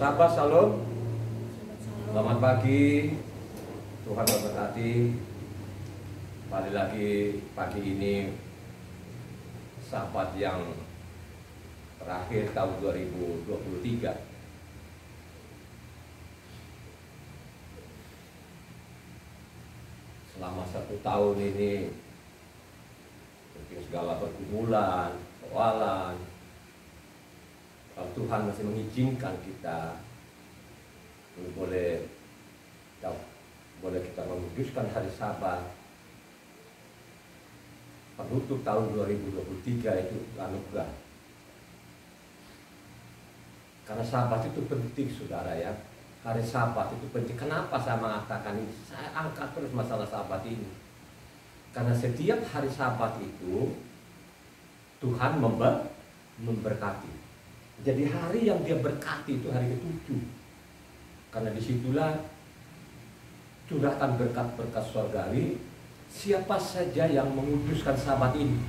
Sahabat Shalom, selamat pagi, Tuhan memberkati. Kembali lagi pagi ini, sahabat yang terakhir tahun 2023. Selama 1 tahun ini, mungkin segala pergumulan, soalan, kalau Tuhan masih mengizinkan kita, boleh kita menguduskan hari Sabat, penutup tahun 2023 itu anugerah. Karena Sabat itu penting, saudara ya. Hari Sabat itu penting. Kenapa saya mengatakan ini? Saya angkat terus masalah Sabat ini. Karena setiap hari Sabat itu Tuhan memberkati. Jadi hari yang dia berkati itu hari ke-7. Karena disitulah curahkan berkat-berkat surgawi. Siapa saja yang menguduskan Sabat ini,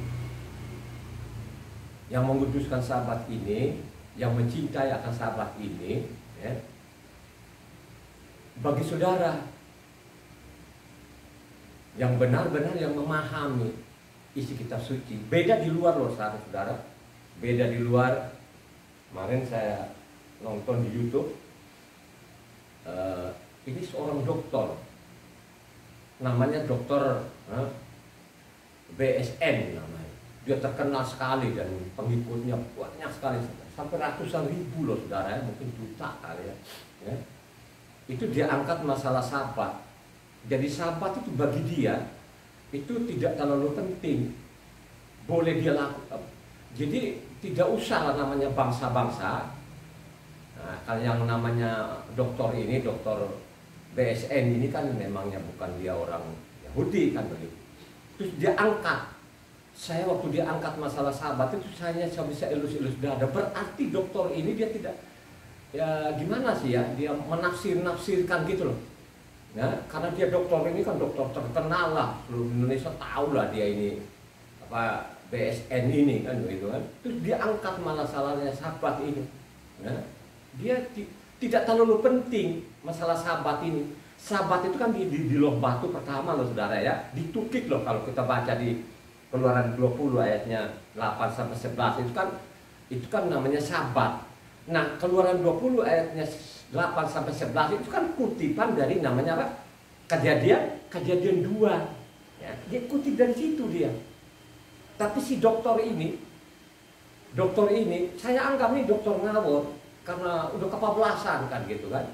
yang menguduskan Sabat ini, yang mencintai akan Sabat ini, ya, bagi saudara yang benar-benar yang memahami isi kitab suci. Beda di luar loh saudara, beda di luar. Kemarin saya nonton di YouTube, ini seorang dokter, namanya dokter BSN namanya. Dia terkenal sekali dan pengikutnya banyak sekali, sampai ratusan ribu loh saudara, mungkin juta kali ya. Itu dia angkat masalah Sabat. Jadi Sabat itu bagi dia itu tidak terlalu penting, boleh dia lakukan. Jadi tidak usah namanya bangsa-bangsa. Nah, kalau yang namanya dokter ini, dokter BSN ini kan memangnya bukan dia orang Yahudi kan begitu. Terus dia angkat. Saya waktu dia angkat masalah Sabat itu saya bisa elus-elus dada. Berarti dokter ini dia tidak, ya gimana sih ya, dia menafsir-nafsirkan gitu loh. Ya, karena dia dokter ini kan dokter terkenal lah, seluruh Indonesia tahu lah dia ini apa BSN ini kan begitu kan. Terus dia angkat masalahnya Sabat ini. Ya, dia tidak terlalu penting masalah Sabat ini. Sabat itu kan di loh batu pertama loh saudara ya, ditukik loh kalau kita baca di Keluaran 20 ayatnya 8 sampai 11 itu kan namanya Sabat. Nah, Keluaran 20 ayatnya 8 sampai 11 itu kan kutipan dari namanya apa? Kejadian 2. Ya, dia kutip dari situ dia. Tapi si dokter ini saya anggap ini dokter ngawur karena udah kebablasan kan gitu kan.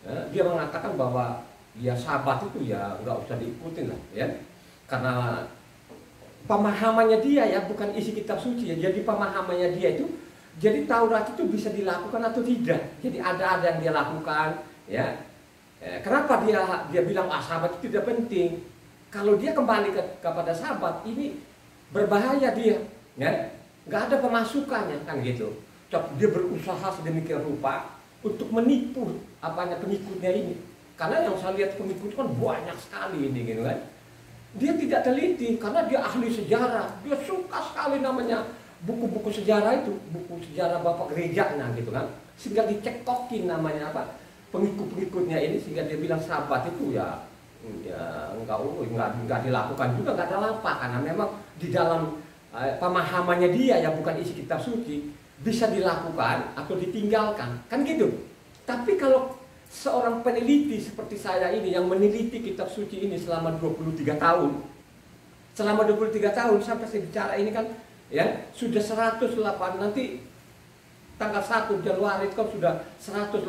Ya, dia mengatakan bahwa ya Sabat itu ya nggak usah diikutin lah ya. Karena pemahamannya dia ya, bukan isi kitab suci ya. Jadi pemahamannya dia itu, jadi Taurat itu bisa dilakukan atau tidak. Jadi ada yang dia lakukan ya. Kenapa dia bilang Sabat itu tidak penting? Kalau dia kembali kepada Sabat ini berbahaya dia, ya, nggak ada pemasukannya kan gitu. Dia berusaha sedemikian rupa untuk menipu pengikutnya ini. Karena yang saya lihat pengikut kan banyak sekali ini gitu kan. Dia tidak teliti karena dia ahli sejarah. Dia suka sekali namanya buku-buku sejarah itu, buku sejarah bapak gerejanya gitu kan. Sehingga dicekokin namanya pengikut-pengikutnya ini, sehingga dia bilang Sabat itu ya enggak dilakukan juga, enggak ada apa, karena memang di dalam pemahamannya dia ya, bukan isi kitab suci, bisa dilakukan atau ditinggalkan kan gitu. Tapi kalau seorang peneliti seperti saya ini yang meneliti kitab suci ini selama 23 tahun sampai saya bicara ini kan ya sudah 108, nanti tanggal 1 Januari itu kan sudah 186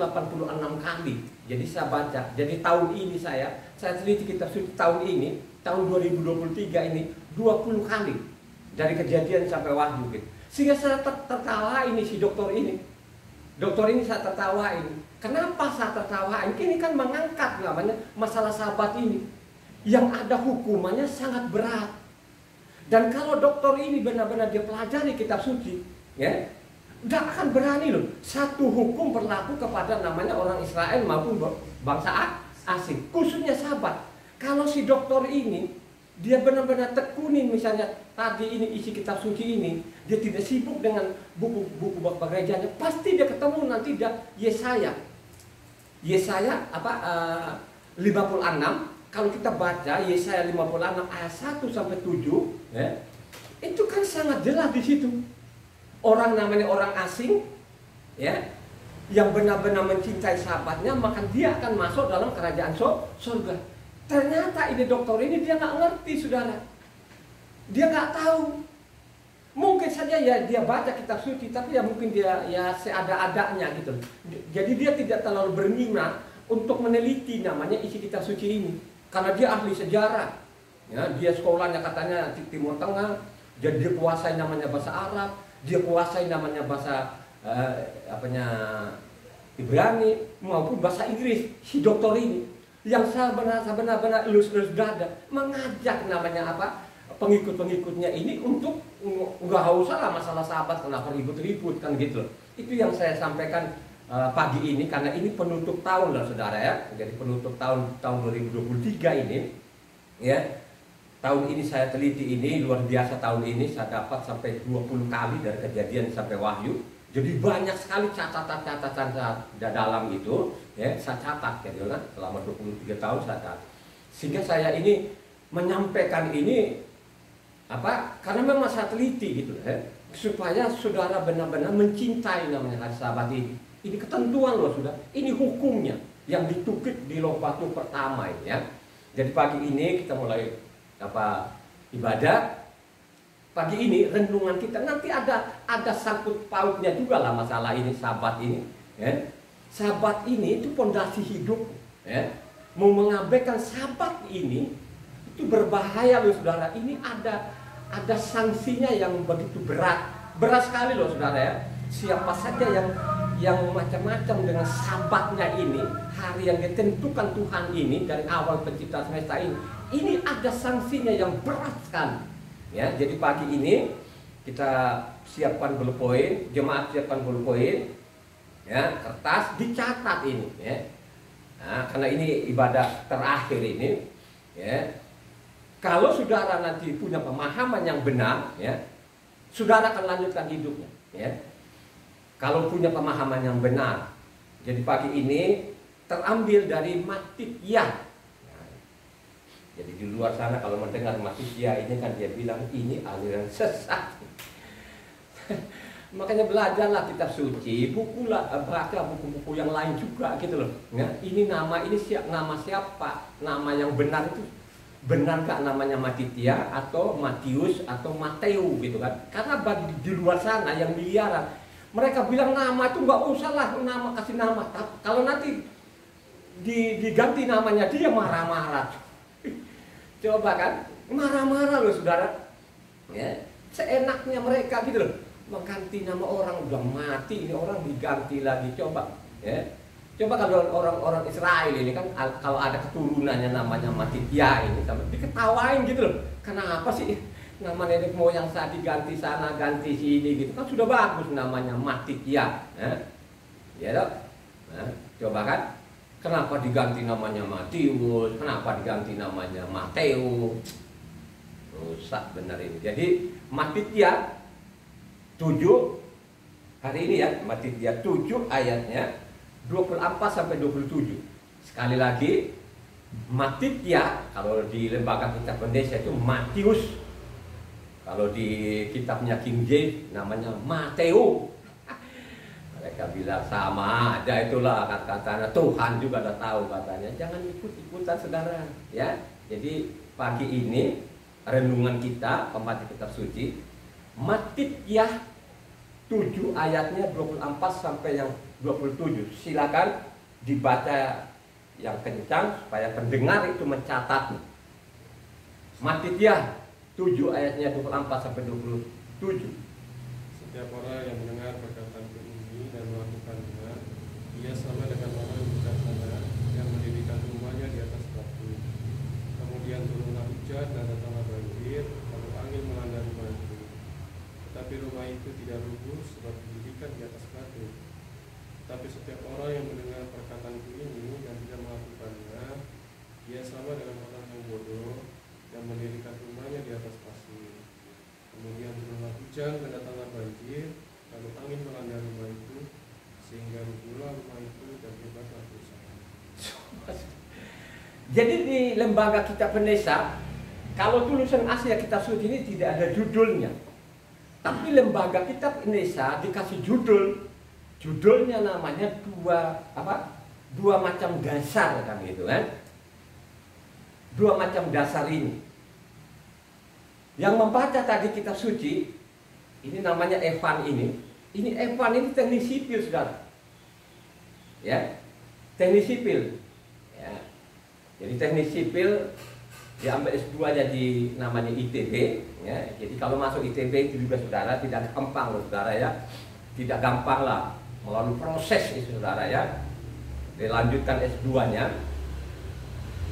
kali. Jadi saya baca. Jadi tahun ini saya teliti kitab suci tahun ini, tahun 2023 ini 20 kali. Dari Kejadian sampai Wahyu gitu. Sehingga saya tertawa ini si dokter ini. Dokter ini saya tertawain. Kenapa saya tertawain? Ini kan mengangkat namanya masalah Sabat ini. Yang ada hukumannya sangat berat. Dan kalau dokter ini benar-benar dia pelajari kitab suci, ya, nggak akan berani loh satu hukum berlaku kepada namanya orang Israel maupun bangsa asing, khususnya Sabat. Kalau si dokter ini dia benar-benar tekunin, misalnya tadi ini isi kitab suci ini, dia tidak sibuk dengan buku-buku bapak gerejanya, pasti dia ketemu nanti Yesaya. Yesaya 56, kalau kita baca Yesaya 56 ayat 1 sampai 7, ya, itu kan sangat jelas di situ. Orang namanya orang asing, ya, yang benar-benar mencintai sahabatnya, maka dia akan masuk dalam kerajaan surga. Ternyata ini dokter ini dia nggak ngerti, saudara. Dia nggak tahu. Mungkin saja ya dia baca kitab suci, tapi ya mungkin dia ya seada-adanya gitu. Jadi dia tidak terlalu berminat untuk meneliti namanya isi kitab suci ini, karena dia ahli sejarah. Ya, dia sekolahnya katanya di Timur Tengah, jadi dia kuasai namanya bahasa Arab, dia kuasai namanya bahasa Ibrani maupun bahasa Inggris. Si dokter ini yang benar-benar elus-elus dada mengajak namanya pengikut-pengikutnya ini untuk nggak usah lah masalah sahabat, kenapa ribut-ribut kan gitu. Itu yang saya sampaikan pagi ini, karena ini penutup tahun lah saudara ya. Jadi penutup tahun 2023 ini ya. Tahun ini saya teliti ini luar biasa, tahun ini saya dapat sampai 20 kali dari Kejadian sampai Wahyu. Jadi banyak sekali catatan-catatan dalam itu ya, saya catat gitu kan, selama 23 tahun saya catat. Sehingga saya ini menyampaikan ini karena memang saya teliti gitu ya, supaya saudara benar-benar mencintai namanya hari Sabat ini. Ini ketentuan loh sudah, ini hukumnya yang ditukik di Loh Batu pertama ini ya. Jadi pagi ini kita mulai ibadah. Pagi ini renungan kita nanti ada sangkut pautnya juga lah masalah ini Sabat ini ya. Sabat ini itu pondasi hidup ya. Mau mengabaikan Sabat ini itu berbahaya loh saudara. Ini ada sanksinya yang begitu berat sekali loh saudara ya. Siapa saja yang macam-macam dengan Sabatnya ini, hari yang ditentukan Tuhan ini dari awal penciptaan semesta ini ada sanksinya yang berat sekali. Ya, jadi pagi ini kita siapkan ballpoint, jemaat siapkan ballpoint, ya, kertas, dicatat ini, ya. Nah, karena ini ibadah terakhir ini, ya. Kalau saudara nanti punya pemahaman yang benar, ya, saudara akan lanjutkan hidupnya, ya. Kalau punya pemahaman yang benar, jadi pagi ini terambil dari Matitya. Jadi di luar sana kalau mendengar Matitya ini kan dia bilang ini aliran sesat. Makanya belajarlah kitab suci, baca buku-buku yang lain juga gitu loh. Ya, ini nama siapa? Nama yang benar itu benarkah namanya Matitya atau Matius atau Mateo gitu kan? Karena bagi di luar sana yang miliaran, mereka bilang nama itu nggak usah lah kasih nama. Kalau nanti diganti namanya dia marah-marah. Coba kan, marah-marah loh saudara, ya, seenaknya mereka gitu loh, mengganti nama orang udah mati, ini orang diganti lagi, coba, ya, coba kalau orang-orang Israel ini kan kalau ada keturunannya namanya Matitya ini, sampai diketawain gitu loh, kenapa sih nama nenek moyang saya diganti sana, ganti sini gitu, kan sudah bagus namanya Matitya, ya dok, nah, coba kan. Kenapa diganti namanya Matius? Kenapa diganti namanya Mateo? Rusak benar ini. Jadi Matitya 7 hari ini ya, Matitya 7 ayatnya 24 sampai 27. Sekali lagi, Matitya kalau di lembaga kitab Indonesia itu Matius. Kalau di kitabnya King James namanya Mateo. Mereka bilang sama aja itulah katanya, Tuhan juga udah tahu katanya. Jangan ikut-ikutan saudara ya. Jadi pagi ini renungan kita pembaca kitab suci Matitya 7 ayatnya 24 sampai yang 27. Silakan dibaca yang kencang supaya pendengar itu mencatat. Matitya 7 ayatnya 24 sampai 27. Setiap orang yang mendengar perkataanku ini dan melakukannya, ia sama dengan orang yang bijaksana yang mendirikan rumahnya di atas batu. Kemudian turunlah hujan dan datanglah banjir, lalu angin melanda rumah itu. Tetapi rumah itu tidak rubuh sebab didirikan di atas batu. Tetapi setiap orang yang mendengar perkataanku ini dan tidak melakukannya, ia sama dengan orang yang bodoh yang mendirikan rumahnya di atas pasir. Kemudian turunlah hujan dan datanglah banjir, lalu angin melanda rumah itu, sehingga rubuhlah rumah itu dan bebaslah perusahaan. Jadi di lembaga kitab Penesa, kalau tulisan asli kitab suci ini tidak ada judulnya. Tapi lembaga kitab Penesa dikasih judul. Judulnya namanya dua macam dasar kan gitu kan. Dua macam dasar ini. Yang membaca tadi kitab suci, ini namanya Evan ini. Ini Evan ini teknik sipil, saudara. Ya, teknik sipil. Ya. Jadi teknik sipil diambil S2-nya di namanya ITB. Ya. Jadi kalau masuk ITB itu juga saudara tidak gampang loh, saudara ya. Tidak gampang lah melalui proses itu saudara ya. Dilanjutkan S2-nya.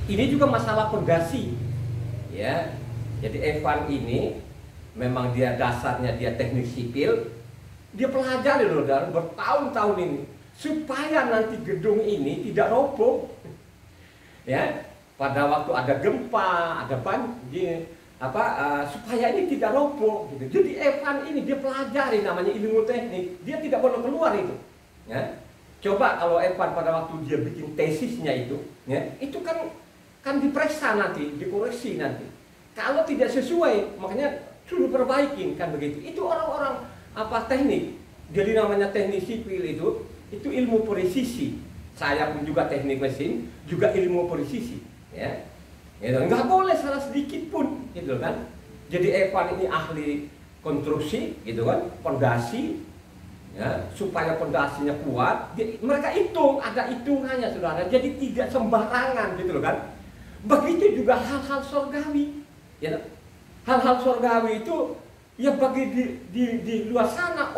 Ini juga masalah pondasi. Ya. Jadi Evan ini memang dia dasarnya dia teknik sipil. Dia pelajari loh dalam bertahun-tahun ini supaya nanti gedung ini tidak roboh. Ya, pada waktu ada gempa, ada banjir, supaya ini tidak roboh. Gitu. Jadi Evan ini dia pelajari namanya ilmu teknik. Dia tidak boleh keluar itu. Ya. Coba kalau Evan pada waktu dia bikin tesisnya itu, ya, itu kan diperiksa nanti, dikoreksi nanti. Kalau tidak sesuai, makanya suruh perbaikin kan begitu. Itu orang-orang teknik. Jadi namanya teknik sipil itu ilmu presisi. Saya pun juga teknik mesin, juga ilmu presisi. Ya, nggak boleh salah sedikit pun, gitu kan. Jadi Evan ini ahli konstruksi, gitu kan, pondasi, ya, supaya pondasinya kuat. Mereka hitung, ada hitungannya, saudara. Jadi tidak sembarangan, gitu loh kan. Begitu juga hal-hal surgawi, ya. Hal-hal surgawi itu ya bagi di luar sana,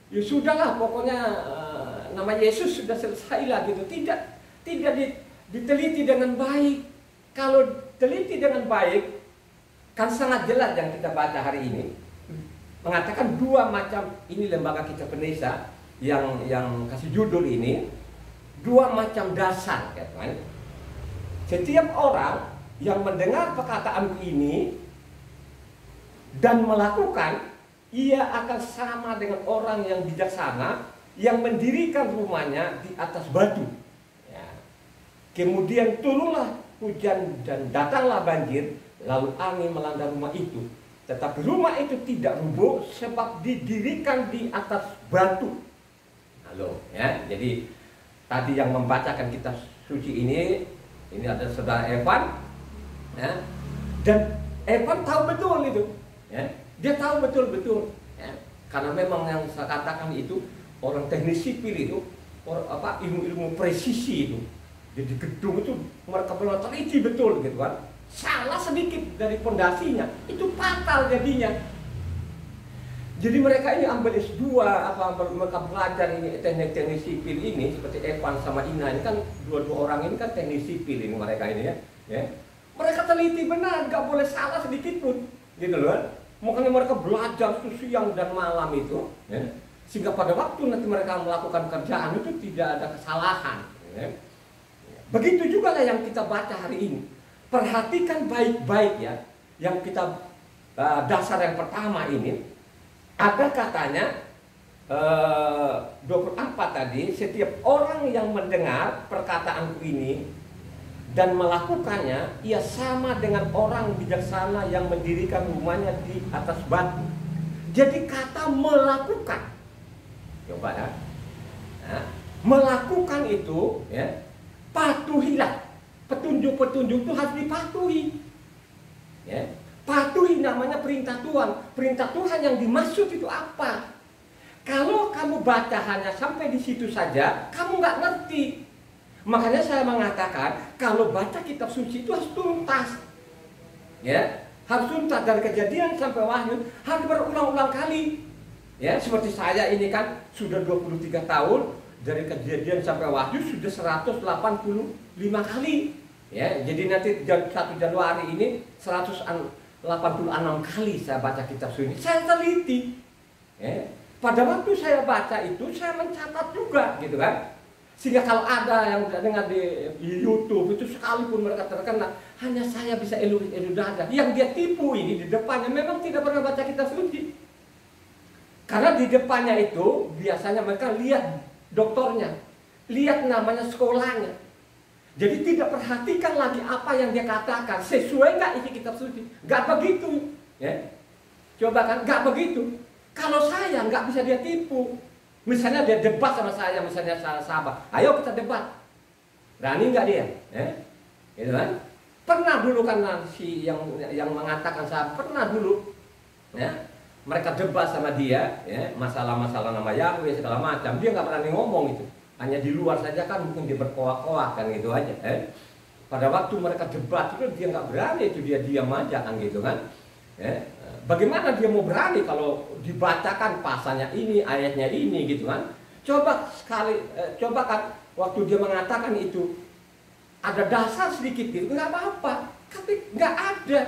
ya sudahlah pokoknya nama Yesus sudah selesai lah gitu. Tidak diteliti dengan baik. Kalau teliti dengan baik, kan sangat jelas yang kita baca hari ini. Mengatakan dua macam, ini lembaga kitab Penesa yang kasih judul ini, dua macam dasar, kan? Setiap orang yang mendengar perkataan ini dan melakukan, ia akan sama dengan orang yang bijaksana yang mendirikan rumahnya di atas batu. Ya. Kemudian turunlah hujan dan datanglah banjir, lalu angin melanda rumah itu. Tetapi rumah itu tidak rubuh sebab didirikan di atas batu. Halo, ya. Jadi tadi yang membacakan kitab suci ini ada saudara Evan, ya. Dan Evan tahu betul itu. Ya, dia tahu betul-betul, ya, karena memang yang saya katakan itu orang teknik sipil itu, ilmu-ilmu presisi itu. Jadi gedung itu mereka benar teliti betul, gitu kan. Salah sedikit dari pondasinya itu fatal jadinya. Jadi mereka ini ambil S2, mereka belajar ini teknik sipil ini seperti Evan sama Ina ini kan dua orang ini kan teknik sipil ini mereka ini ya. Ya. Mereka teliti benar, nggak boleh salah sedikit pun, gitu loh kan. Makanya mereka belajar siang dan malam itu, ya, sehingga pada waktu nanti mereka melakukan kerjaan itu tidak ada kesalahan. Ya. Begitu juga lah yang kita baca hari ini. Perhatikan baik-baik ya, yang kita dasar yang pertama ini, ada katanya 24 tadi, setiap orang yang mendengar perkataanku ini dan melakukannya, ia sama dengan orang bijaksana yang mendirikan rumahnya di atas batu. Jadi kata melakukan, coba ya, nah, melakukan itu, ya, patuhilah. Petunjuk-petunjuk itu harus dipatuhi. Ya, patuhi namanya perintah Tuhan. Perintah Tuhan yang dimaksud itu apa? Kalau kamu baca hanya sampai di situ saja, kamu nggak ngerti. Makanya saya mengatakan kalau baca kitab suci itu harus tuntas, ya, harus tuntas dari Kejadian sampai Wahyu, harus berulang-ulang kali, ya. Seperti saya ini kan sudah 23 tahun dari Kejadian sampai Wahyu sudah 185 kali, ya. Jadi nanti 1 Januari ini 186 kali saya baca kitab suci. Saya teliti, ya. Pada waktu saya baca itu saya mencatat juga, gitu kan. Sehingga kalau ada yang dengar di YouTube itu sekalipun mereka terkena, hanya saya bisa elu dada. Yang dia tipu ini di depannya memang tidak pernah baca kitab suci. Karena di depannya itu biasanya mereka lihat doktornya. lihat namanya sekolahnya. Jadi tidak perhatikan lagi apa yang dia katakan, sesuai nggak isi kitab suci. Nggak begitu, ya. Coba kan, nggak begitu. Kalau saya nggak bisa dia tipu. Misalnya dia debat sama saya, misalnya sahabat, ayo kita debat. Berani nggak dia? Gitu kan? Pernah dulu kan si yang mengatakan sahabat, pernah dulu, ya. Mereka debat sama dia, ya, masalah-masalah nama Yahweh segala macam. Dia nggak berani ngomong itu. Hanya di luar saja kan mungkin dia berkoak-koak kan gitu aja. Pada waktu mereka debat itu dia nggak berani, itu dia diam aja kan gitu kan. Bagaimana dia mau berani kalau dibacakan pasalnya ini, ayatnya ini gitu kan. Coba kan waktu dia mengatakan itu ada dasar sedikit gitu, nggak apa-apa. Tapi nggak ada.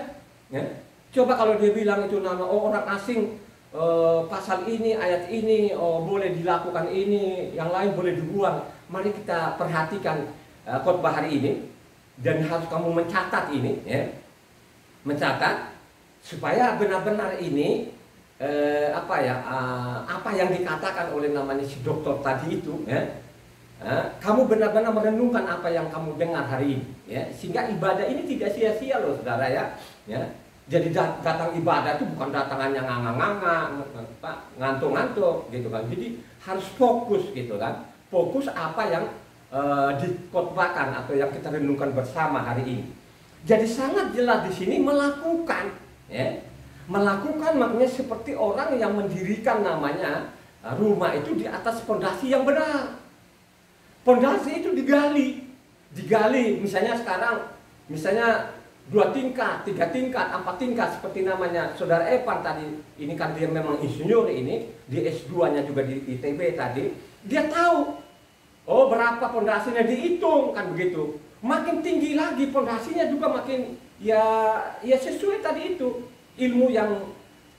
Coba kalau dia bilang itu nama orang asing, pasal ini, ayat ini, boleh dilakukan ini, yang lain boleh dibuang. Mari kita perhatikan khotbah hari ini, dan harus kamu mencatat ini, ya. Mencatat supaya benar-benar ini apa yang dikatakan oleh namanya si dokter tadi itu, ya. Kamu benar-benar merenungkan apa yang kamu dengar hari ini, ya. Sehingga ibadah ini tidak sia-sia loh, saudara, ya. Jadi datang ibadah itu bukan datang hanya ngantuk-ngantuk gitu kan. Jadi harus fokus gitu kan. Fokus apa yang dikhotbahkan atau yang kita renungkan bersama hari ini. Jadi sangat jelas di sini melakukan, ya. Melakukan maknanya seperti orang yang mendirikan namanya rumah itu di atas fondasi yang benar. Fondasi itu digali. Misalnya sekarang, misalnya 2 tingkat, 3 tingkat, 4 tingkat seperti namanya saudara Evan tadi. Ini kan dia memang insinyur ini, di S2-nya juga di ITB tadi. Dia tahu, berapa pondasinya dihitung kan begitu. Makin tinggi lagi pondasinya juga makin ya sesuai tadi itu. Ilmu yang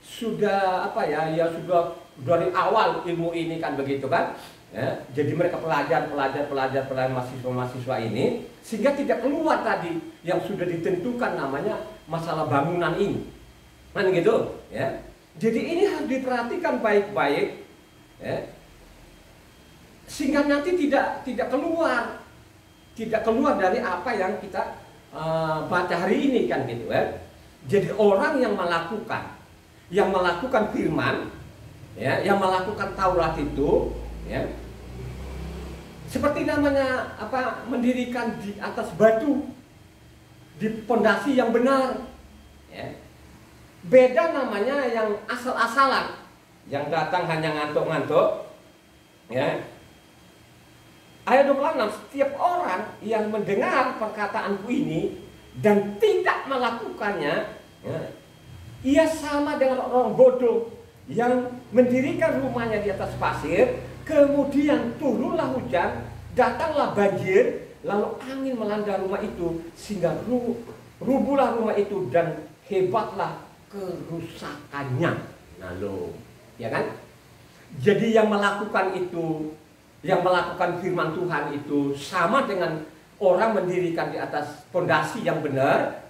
sudah sudah dari awal ilmu ini kan begitu kan. Ya, jadi mereka pelajar mahasiswa ini sehingga tidak keluar tadi yang sudah ditentukan namanya masalah bangunan ini, kan gitu, ya. Jadi ini harus diperhatikan baik-baik, ya, sehingga nanti tidak keluar dari apa yang kita baca hari ini kan gitu, ya. Jadi orang yang melakukan firman, ya, yang melakukan Taurat itu, ya. Seperti namanya mendirikan di atas batu, di pondasi yang benar, ya. Beda namanya yang asal-asalan, yang datang hanya ngantuk-ngantuk, ya. Ayat 26, setiap orang yang mendengar perkataanku ini dan tidak melakukannya, ya, ia sama dengan orang bodoh yang mendirikan rumahnya di atas pasir. Kemudian turunlah hujan, datanglah banjir, lalu angin melanda rumah itu sehingga rubuhlah rumah itu dan hebatlah kerusakannya. Lalu, ya kan? Jadi yang melakukan itu, yang melakukan firman Tuhan itu sama dengan orang mendirikan di atas fondasi yang benar,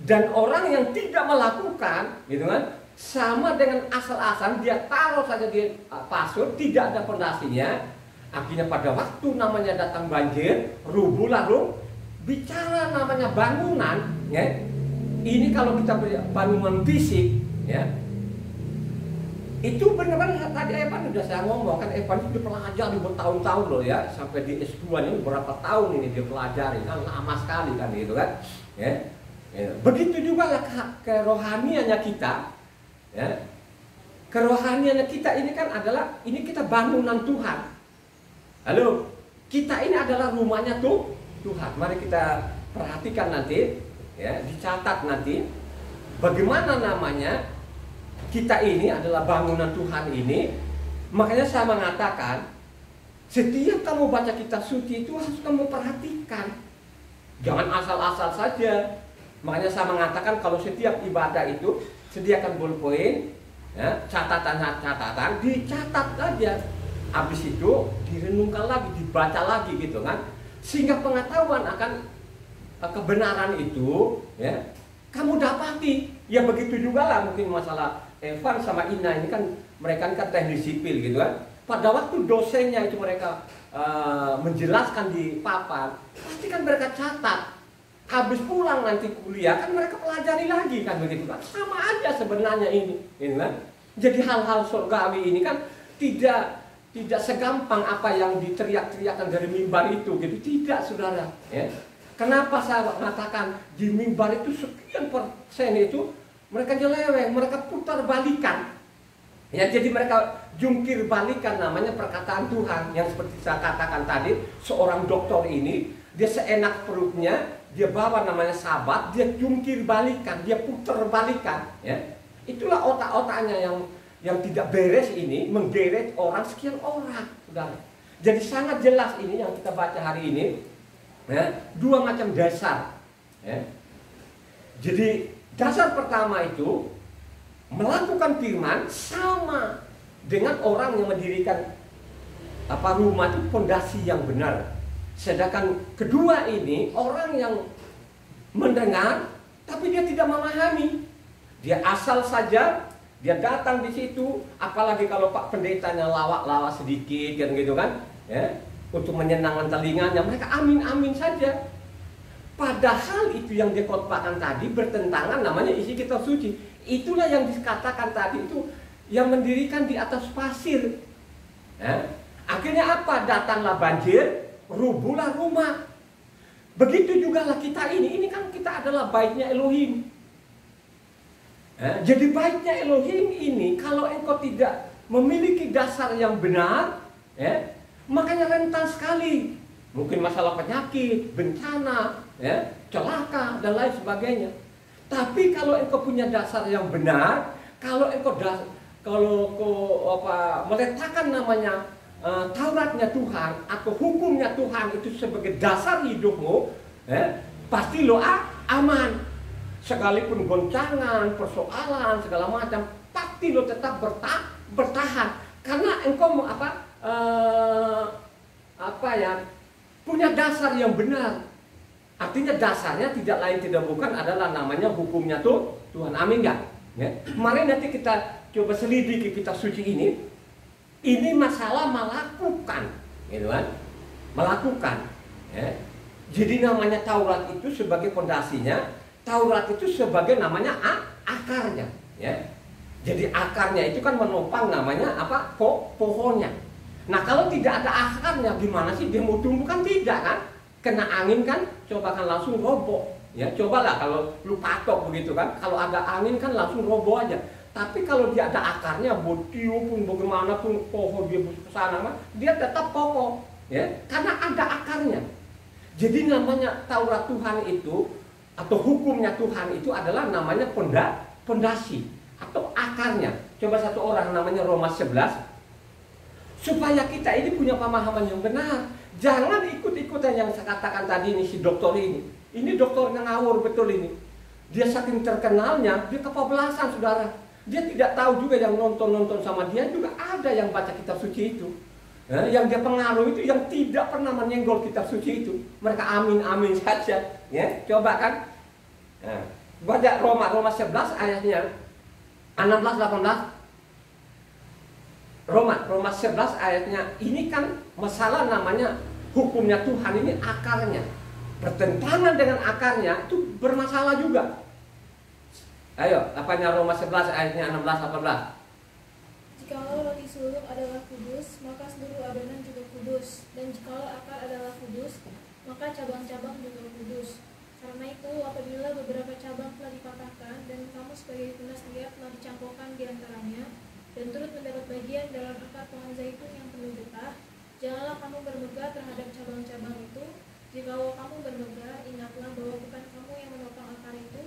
dan orang yang tidak melakukan, gitu kan? Sama dengan asal-asalan, dia taruh saja di pasir, tidak ada fondasinya. Akhirnya pada waktu namanya datang banjir, rubuhlah bicara namanya bangunan, ya. Ini kalau kita bangunan fisik, ya. Itu benar-benar tadi Evan sudah saya ngomong kan, Evan itu dipelajari bertahun-tahun loh, ya, sampai di S2 ini berapa tahun ini dia pelajari, kan lama sekali kan gitu kan, ya. Begitu juga kerohaniannya kita. Ya, kerohanian kita ini kan adalah, ini kita bangunan Tuhan. Halo, kita ini adalah rumahnya Tuhan. Mari kita perhatikan nanti, ya, dicatat nanti bagaimana namanya kita ini adalah bangunan Tuhan ini. Makanya saya mengatakan, setiap kamu baca kitab suci itu harus kamu perhatikan, jangan asal-asal saja. Makanya saya mengatakan kalau setiap ibadah itu sediakan ballpoint, ya, catatan, dicatat saja. Habis itu direnungkan lagi, dibaca lagi gitu kan. Sehingga pengetahuan akan kebenaran itu, ya, kamu dapati. Ya begitu juga lah mungkin masalah Evan sama Ina ini kan, mereka kan teknik sipil gitu kan. Pada waktu dosennya itu mereka menjelaskan di papan, pasti kan mereka catat. Habis pulang nanti kuliah kan mereka pelajari lagi kan begitu kan. Sama aja sebenarnya ini kan. Jadi hal-hal surgawi ini kan tidak segampang apa yang diteriak-teriakkan dari mimbar itu gitu. Tidak, saudara. Ya. Kenapa saya mengatakan di mimbar itu sekian persen itu mereka nyeleweng, mereka putar balikan. Ya, jadi mereka jungkir balikan namanya perkataan Tuhan. Yang seperti saya katakan tadi, seorang dokter ini dia seenak perutnya, dia bawa namanya Sabat, dia jungkir balikan, dia putar balikan. Ya. Itulah otak-otaknya yang tidak beres ini, menggeret orang sekian orang, saudara. Jadi sangat jelas ini yang kita baca hari ini, ya, dua macam dasar. Ya. Jadi dasar pertama itu melakukan firman sama dengan orang yang mendirikan rumah itu fondasi yang benar. Sedangkan kedua ini orang yang mendengar tapi dia tidak memahami. Dia asal saja, dia datang di situ, apalagi kalau Pak Pendetanya lawak-lawak sedikit kan gitu kan, ya, untuk menyenangkan telinganya, mereka amin-amin saja. Padahal itu yang dikotbahkan tadi bertentangan namanya isi kitab suci. Itulah yang dikatakan tadi itu yang mendirikan di atas pasir. Ya. Akhirnya apa? Datanglah banjir, rubuhlah rumah. Begitu juga lah kita ini kan kita adalah baitnya Elohim. Jadi baitnya Elohim ini kalau engkau tidak memiliki dasar yang benar, ya, makanya rentan sekali. Mungkin masalah penyakit, bencana, ya, celaka dan lain sebagainya. Tapi kalau engkau punya dasar yang benar, kalau engkau meletakkan namanya Tauratnya Tuhan atau hukumnya Tuhan itu sebagai dasar hidupmu, pasti lo aman. Sekalipun goncangan, persoalan, segala macam, pasti lo tetap bertahan. Karena engkau punya dasar yang benar. Artinya dasarnya tidak lain tidak bukan adalah namanya hukumnya Tuhan. Amin nggak? Ya. Mari nanti kita coba selidiki kitab suci ini. Ini masalah melakukan, gitu kan? Melakukan. Ya. Jadi namanya Taurat itu sebagai fondasinya. Taurat itu sebagai namanya akarnya, ya. Jadi akarnya itu kan menopang namanya pohonnya. Nah kalau tidak ada akarnya gimana sih dia mau tumbuh? Kan tidak kan? Kena angin kan, coba kan langsung roboh. Ya cobalah kalau lu patok begitu kan, kalau ada angin kan langsung roboh aja. Tapi kalau dia ada akarnya, botiu pun bagaimanapun pohon dia ke sana, dia tetap kokoh, ya, karena ada akarnya. Jadi namanya Taurat Tuhan itu atau hukumnya Tuhan itu adalah namanya pondasi atau akarnya. Coba satu orang namanya Roma 11. Supaya kita ini punya pemahaman yang benar. Jangan ikut-ikutan yang saya katakan tadi ini si dokter ini. Ini dokternya ngawur betul ini. Dia saking terkenalnya, dia kebablasan saudara. Dia tidak tahu juga yang nonton sama dia juga ada yang baca kitab suci itu. Yang dia pengaruh itu yang tidak pernah menyenggol kitab suci itu. Mereka amin-amin saja. Ya, coba kan. Nah, baca Roma 11 ayatnya 16-18. Roma 11 ayatnya ini kan masalah namanya hukumnya Tuhan ini akarnya. Bertentangan dengan akarnya itu bermasalah juga. Ayo, apanya Roma 11 ayatnya 16-18. Jikalau roti sulur adalah kudus, maka seluruh adonan juga kudus. Dan jikalau akar adalah kudus, maka cabang-cabang juga kudus. Karena itu, apabila beberapa cabang telah dipatahkan, dan kamu sebagai tunas liat telah dicampurkan di antaranya, dan turut mendapat bagian dalam akar pohon zaitun yang penuh getah, janganlah kamu bermegah terhadap cabang-cabang itu. Jikalau kamu bermegah, ingatlah bahwa bukan kamu yang menopang akar itu,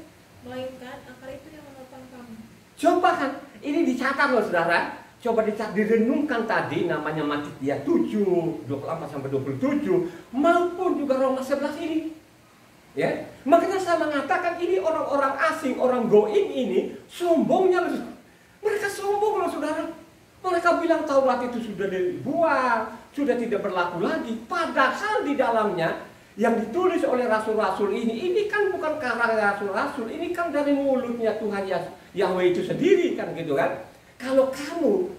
melainkan akar itu yang menopang kamu. Coba kan, ini dicatat loh saudara. Coba direnungkan tadi namanya Matitia 7, 24-27 maupun juga Roma 11 ini. Ya, makanya saya mengatakan ini orang-orang asing, orang goim ini sombongnya loh. Mereka sombong loh saudara. Mereka bilang Taurat itu sudah dibuang, sudah tidak berlaku lagi. Padahal di dalamnya yang ditulis oleh rasul-rasul ini kan bukan karya rasul-rasul, ini kan dari mulutnya Tuhan Yahweh itu sendiri kan gitu kan. Kalau kamu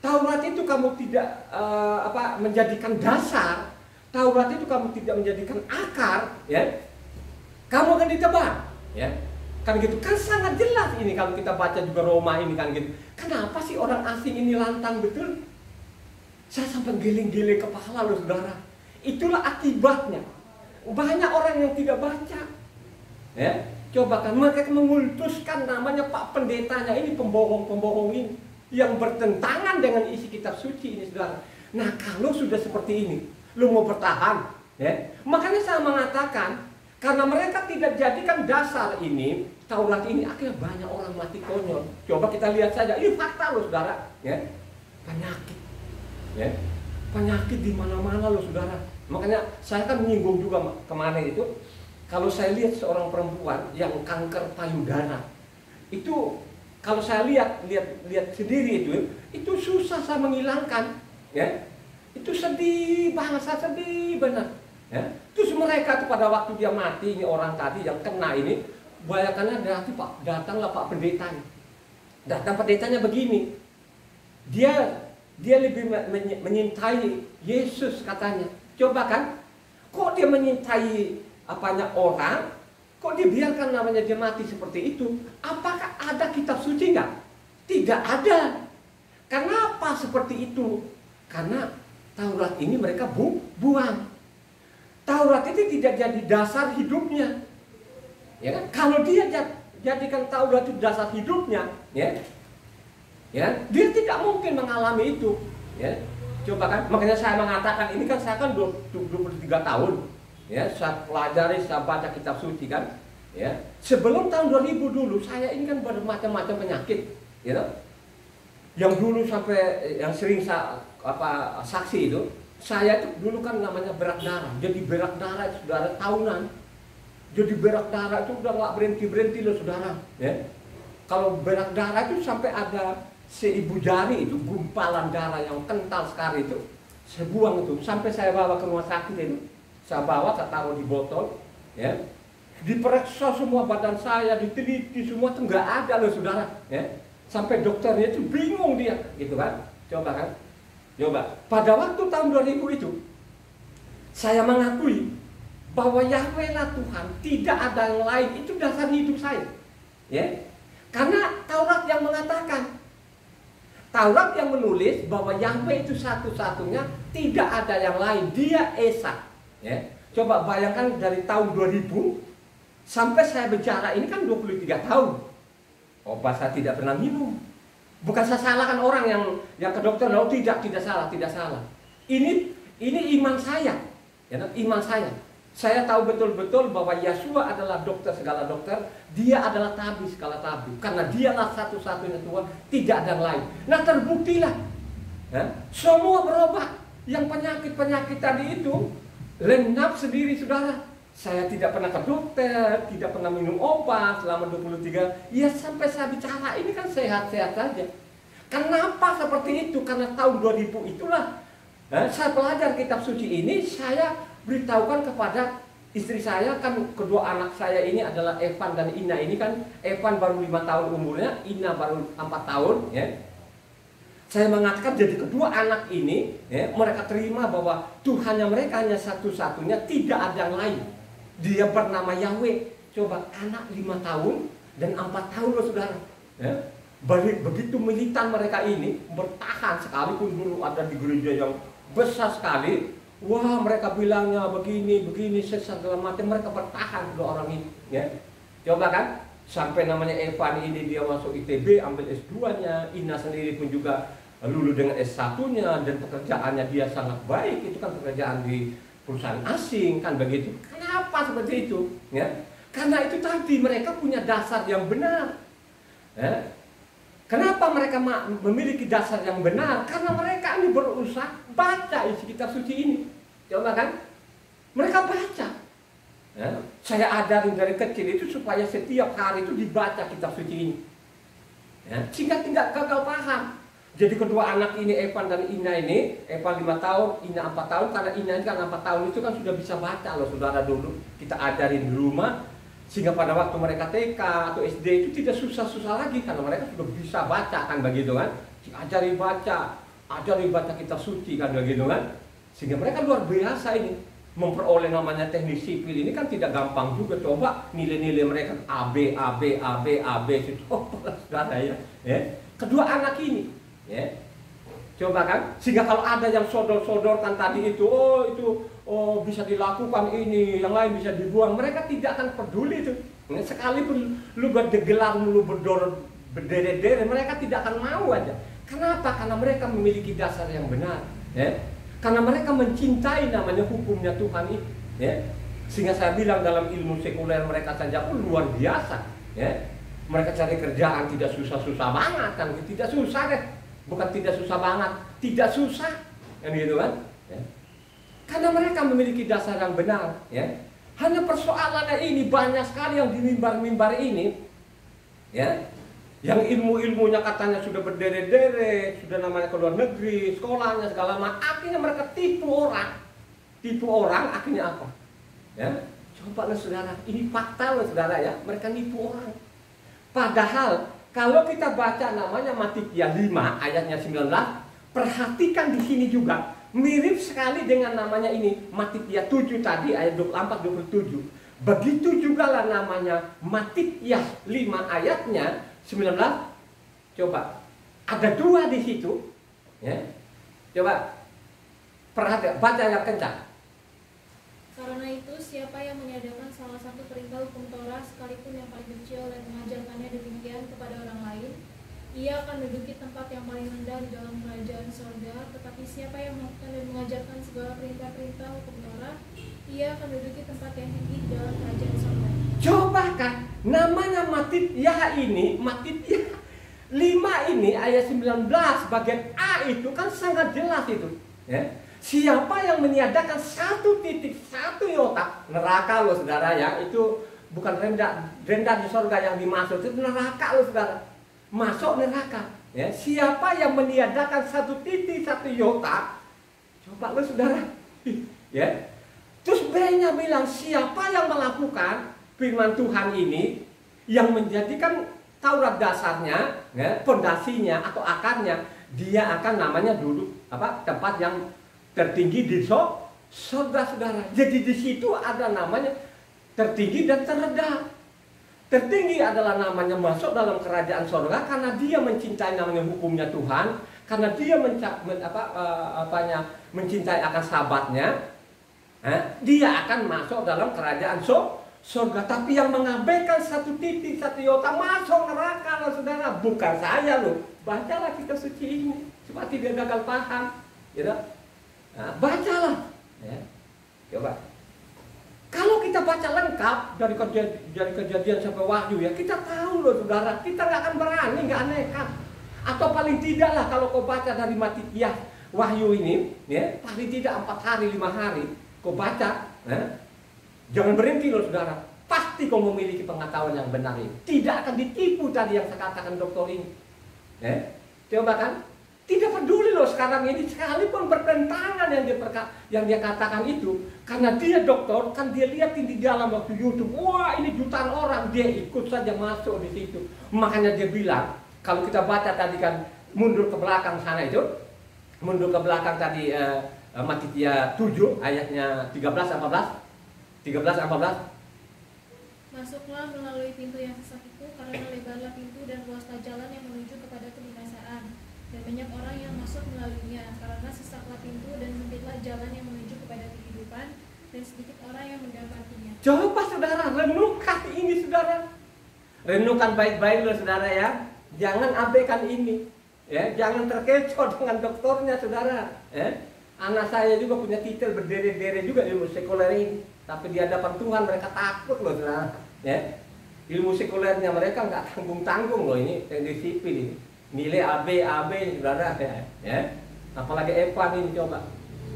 Taurat itu kamu tidak menjadikan dasar, Taurat itu kamu tidak menjadikan akar, ya, kamu akan ditebang, ya. Kan gitu, kan sangat jelas ini kalau kita baca juga Roma ini kan gitu. Kenapa sih orang asing ini lantang betul? Saya sampai giling-giling kepala loh saudara. Itulah akibatnya. Banyak orang yang tidak baca. Ya, coba kan mereka mengultuskan namanya Pak Pendetanya ini, pembohong-pembohong ini yang bertentangan dengan isi kitab suci ini saudara. Nah kalau sudah seperti ini, lu mau bertahan, ya? Makanya saya mengatakan, karena mereka tidak jadikan dasar ini, Taurat ini, akhirnya banyak orang mati konyol. Coba kita lihat saja, ini fakta loh saudara, ya, penyakit, ya, penyakit di mana-mana loh saudara. Makanya saya kan menyinggung juga kemarin itu, kalau saya lihat seorang perempuan yang kanker payudara, itu kalau saya lihat sendiri itu susah saya menghilangkan, ya, itu sedih banget, saya sedih benar. Ya. Terus mereka tuh pada waktu dia mati, ini orang tadi yang kena ini, bayakannya datanglah Pak Pendetanya. Datang pendetanya begini, dia lebih menyintai Yesus katanya. Coba kan, kok dia menyintai orang, kok dibiarkan namanya dia mati seperti itu? Apakah ada kitab suci nggak? Tidak ada. Kenapa seperti itu? Karena Taurat ini mereka buang. Taurat itu tidak jadi dasar hidupnya, ya kan? Kalau dia jadikan Taurat itu dasar hidupnya, ya, dia tidak mungkin mengalami itu, ya. Coba kan, makanya saya mengatakan ini kan saya kan 23 tahun, ya, saya pelajari, saya baca kitab suci kan, ya. Sebelum tahun 2000 dulu saya ini kan bermacam-macam penyakit, ya, yang dulu sampai yang sering saya saksi itu. Saya itu dulu kan namanya berak darah. Jadi berak darah itu saudara tahunan. Jadi berak darah itu udah nggak berhenti loh saudara. Ya. Kalau berak darah itu sampai ada seibu jari itu gumpalan darah yang kental sekali itu. Saya buang itu. Sampai saya bawa ke rumah sakit itu. Saya bawa, saya taruh di botol. Ya. Diperiksa semua badan saya, diteliti semua itu nggak ada loh saudara. Ya. Sampai dokternya itu bingung dia, gitu kan? Coba kan? Coba, pada waktu tahun 2000 itu saya mengakui bahwa Yahweh lah Tuhan, tidak ada yang lain, itu dasar hidup saya, ya. Karena Taurat yang mengatakan, Taurat yang menulis bahwa Yahweh itu satu-satunya, tidak ada yang lain, dia Esa, ya. Coba bayangkan dari tahun 2000 sampai saya bicara ini kan 23 tahun. Obat saya tidak pernah minum. Bukan saya salahkan orang yang ke dokter, oh tidak salah. Ini iman saya, ya, iman saya. Saya tahu betul-betul bahwa Yeshua adalah dokter segala dokter, dia adalah tabib segala tabib, karena dialah satu-satunya Tuhan, tidak ada yang lain. Nah terbuktilah, ya, semua berobat, yang penyakit tadi itu lengkap sendiri saudara. Saya tidak pernah ke dokter, tidak pernah minum obat selama 23. Ya sampai saya bicara ini kan sehat-sehat saja. Kenapa seperti itu? Karena tahun 2000 itulah saya pelajar kitab suci ini, saya beritahukan kepada istri saya, kan kedua anak saya ini adalah Evan dan Ina ini kan. Evan baru 5 tahun umurnya, Ina baru 4 tahun, ya. Saya mengatakan jadi kedua anak ini, ya, mereka terima bahwa Tuhannya mereka hanya satu-satunya, tidak ada yang lain. Dia bernama Yahweh. Coba anak 5 tahun dan 4 tahun loh saudara, ya. Begitu militan mereka ini bertahan, sekalipun dulu ada di gereja yang besar sekali. Wah mereka bilangnya begini sesat segala macam, mereka bertahan kedua orang ini, ya. Coba kan, sampai namanya Evan ini dia masuk ITB, ambil S2-nya, Ina sendiri pun juga lulus dengan S1-nya, dan pekerjaannya dia sangat baik, itu kan pekerjaan di perusahaan asing kan begitu. Kenapa seperti itu? Ya, karena itu tadi mereka punya dasar yang benar. Ya. Kenapa mereka memiliki dasar yang benar? Karena mereka ini berusaha baca isi kitab suci ini. Coba kan, mereka baca. Ya. Saya ajarin dari kecil itu supaya setiap hari itu dibaca kitab suci ini. Ya. Sehingga tidak gagal paham. Jadi kedua anak ini, Evan dan Ina ini, Evan 5 tahun, Ina 4 tahun, karena Ina ini kan 4 tahun itu kan sudah bisa baca loh saudara dulu. Kita ajarin di rumah, sehingga pada waktu mereka TK atau SD itu tidak susah-susah lagi, karena mereka sudah bisa baca kan begitu kan. Diajari baca, ajar baca kitab suci kan begitu kan, sehingga mereka luar biasa ini memperoleh namanya teknik sipil ini kan tidak gampang juga. Coba nilai-nilai mereka AB coba saudara ya, kedua anak ini ya, coba kan, sehingga kalau ada yang sodor-sodorkan tadi itu, bisa dilakukan ini, yang lain bisa dibuang, mereka tidak akan peduli itu. Sekalipun lu berdegelar, lu berderet-deret, mereka tidak akan mau aja. Kenapa? Karena mereka memiliki dasar yang benar, ya. Karena mereka mencintai namanya hukumnya Tuhan itu, ya. Sehingga saya bilang dalam ilmu sekuler mereka saja pun luar biasa, ya. Mereka cari kerjaan tidak susah-susah banget kan, tidak susah deh, bukan tidak susah banget, tidak susah, kan gitu kan, ya. Karena mereka memiliki dasar yang benar, ya. Hanya persoalannya ini banyak sekali yang di mimbar-mimbar ini, ya. Yang ilmu-ilmunya katanya sudah berderet-deret, sudah namanya ke luar negeri, sekolahnya segala macam, akhirnya mereka tipu orang, akhirnya apa? Ya, coba saudara, ini fakta loh saudara ya, mereka nipu orang. Padahal kalau kita baca namanya Matikiah 5 ayatnya 19, perhatikan di sini juga mirip sekali dengan namanya ini Matikiah 7 tadi ayat 24-27. Begitu juga lah namanya Matikiah 5 ayatnya 19, coba ada dua di situ, ya. Coba perhatikan, baca yang kencang. Karena itu siapa yang meniadakan salah satu perintah hukum Torah sekalipun yang paling kecil dan mengajarkannya demikian kepada orang lain, ia akan menduduki tempat yang paling rendah di dalam kerajaan sorga. Tetapi siapa yang melakukan dan mengajarkan segala perintah-perintah hukum Torah, ia akan menduduki tempat yang tinggi di dalam kerajaan sorga. Coba kan, namanya Matikiah 5 ini ayat 19 bagian A itu kan sangat jelas itu, ya. Siapa yang meniadakan satu iota, neraka loh saudara ya, itu bukan rendah di sorga yang dimaksud, itu neraka loh saudara, masuk neraka, ya. Siapa yang meniadakan satu iota, coba loh saudara, ya. Terus B-nya bilang siapa yang melakukan firman Tuhan ini yang menjadikan Taurat dasarnya, ya, pondasinya atau akarnya, dia akan namanya duduk tempat yang tertinggi di sorga saudara. Jadi di situ ada namanya tertinggi dan terendah. Tertinggi adalah namanya masuk dalam kerajaan sorga karena dia mencintai namanya hukumnya Tuhan, karena dia mencintai akan sahabatnya, dia akan masuk dalam kerajaan sorga. Tapi yang mengabaikan satu iota masuk neraka loh saudara. Bukan saya loh, bacalah kitab suci ini supaya tidak gagal paham, gitu. Nah, bacalah, ya. Coba. Kalau kita baca lengkap dari kejadian sampai Wahyu ya, kita tahu loh saudara, kita nggak akan berani, nggak nekat. Atau paling tidak lah kalau kau baca dari Matikiah Wahyu ini, ya, paling tidak 4 hari 5 hari kau baca, ya. Jangan berhenti loh saudara, pasti kau memiliki pengetahuan yang benar ini. Tidak akan ditipu tadi yang saya katakan dokter ini, ya. Coba kan, tidak peduli loh sekarang ini sekalipun bertentangan yang dia katakan itu, karena dia dokter kan dia lihatin di dalam waktu YouTube, wah ini jutaan orang, dia ikut saja masuk di situ. Makanya dia bilang, kalau kita baca tadi kan mundur ke belakang sana itu, mundur ke belakang tadi Matikiah 7 ayatnya 13-14. Masuklah melalui pintu yang sesak itu, karena lebarlah pintu dan luaslah jalan yang menuju kepada kebinasaan, dan banyak orang yang masuk melaluinya. Karena sesaklah pintu dan sempitlah jalan yang menuju kepada kehidupan, dan sedikit orang yang mendapatinya. Coba saudara, renungkan ini saudara, renungkan baik-baik loh saudara ya. Jangan abaikan ini, ya. Jangan terkecoh dengan dokternya saudara, ya. Anak saya juga punya titel berderet-deret juga di ilmu sekuler ini, tapi di hadapan Tuhan mereka takut loh saudara, ya. Ilmu sekulernya mereka nggak tanggung-tanggung loh, ini teknik sipil ini, nilai AB saudara, ya. Apalagi Evan ini coba,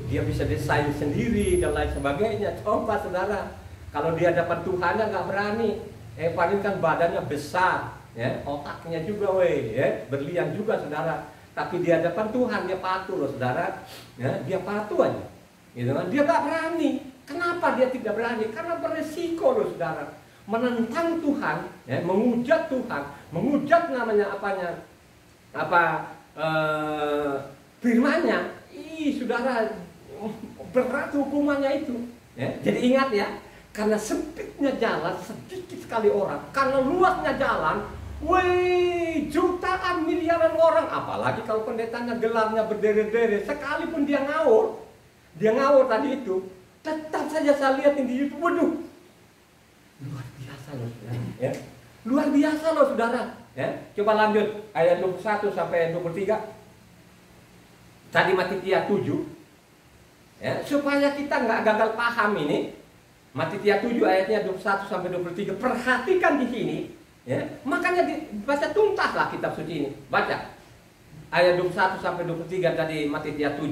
dia bisa desain sendiri dan lain sebagainya. Coba saudara, kalau di hadapan Tuhan nggak berani. Evan ini kan badannya besar, ya, otaknya juga ya, berlian juga saudara. Tapi di hadapan Tuhan dia patuh loh saudara, ya, dia patuh aja, gitu kan? Dia nggak berani. Kenapa dia tidak berani? Karena beresiko loh saudara, menentang Tuhan, ya, menghujat Tuhan, menghujat namanya firman-Nya. Saudara, berat hukumannya itu. Ya, jadi ingat ya, karena sempitnya jalan sedikit sekali orang, karena luasnya jalan, jutaan miliaran orang, apalagi kalau pendetanya gelarnya berderet-deret, sekalipun dia ngawur tadi itu, tetap saja saya lihat di YouTube, waduh, luar biasa loh, saudara. Ya. Luar biasa loh, saudara. Ya. Coba lanjut ayat 21 sampai 23. Tadi Matitia 7. Ya, supaya kita nggak gagal paham ini, Matitia 7 ayatnya 21 sampai 23. Perhatikan di sini, ya. Makanya dibaca tuntaslah kitab suci ini. Baca ayat 21 sampai 23 tadi Matitia 7.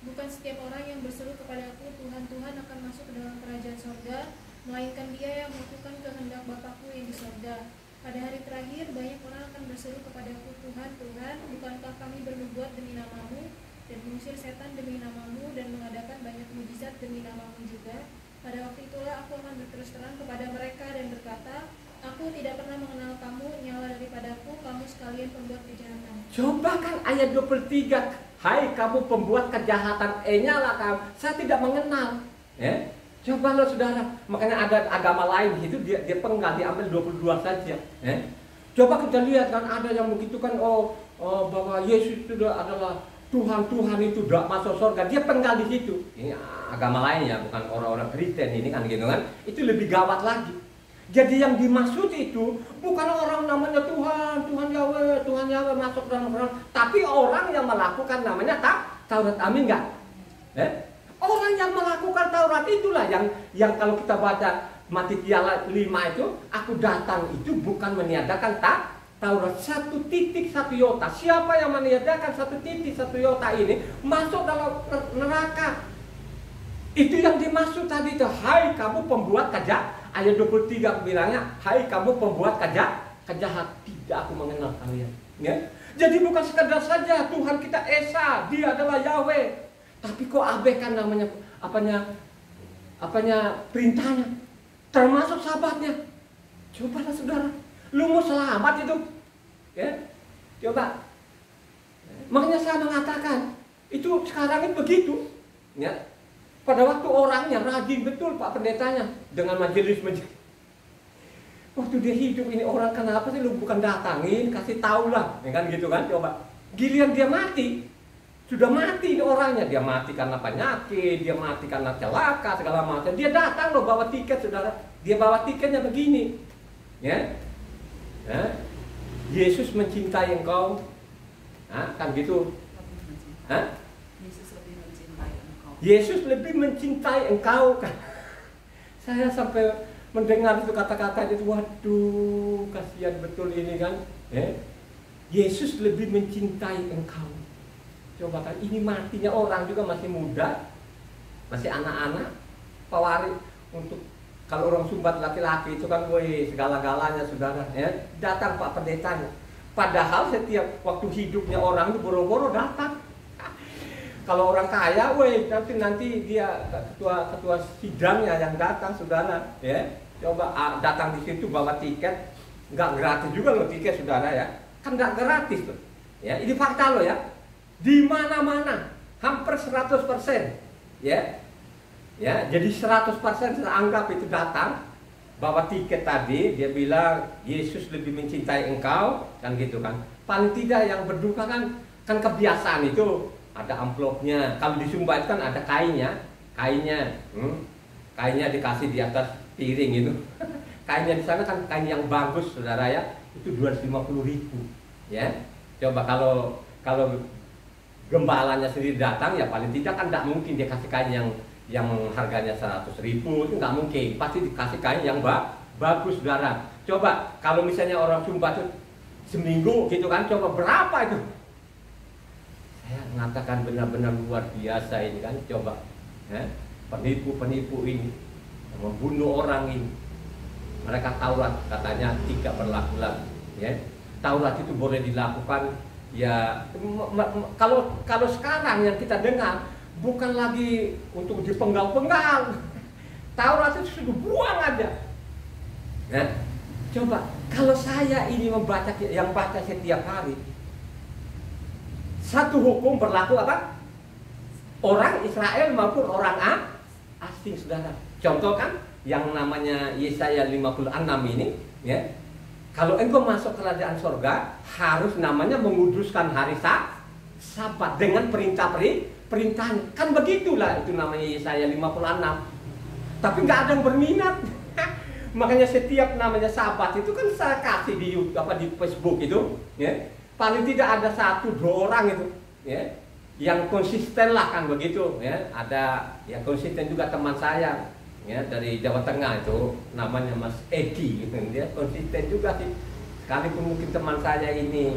Bukan setiap orang yang berseru kepadaku, Tuhan, Tuhan, akan masuk ke dalam kerajaan sorga, melainkan dia yang melakukan kehendak Bapakku yang di sorga. Pada hari terakhir, banyak orang akan berseru kepadaku, Tuhan, Tuhan, bukankah kami bernubuat demi namamu, dan mengusir setan demi namamu, dan mengadakan banyak mujizat demi namamu juga? Pada waktu itulah aku akan berterus terang kepada mereka dan berkata, aku tidak pernah mengenal kamu, nyala daripadaku, kamu sekalian pembuat kejahatan. Coba kan ayat 23, hai kamu pembuat kejahatan, nyala kamu, saya tidak mengenal. Ya? Coba lo saudara, makanya ada agama lain itu dia penggal, diambil 22 saja. Ya? Coba kita lihat kan ada yang begitu kan, bahwa Yesus itu adalah Tuhan itu tidak masuk surga, dia penggal di situ. Ini agama lain ya, bukan orang-orang Kristen ini kan gitu kan. Itu lebih gawat lagi. Jadi yang dimaksud itu bukan orang namanya Tuhan Yahweh masuk dalam orang, tapi orang yang melakukan namanya Taurat. Amin enggak? Orang yang melakukan Taurat itulah yang kalau kita baca Matitia 5 itu, aku datang itu bukan meniadakan Taurat, 1 titik 1 iota. Siapa yang meniadakan 1 titik 1 iota ini masuk dalam neraka. Itu yang dimaksud tadi itu, hai kamu pembuat kejahatan. Ayat 23 bilangnya, hai kamu pembuat kejahat, tidak aku mengenal kalian. Ya? Jadi bukan sekadar saja Tuhan kita Esa, dia adalah Yahweh. Tapi kok abaikan namanya perintahnya, termasuk sahabatnya. Cobalah saudara, lu mau selamat itu, ya? Coba. Makanya saya mengatakan itu sekarang itu begitu, ya. Pada waktu orangnya rajin betul Pak Pendetanya dengan majelis. Waktu dia hidup ini orang kenapa sih lu bukan datangin, kasih tahu lah, ya kan gitu kan? Coba. Giliran dia mati. Sudah mati ini orangnya, dia mati karena penyakit, dia mati karena celaka segala macam. Dia datang loh bawa tiket saudara, dia bawa tiketnya begini, ya, Yesus mencintai engkau, kan gitu, Yesus lebih mencintai engkau, kan? Saya sampai mendengar itu kata-kata itu, waduh, kasihan betul ini kan, Yesus lebih mencintai engkau. Coba kan, ini matinya orang juga masih muda, masih anak-anak, pewaris untuk kalau orang Sumbat laki-laki itu kan, segala-galanya saudara, ya, datang Pak Pendetanya. Padahal setiap waktu hidupnya orang itu boro-boro datang. Kalau orang kaya, nanti dia ketua sidangnya yang datang saudara, ya, coba datang di situ bawa tiket, nggak gratis juga loh tiket saudara ya, kan nggak gratis loh, ya, ini fakta loh ya. Di mana-mana hampir 100%, ya, jadi 100% saya anggap itu datang bawa tiket tadi, dia bilang Yesus lebih mencintai engkau, kan gitu kan. Paling tidak yang berduka kan kebiasaan itu ada amplopnya. Kalau di Sumba itu kan ada kainnya dikasih di atas piring itu. Kainnya di sana kan kain yang bagus saudara ya, itu 250.000, ya. Coba kalau gembalanya sendiri datang, ya paling tidak kan tidak mungkin dia kasih kain yang harganya 100.000, itu nggak mungkin, pasti dikasih kain yang bagus saudara. Coba kalau misalnya orang Sumba itu seminggu gitu kan, coba berapa itu? Saya mengatakan benar-benar luar biasa ini kan, coba, penipu ini membunuh orang ini. Mereka Taurat katanya tidak berlaku lagi, ya. Taurat itu boleh dilakukan. Ya, kalau sekarang yang kita dengar bukan lagi untuk dipenggal-penggal, Taurat itu sudah buang aja. Nah, coba kalau saya ini baca setiap hari, Satu hukum berlaku apa? Orang Israel maupun orang asing, saudara. Contoh kan yang namanya Yesaya 56 ini, ya. Kalau engkau masuk kerajaan sorga, harus namanya menguduskan hari Sabat dengan perintahnya. Kan begitulah itu namanya Yesaya 56. Tapi nggak ada yang berminat. Makanya setiap namanya Sabat itu kan saya kasih di di Facebook itu, ya. Paling tidak ada 1-2 orang itu, ya, yang konsisten lah kan begitu, ya. Ada yang konsisten juga teman saya, ya, dari Jawa Tengah itu namanya Mas Edi, gitu. Dia konsisten juga sih. Sekalipun mungkin teman saya ini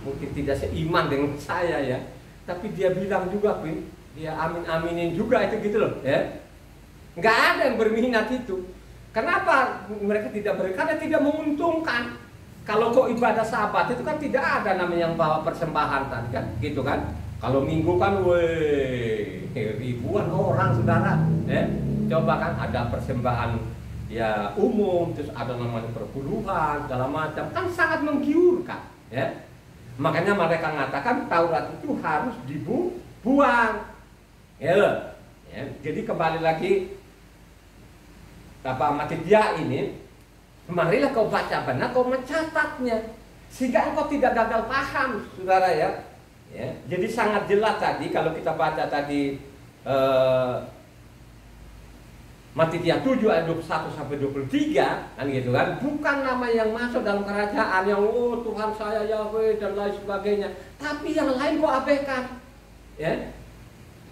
mungkin tidak seiman dengan saya, ya, tapi dia bilang juga, Pin, dia amin-aminin juga itu gitu loh, ya. Nggak ada yang berminat itu. Kenapa mereka tidak karena tidak menguntungkan. Kalau kok ibadah Sabat itu kan tidak ada namanya yang bawa persembahan tadi kan, gitu kan. Kalau Minggu kan, ribuan orang, saudara, ya. Coba kan ada persembahan ya umum, terus ada namanya perpuluhan, segala macam, kan sangat menggiurkan, ya. Makanya mereka mengatakan Taurat itu harus dibuang, ya. Jadi kembali lagi Matithia ini, marilah kau baca benar, kau mencatatnya, sehingga engkau tidak gagal paham, saudara, ya. Jadi sangat jelas tadi kalau kita baca tadi Matithia 7 ayat 21 sampai 23 kan gitu kan, bukan nama yang masuk dalam kerajaan yang Tuhan saya Yahweh dan lain sebagainya, tapi yang lain kau abaikan, ya.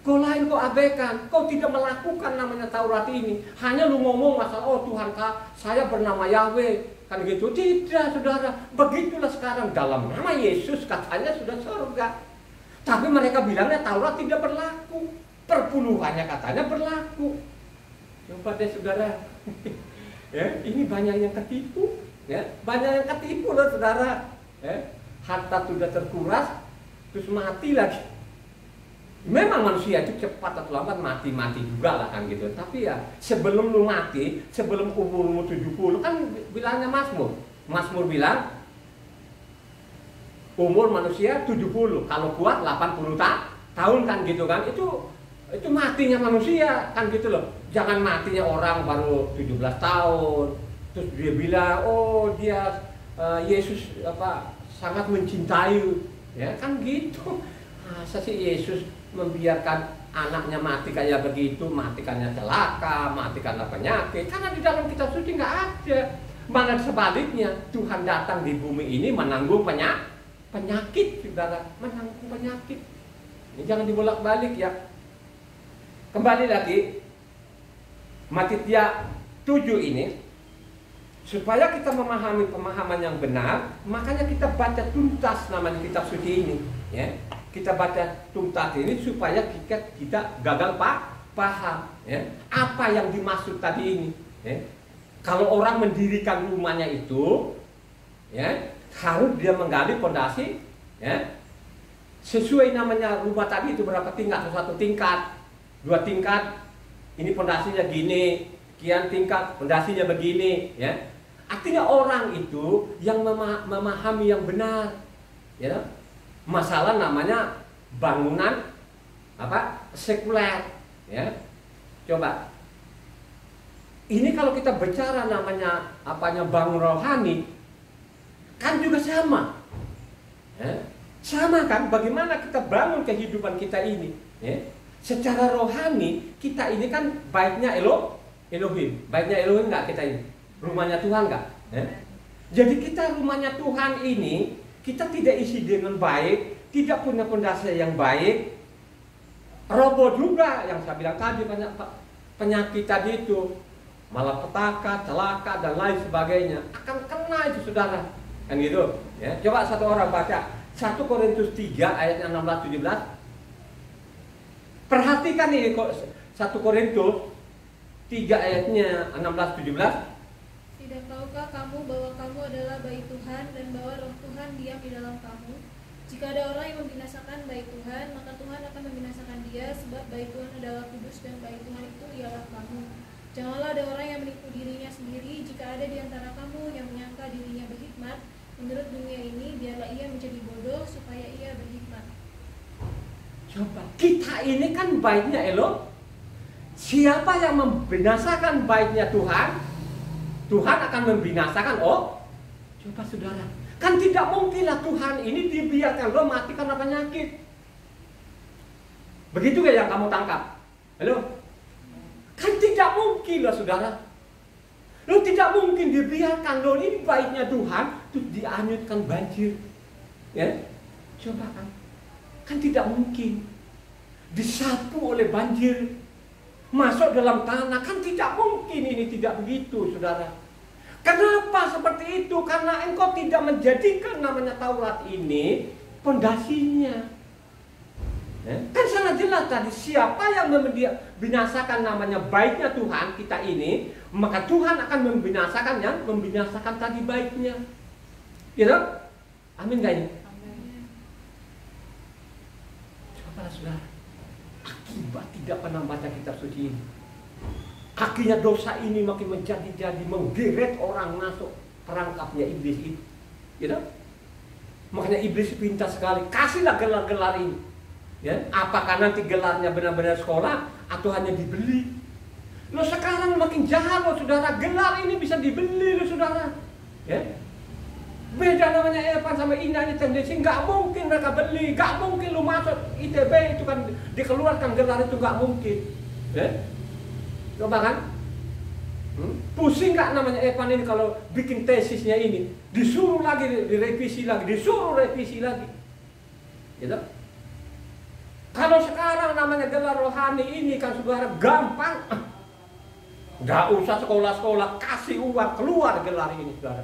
Kau lain kau abaikan, kau tidak melakukan namanya Taurat ini. Hanya lu ngomong masalah Tuhan saya bernama Yahweh kan gitu. Tidak, saudara. Begitulah sekarang dalam nama Yesus katanya sudah surga. Tapi mereka bilangnya Taurat tidak berlaku. Perpuluhannya katanya berlaku. Coba deh, saudara. Ya, ini banyak yang ketipu, ya. Banyak yang ketipu loh, saudara. Ya, harta sudah terkuras terus mati lagi. Memang manusia itu cepat atau lambat mati juga lah kan gitu. Tapi ya sebelum lu mati, sebelum umurmu 70, kan bilangnya Mazmur bilang umur manusia 70, kalau kuat 80 tahun kan gitu kan. Itu matinya manusia kan gitu loh. Jangan matinya orang baru 17 tahun terus dia bilang dia Yesus sangat mencintai, ya kan gitu. Masa sih Yesus membiarkan anaknya mati kayak begitu, matikannya celaka, mati karena penyakit? Karena di dalam kitab suci nggak ada. Malah sebaliknya, Tuhan datang di bumi ini menanggung penyakit, saudara, menanggung penyakit. Ini jangan dibolak-balik, ya. Kembali lagi, Matithia 7 ini, supaya kita memahami pemahaman yang benar, makanya kita baca tuntas namanya kitab suci ini, ya. Kita baca tuntas ini supaya kita gagal paham, ya, apa yang dimaksud tadi ini, ya. Kalau orang mendirikan rumahnya itu, ya, harus dia menggali pondasi, ya, sesuai namanya rumah tadi itu berapa tingkat, 1 tingkat, 2 tingkat, ini pondasinya gini, sekian tingkat, pondasinya begini, ya. Artinya orang itu yang memahami yang benar, ya. Masalah namanya bangunan sekuler, ya. Coba ini kalau kita bicara namanya bangun rohani, kan juga sama, ya. Sama kan, bagaimana kita bangun kehidupan kita ini, ya. Secara rohani kita ini kan baiknya Elohim, baiknya Elohim nggak kita ini, rumahnya Tuhan nggak, ya? Jadi kita rumahnya Tuhan ini, kita tidak isi dengan baik, tidak punya pondasi yang baik, roboh juga yang saya bilang tadi, banyak penyakit tadi itu, malapetaka, celaka dan lain sebagainya akan kena itu, saudara, kan gitu, ya. Coba satu orang baca 1 Korintus 3 ayat 16-17. Perhatikan ini kok 1 Korintus 3 ayatnya 16-17. Tidak tahukah kamu bahwa kamu adalah bayi Tuhan dan bahwa Roh Tuhan diam di dalam kamu? Jika ada orang yang membinasakan bayi Tuhan, maka Tuhan akan membinasakan dia, sebab bayi Tuhan adalah kudus dan bayi Tuhan itu ialah kamu. Janganlah ada orang yang menipu dirinya sendiri. Jika ada di antara kamu yang menyangka dirinya berhikmat menurut dunia ini, biarlah ia menjadi bodoh supaya ia berhikmat. Coba, kita ini kan baiknya Elo. Siapa yang membinasakan baiknya Tuhan, Tuhan akan membinasakan. Oh, coba saudara, kan tidak mungkinlah Tuhan ini dibiarkan lo mati karena penyakit. Begitu gak yang kamu tangkap? Halo? Kan tidak mungkin lah saudara. Lo tidak mungkin dibiarkan lo ini baiknya Tuhan terus dianyutkan banjir. Ya? Coba kan tidak mungkin. Disapu oleh banjir, masuk dalam tanah, kan tidak mungkin. Ini tidak begitu saudara. Kenapa seperti itu? Karena engkau tidak menjadikan namanya Taurat ini pondasinya. Kan sangat jelas tadi, siapa yang membinasakan namanya baiknya Tuhan kita ini, maka Tuhan akan membinasakan yang membinasakan tadi baiknya. Gitu? Amin gak ini? Amin. Coba saudara, akibat tidak pernah baca kitab suci ini, akhirnya dosa ini makin menjadi-jadi, menggeret orang masuk perangkapnya iblis itu. Gitu? Makanya iblis pintar sekali, kasihlah gelar-gelar ini. Ya, apakah nanti gelarnya benar-benar sekolah atau hanya dibeli? Lo sekarang makin jahat lo saudara, gelar ini bisa dibeli lo saudara. Ya, beda namanya Evan sama Ina ini tendensi, nggak mungkin mereka beli, nggak mungkin lo masuk ITB itu kan dikeluarkan gelar itu nggak mungkin. Ya, coba kan? Pusing nggak namanya Evan ini kalau bikin tesisnya ini, disuruh lagi direvisi lagi, disuruh revisi lagi, gitu. Kalau sekarang namanya gelar rohani ini kan saudara gampang, nggak usah sekolah-sekolah, kasih uang keluar gelar ini saudara.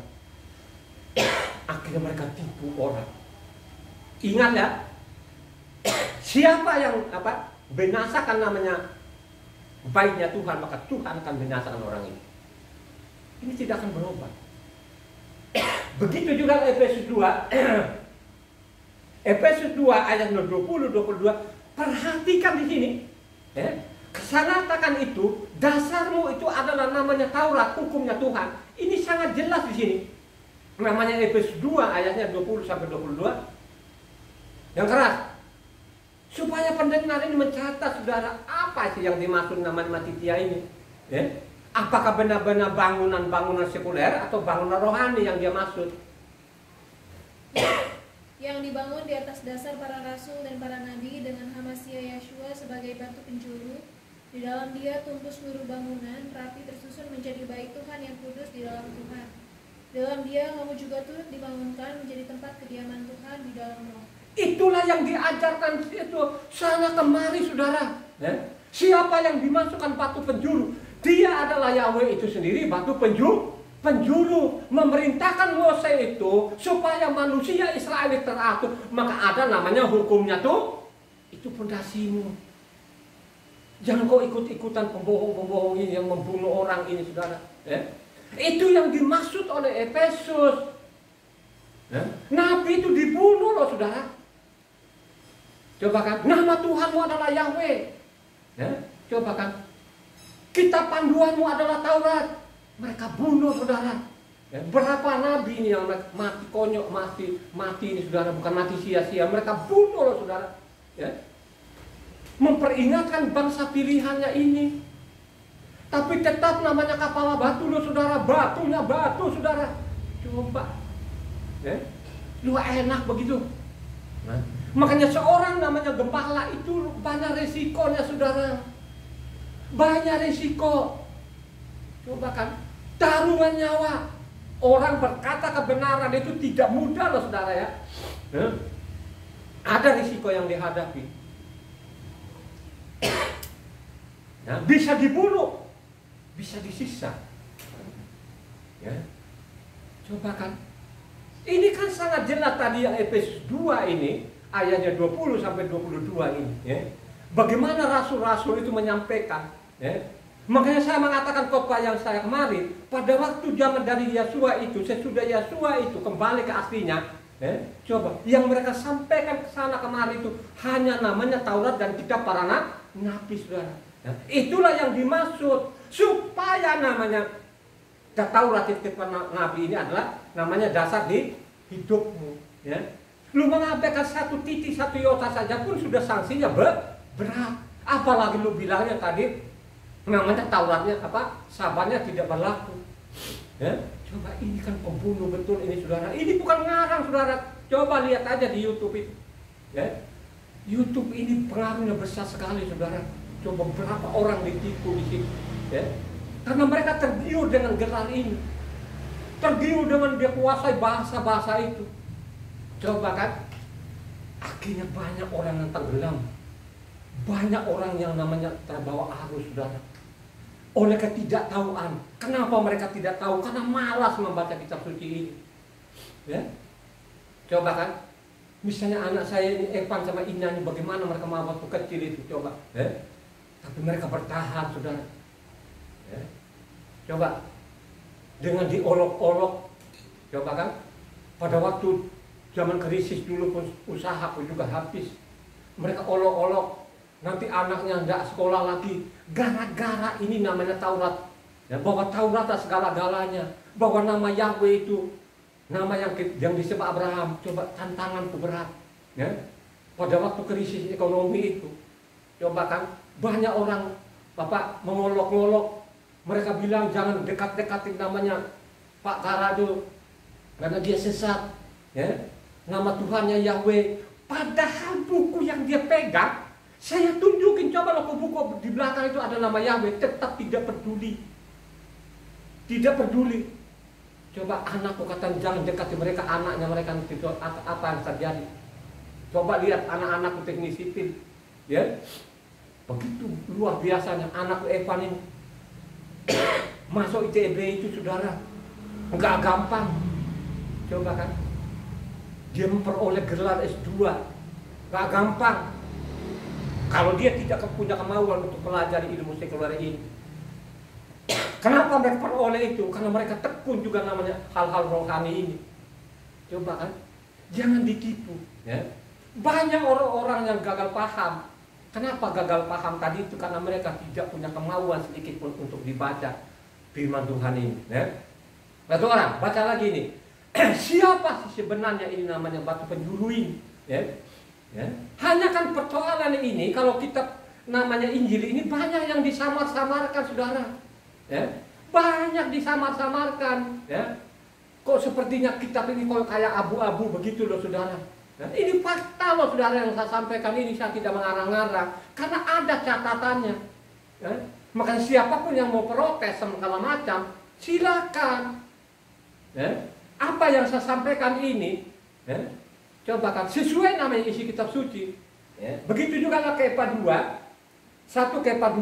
Akhirnya mereka tipu orang. Ingat ya, siapa yang binasakan namanya baiknya Tuhan, maka Tuhan akan binasakan orang ini. Ini tidak akan berubah. Begitu juga Efesus 2. Efesus 2 ayat 20-22. Perhatikan di sini, ya, kesanatakan itu, dasarmu itu adalah namanya Taurat, hukumnya Tuhan. Ini sangat jelas di sini. Namanya Efesus 2 ayatnya 20-22. Yang keras. Supaya pendengar ini mencatat saudara, apa sih yang dimaksud namanya Matitia ini? Ya? Apakah benar-benar bangunan-bangunan sekuler atau bangunan rohani yang dia maksud? Yang dibangun di atas dasar para rasul dan para nabi dengan Hamasya Yeshua sebagai batu penjuru. Di dalam dia tumbuh seluruh bangunan rapi tersusun menjadi bait Tuhan yang kudus di dalam Tuhan. Dalam dia kamu juga turut dibangunkan menjadi tempat kediaman Tuhan di dalam Roh. Itulah yang diajarkan itu sana kemari saudara. Siapa yang dimasukkan batu penjuru? Dia adalah Yahweh itu sendiri, batu penjuru. Memerintahkan Mose itu supaya manusia Israel teratur, maka ada namanya hukumnya tuh, itu pondasimu. Jangan kau ikut-ikutan pembohong-pembohong ini yang membunuh orang ini saudara. Itu yang dimaksud oleh Efesus. Nabi itu dibunuh loh saudara. Coba kan, nama Tuhanmu adalah Yahweh. Coba kan, kitab panduanmu adalah Taurat. Mereka bunuh saudara. Berapa nabi ini yang mati konyol, mati ini saudara, bukan mati sia-sia. Mereka bunuh loh saudara. Memperingatkan bangsa pilihannya ini. Tapi tetap namanya kapal batu loh saudara, batunya batu saudara. Coba, lu enak begitu. Makanya seorang namanya gembala itu banyak resikonya saudara. Banyak resiko. Coba kan, taruhan nyawa. Orang berkata kebenaran itu tidak mudah loh saudara ya. Ada risiko yang dihadapi. Bisa dibunuh, bisa disisa. Coba kan, ini kan sangat jelas tadi yang Efesus 2 ini ayatnya 20-22 ini. Bagaimana rasul-rasul itu menyampaikan. Makanya saya mengatakan khotbah yang saya kemarin, pada waktu zaman dari Yesua itu, sesudah Yesua itu kembali ke aslinya, coba yang mereka sampaikan ke sana kemari itu hanya namanya Taurat dan kitab para nabi saudara. Itulah yang dimaksud supaya namanya Taurat kitab para nabi ini adalah namanya dasar di hidupmu. Lu mengabaikan satu titik, satu iota saja pun sudah sanksinya berat. Apalagi lu bilangnya tadi namanya Tauratnya apa? Sabarnya tidak berlaku. Ya? Coba ini kan pembunuh betul ini saudara. Ini bukan ngarang saudara. Coba lihat aja di YouTube itu. Ya? YouTube ini pengaruhnya besar sekali saudara. Coba berapa orang ditipu di situ. Ya? Karena mereka tergiur dengan gelar ini. Tergiur dengan dia kuasai bahasa-bahasa itu. Coba kan, akhirnya banyak orang yang tenggelam, banyak orang yang namanya terbawa arus saudara. Oleh ketidaktahuan. Kenapa mereka tidak tahu? Karena malas membaca kitab suci ini. Ya, coba kan, misalnya anak saya ini Evan sama Ina ini bagaimana mereka mau waktu kecil itu coba. Ya? Tapi mereka bertahan saudara. Ya? Coba dengan diolok-olok, coba kan, pada waktu zaman krisis dulu pun usaha pun juga habis. Mereka olok-olok, nanti anaknya tidak sekolah lagi. Gara-gara ini namanya Taurat. Ya, bahwa Taurat segala-galanya. Bahwa nama Yahweh itu, nama yang disebut Abraham. Coba tantangan berat. Ya, pada waktu krisis ekonomi itu. Coba kan, banyak orang Bapak mengolok-olok. Mereka bilang jangan dekat-dekatin namanya Pak Karado. Karena dia sesat. Ya. Nama Tuhannya Yahweh. Padahal buku yang dia pegang, saya tunjukin, coba lo buku di belakang itu ada nama Yahweh, tetap tidak peduli. Tidak peduli. Coba anakku kata jangan dekati mereka, anaknya mereka itu apa yang terjadi. Coba lihat anak-anakku teknik sipil. Ya. Begitu luar biasanya anakku Evan ini. Masuk ITB itu saudara. Enggak gampang. Coba kan. Dia memperoleh gelar S2, gak gampang. Kalau dia tidak punya kemauan untuk pelajari ilmu sekuler ini. Kenapa mereka peroleh itu? Karena mereka tekun juga namanya hal-hal rohani ini. Coba kan, jangan ditipu. Ya. Banyak orang-orang yang gagal paham. Kenapa gagal paham tadi itu? Karena mereka tidak punya kemauan sedikit pun untuk dibaca firman Tuhan ini. Ya. Satu orang, baca lagi ini. Siapa sih sebenarnya ini namanya batu penjuru ini? Ya? Ya? Hanya kan persoalan ini kalau kitab namanya Injil ini banyak yang disamar-samarkan saudara. Ya? Banyak disamar-samarkan. Ya? Kok sepertinya kitab ini kok kayak abu-abu begitu loh saudara. Ya? Ini fakta loh saudara yang saya sampaikan ini, saya tidak mengarang-arang. Karena ada catatannya. Ya? Maka siapapun yang mau protes segala macam, silakan. Ya? Apa yang saya sampaikan ini, ya, coba kan sesuai namanya isi kitab suci. Ya. Begitu juga lah Kepa 2, 1 Kepa 2,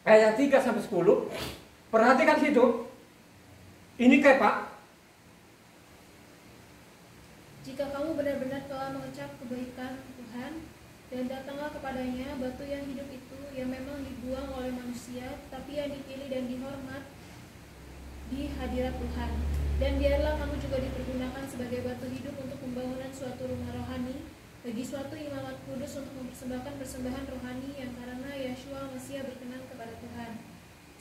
ayat 3 sampai 10. Perhatikan situ. Ini Kepa. Jika kamu benar-benar telah mengecap kebaikan Tuhan dan datanglah kepadanya, batu yang hidup itu yang memang dibuang oleh manusia, tapi yang dipilih dan dihormat di hadirat Tuhan. Dan biarlah kamu juga dipergunakan sebagai batu hidup untuk pembangunan suatu rumah rohani, bagi suatu imamat kudus untuk mempersembahkan persembahan rohani yang karena Yeshua Mesia berkenan kepada Tuhan.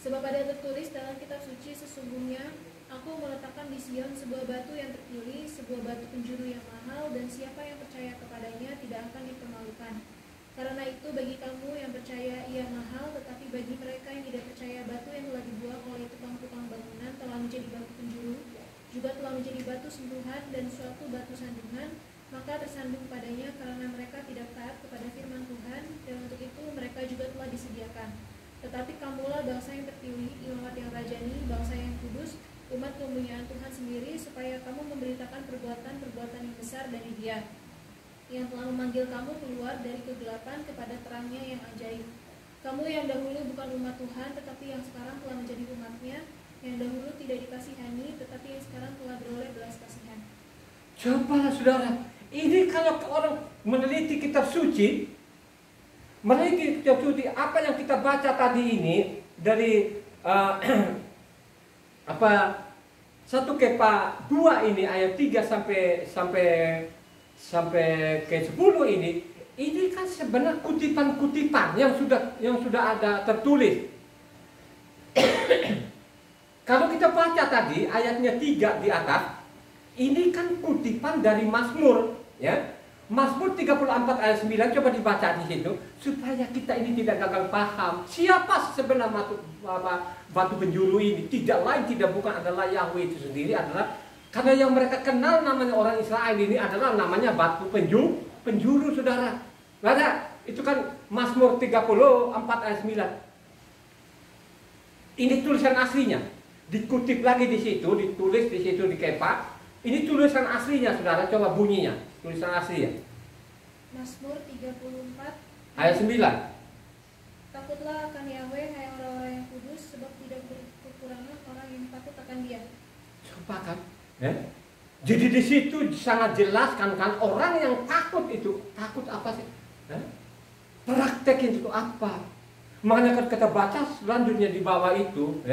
Sebab ada tertulis dalam kitab suci, sesungguhnya aku meletakkan di Sion sebuah batu yang terpilih, sebuah batu penjuru yang mahal, dan siapa yang percaya kepadanya tidak akan dipermalukan. Karena itu bagi kamu yang percaya ia mahal, tetapi bagi mereka yang tidak percaya, batu yang telah dibuang oleh tukang-tukang bangunan telah menjadi batu penjuru, juga telah menjadi batu sentuhan dan suatu batu sandungan, maka tersandung padanya karena mereka tidak taat kepada firman Tuhan, dan untuk itu mereka juga telah disediakan. Tetapi kamulah bangsa yang terpilih, imamat yang rajani, bangsa yang kudus, umat kemuliaan Tuhan sendiri, supaya kamu memberitakan perbuatan-perbuatan yang besar dari Dia, yang telah memanggil kamu keluar dari kegelapan kepada terangnya yang ajaib. Kamu yang dahulu bukan umat Tuhan, tetapi yang sekarang telah menjadi umatnya, yang dahulu tidak dikasihani, tetapi yang sekarang telah beroleh belas kasihan. Coba saudara, ini kalau orang meneliti kitab suci, apa yang kita baca tadi ini dari apa 1 Kepa 2 ini ayat 3 sampai ke 10 ini kan sebenarnya kutipan-kutipan yang sudah ada tertulis. Kalau kita baca tadi ayatnya 3 di atas, ini kan kutipan dari Mazmur ya. Mazmur 34 ayat 9 coba dibaca di situ supaya kita ini tidak gagal paham. Siapa sebenarnya batu penjuru ini? Tidak lain tidak bukan adalah Yahweh itu sendiri, adalah karena yang mereka kenal namanya orang Israel ini adalah namanya batu penjuru saudara. Baca, itu kan Mazmur 34 ayat 9. Ini tulisan aslinya. Dikutip lagi di situ, ditulis di situ di kepa. Ini tulisan aslinya saudara, coba bunyinya. Tulisan asli ya. Mazmur 34 Ayat 9. Takutlah akan Yahweh, hai orang-orang yang kudus, sebab tidak berkekurangan orang yang takut akan Dia. Coba kan? Jadi di situ sangat jelas kan orang yang takut itu takut apa sih? Praktek itu apa? Makanya kan kita baca selanjutnya di bawah itu,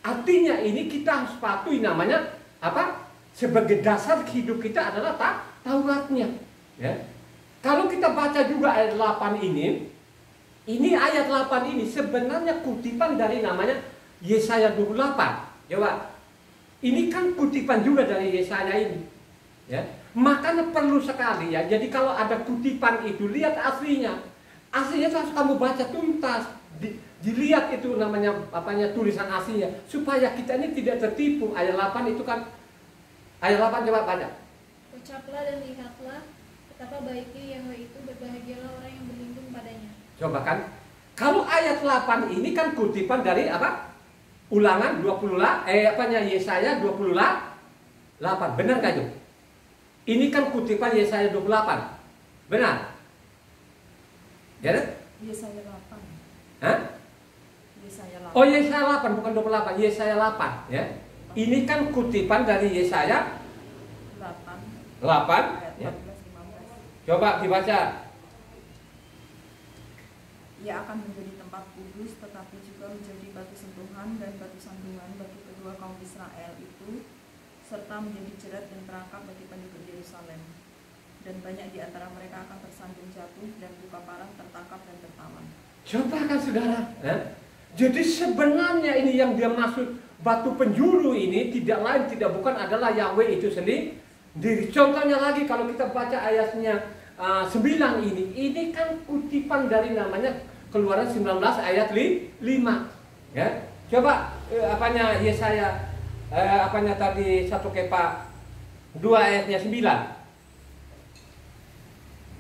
artinya ini kita harus patuhi namanya apa? Sebagai dasar hidup kita adalah Tauratnya. Ya. Kalau kita baca juga ayat 8 ini ayat 8 ini sebenarnya kutipan dari namanya Yesaya 28. Coba. Ini kan kutipan juga dari Yesaya ini. Ya. Makanya perlu sekali ya. Jadi kalau ada kutipan itu lihat aslinya. Aslinya harus kamu baca tuntas. Dilihat itu namanya tulisan aslinya supaya kita ini tidak tertipu. Ayat 8 itu kan ayat 8 coba baca. Ucaplah dan lihatlah betapa baiknya Yahweh itu, berbahagialah orang yang berlindung padanya. Coba kan, kalau ayat 8 ini kan kutipan dari apa? Ulangan 20 Yesaya 28. Benar gak itu? Ini kan kutipan Yesaya 28. Benar? Ya? Yesaya 8. Hah? Yesaya 8. Oh, Yesaya 8 bukan 28, Yesaya 8 ya. Ini kan kutipan dari Yesaya 8 ya. 14-15. Coba dibaca. Ia akan menjadi tempat kudus, tetapi juga menjadi batu sentuhan dan batu sandungan bagi kedua kaum Israel itu, serta menjadi jerat dan perangkap bagi penduduk Yerusalem. Dan banyak di antara mereka akan tersandung jatuh dan luka parah, tertangkap dan tertawan. Coba kan saudara, jadi sebenarnya ini yang dia maksud batu penjuru ini tidak lain tidak bukan adalah Yahweh itu sendiri. Contohnya lagi kalau kita baca ayatnya 9 ini kan kutipan dari namanya Keluaran 19 ayat 5 ya. Coba Yesaya tadi 1 kepa 2 ayatnya 9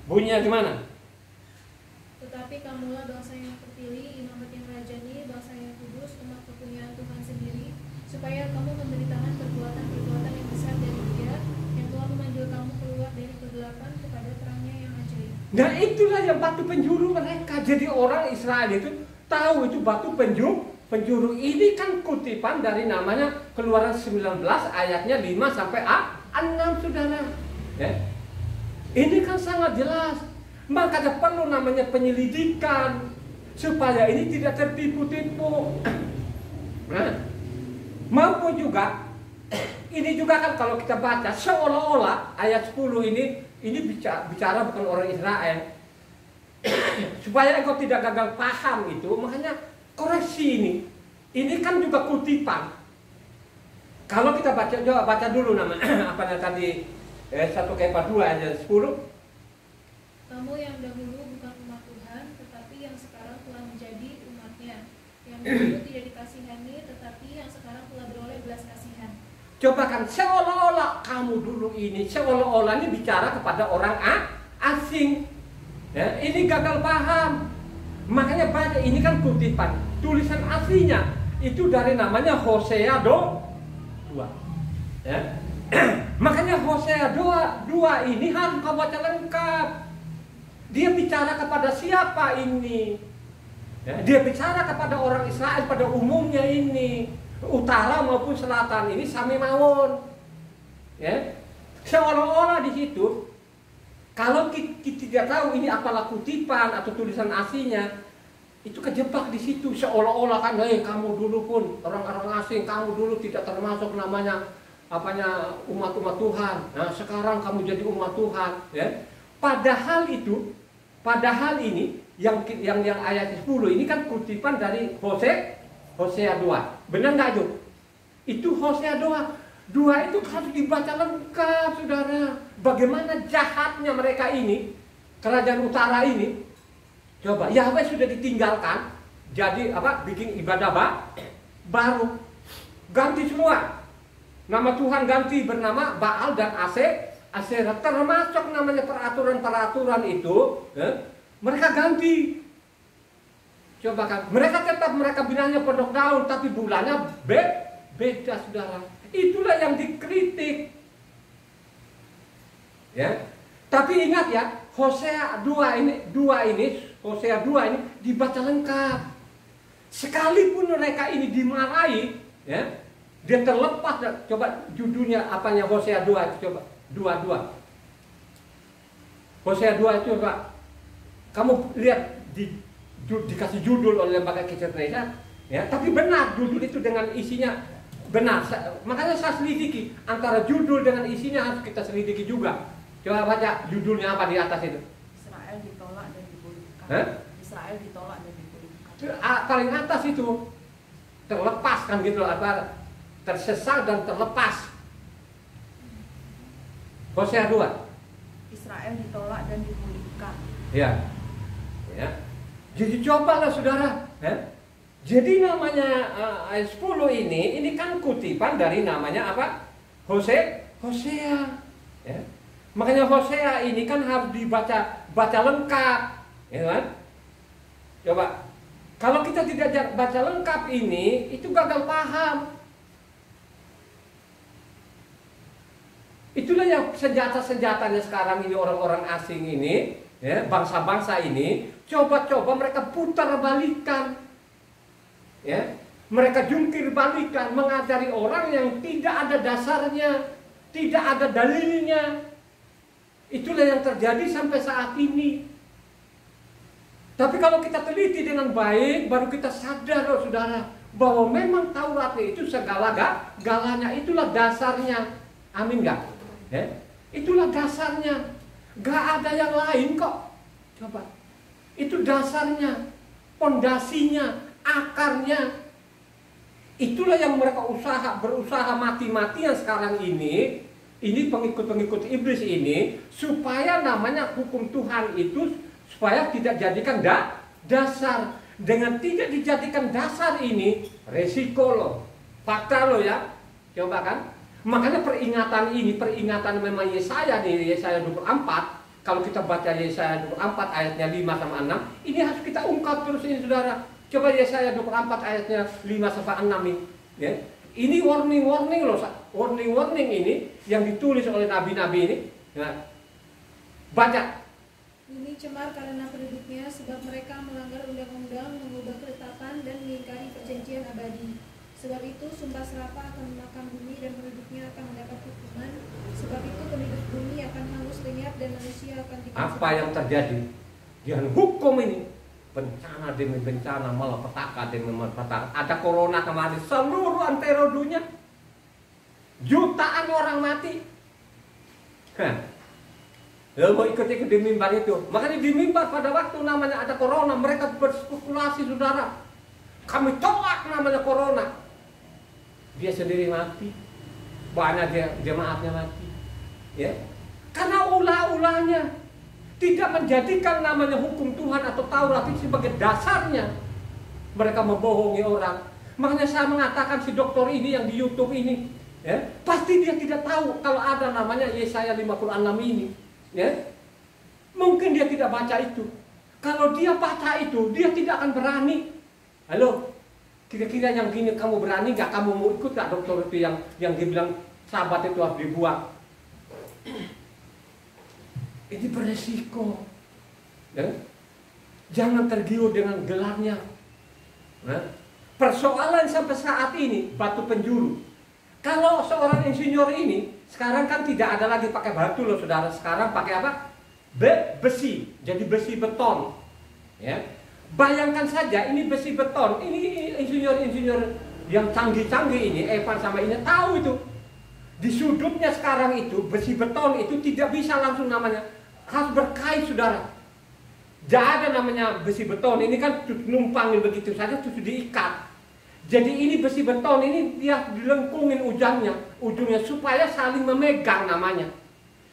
bunyinya gimana? Tetapi kamulah bangsa yang terpilih, imamat yang rajani, bangsa yang kudus, umat kepunyaan Tuhan sendiri, supaya kamu memberitakan perbuatan-perbuatan yang besar dari Dia yang telah memanggil kamu keluar dari kegelapan kepada terangnya yang ajaib. Nah itulah yang batu penjuru mereka. Jadi orang Israel itu tahu itu batu penjuru. Ini kan kutipan dari namanya Keluaran 19 ayatnya 5 sampai 6 saudara. Ya. Ini kan sangat jelas. Makanya perlu namanya penyelidikan supaya ini tidak tertipu-tipu. Nah, maupun juga ini juga kan kalau kita baca seolah-olah ayat 10 ini bicara bukan orang Israel. Supaya engkau tidak gagal paham itu, makanya koreksi ini. Ini kan juga kutipan. Kalau kita baca dulu nama tadi 1 Kepa 2 ayat 10. Kamu yang dahulu bukan umat Tuhan, tetapi yang sekarang telah menjadi umatnya. Yang dahulu tidak dikasihani, tetapi yang sekarang telah beroleh belas kasihan. Coba kan seolah-olah kamu dulu ini, seolah-olah ini bicara kepada orang asing. Ya, ini gagal paham. Makanya baca ini kan kutipan. Tulisan aslinya itu dari namanya Hosea 2. Ya. Makanya Hosea 2 ini harus kau baca lengkap. Dia bicara kepada siapa ini? Ya, dia bicara kepada orang Israel pada umumnya ini. Utara maupun selatan ini sami mawon. Ya. Seolah-olah di situ kalau kita tidak tahu ini apalah kutipan atau tulisan aslinya, itu kejebak di situ seolah-olah kan, kamu dulu pun orang-orang asing, kamu dulu tidak termasuk namanya umat-umat Tuhan. Nah, sekarang kamu jadi umat Tuhan, ya. Padahal ini yang ayat 10 ini kan kutipan dari Hosea 2. Benar nggak itu? Itu Hosea 2. 2 itu harus dibaca lengkap, saudara. Bagaimana jahatnya mereka ini, kerajaan utara ini. Coba, Yahweh sudah ditinggalkan, jadi apa? Bikin ibadah baru, ganti semua. Nama Tuhan ganti bernama Baal dan Asyera, termasuk namanya peraturan-peraturan itu, mereka ganti. Coba kan, mereka bilangnya pondok daun, tapi bulannya beda, saudara. Itulah yang dikritik. Ya, tapi ingat ya, Hosea 2 ini dibaca lengkap. Sekalipun mereka ini dimarahi, ya, dia terlepas. Coba judulnya apanya Hosea 2 itu, coba 2. Hosea 2 itu, coba kamu lihat dikasih judul oleh Lembaga Kitab Indonesia, ya, tapi benar judul itu dengan isinya benar. Makanya saya selidiki antara judul dengan isinya, harus kita selidiki juga. Coba baca judulnya apa di atas itu. Israel ditolak dan dipulihkan. Israel ditolak dan dipulihkan. Paling atas itu terlepas kan gitu, apa, tersesat dan terlepas. Hosea 2. Israel ditolak dan dipulihkan. Ya. Jadi cobalah saudara, ya. Jadi namanya ayat 10 ini kan kutipan dari namanya apa? Hosea. Ya. Makanya Hosea ini kan harus baca lengkap, ya kan? Coba, kalau kita tidak baca lengkap ini, itu gagal paham. Itulah yang senjata-senjatanya sekarang ini orang-orang asing ini, ya, bangsa-bangsa ini, coba-coba mereka putar balikan, ya, mereka jungkir balikan, mengajari orang yang tidak ada dasarnya, tidak ada dalilnya. Itulah yang terjadi sampai saat ini. Tapi kalau kita teliti dengan baik, baru kita sadar, oh, saudara, bahwa memang Taurat itu segala-galanya, itulah dasarnya. Amin gak? Ya? Itulah dasarnya. Gak ada yang lain kok. Coba. Itu dasarnya, pondasinya, akarnya. Itulah yang mereka berusaha mati-matian sekarang ini. Ini pengikut-pengikut iblis ini, supaya namanya hukum Tuhan itu supaya tidak jadikan dasar. Dengan tidak dijadikan dasar ini, resiko loh, fakta loh ya. Coba kan. Makanya peringatan memang Yesaya 24. Kalau kita baca Yesaya 24 ayatnya 5 sama 6, ini harus kita ungkap terus ini, saudara. Coba Yesaya 24 ayatnya 5 sampai 6 ini, ya. Ini warning loh, warning ini yang ditulis oleh nabi-nabi ini. Ya. Baca. Bumi cemar karena penduduknya, sebab mereka melanggar undang-undang, mengubah ketetapan, dan mengingkari perjanjian abadi. Sebab itu sumpah serapah akan memakan bumi, dan penduduknya akan mendapat hukuman. Sebab itu penduduk bumi akan hangus lenyap, dan manusia akan dikasih. Apa yang terjadi? Dengan hukum ini, bencana demi bencana, malapetaka demi malapetaka. Ada corona kemarin, seluruh antero dunia, jutaan orang mati. Lalu mau ikut-ikut di mimbar itu. Makanya di mimbar pada waktu namanya ada corona, mereka berspekulasi, saudara. Kami tolak namanya corona. Dia sendiri mati, banyak jemaatnya mati. Ya, karena ulah-ulahnya tidak menjadikan namanya hukum Tuhan atau Taurat itu sebagai dasarnya. Mereka membohongi orang. Makanya saya mengatakan si dokter ini yang di YouTube ini, ya, pasti dia tidak tahu kalau ada namanya Yesaya 56 ini. Ya, mungkin dia tidak baca itu. Kalau dia baca itu, dia tidak akan berani. Halo, kira-kira yang gini kamu berani gak? Kamu mau ikut gak dokter itu yang dibilang sahabat itu harus dibuang? Ini beresiko. Ya? Jangan tergiur dengan gelarnya. Nah, persoalan sampai saat ini batu penjuru. Kalau seorang insinyur ini sekarang kan tidak ada lagi pakai batu loh, saudara. Sekarang pakai apa? Besi. Jadi besi beton. Ya. Bayangkan saja ini besi beton. Ini insinyur-insinyur yang canggih-canggih ini, Evan sama ini tahu itu. Di sudutnya sekarang itu besi beton itu tidak bisa langsung namanya, harus berkait, saudara. Tidak ada namanya besi beton. Ini kan numpangin begitu saja terus diikat. Jadi ini besi beton ini dia dilengkungin ujungnya supaya saling memegang namanya.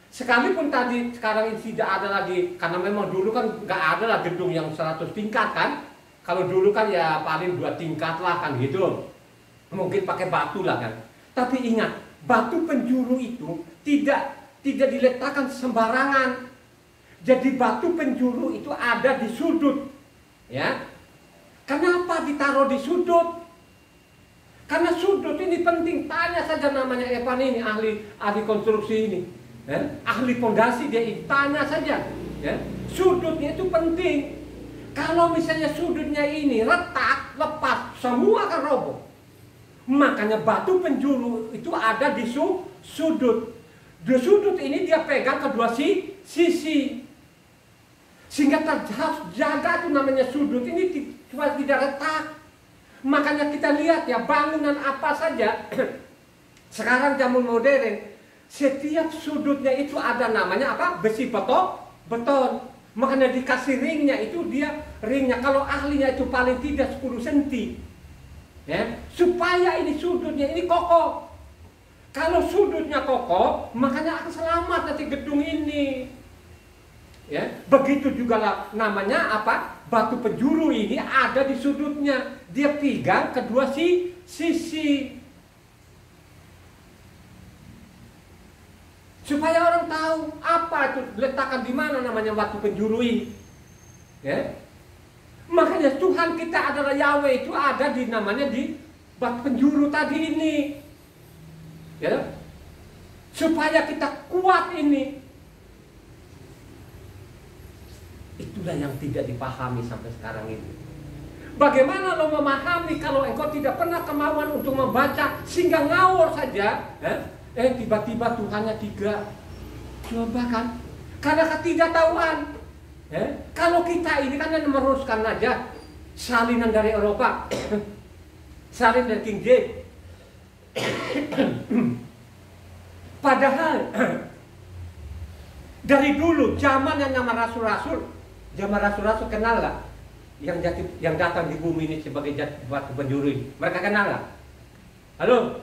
Sekalipun tadi sekarang ini tidak ada lagi, karena memang dulu kan nggak ada lah gedung yang 100 tingkat kan. Kalau dulu kan ya paling 2 tingkat lah kan gitu. Mungkin pakai batu lah kan. Tapi ingat, batu penjuru itu tidak diletakkan sembarangan. Jadi batu penjuru itu ada di sudut. Ya. Kenapa ditaruh di sudut? Karena sudut ini penting. Tanya saja namanya Evan ini, ahli konstruksi ini, ya? Ahli fondasi dia ini, tanya saja, ya? Sudutnya itu penting. Kalau misalnya sudutnya ini retak, lepas, semua akan roboh. Makanya batu penjuru itu ada di sudut. Di sudut ini dia pegang kedua sisi, sehingga harus jaga itu namanya sudut ini supaya tidak retak. Makanya kita lihat ya, bangunan apa saja sekarang zaman modern, setiap sudutnya itu ada namanya apa? Besi beton. Makanya dikasih ringnya itu, dia ringnya kalau ahlinya itu paling tidak 10 cm, ya, supaya ini sudutnya ini kokoh. Kalau sudutnya kokoh, makanya akan selamat nanti gedung ini. Ya, begitu juga lah namanya apa? Batu penjuru ini ada di sudutnya. Dia pegang kedua sisi. Supaya orang tahu apa itu letakkan di mana namanya batu penjuru ini. Ya. Makanya Tuhan kita adalah Yahweh itu ada di namanya di batu penjuru tadi ini. Ya. Supaya kita kuat ini. Itulah yang tidak dipahami sampai sekarang ini. Bagaimana lo memahami kalau engkau tidak pernah kemauan untuk membaca sehingga ngawur saja? Tiba-tiba Tuhannya 3. Coba kan? Karena ketidaktahuan. Kalau kita ini kan hanya meneruskan aja salinan dari Eropa, salin dari King James. Padahal dari dulu zaman yang nama rasul-rasul, zaman rasul-rasul kenal gak? Yang datang di bumi ini sebagai batu penjuru ini, mereka kenal gak? Halo?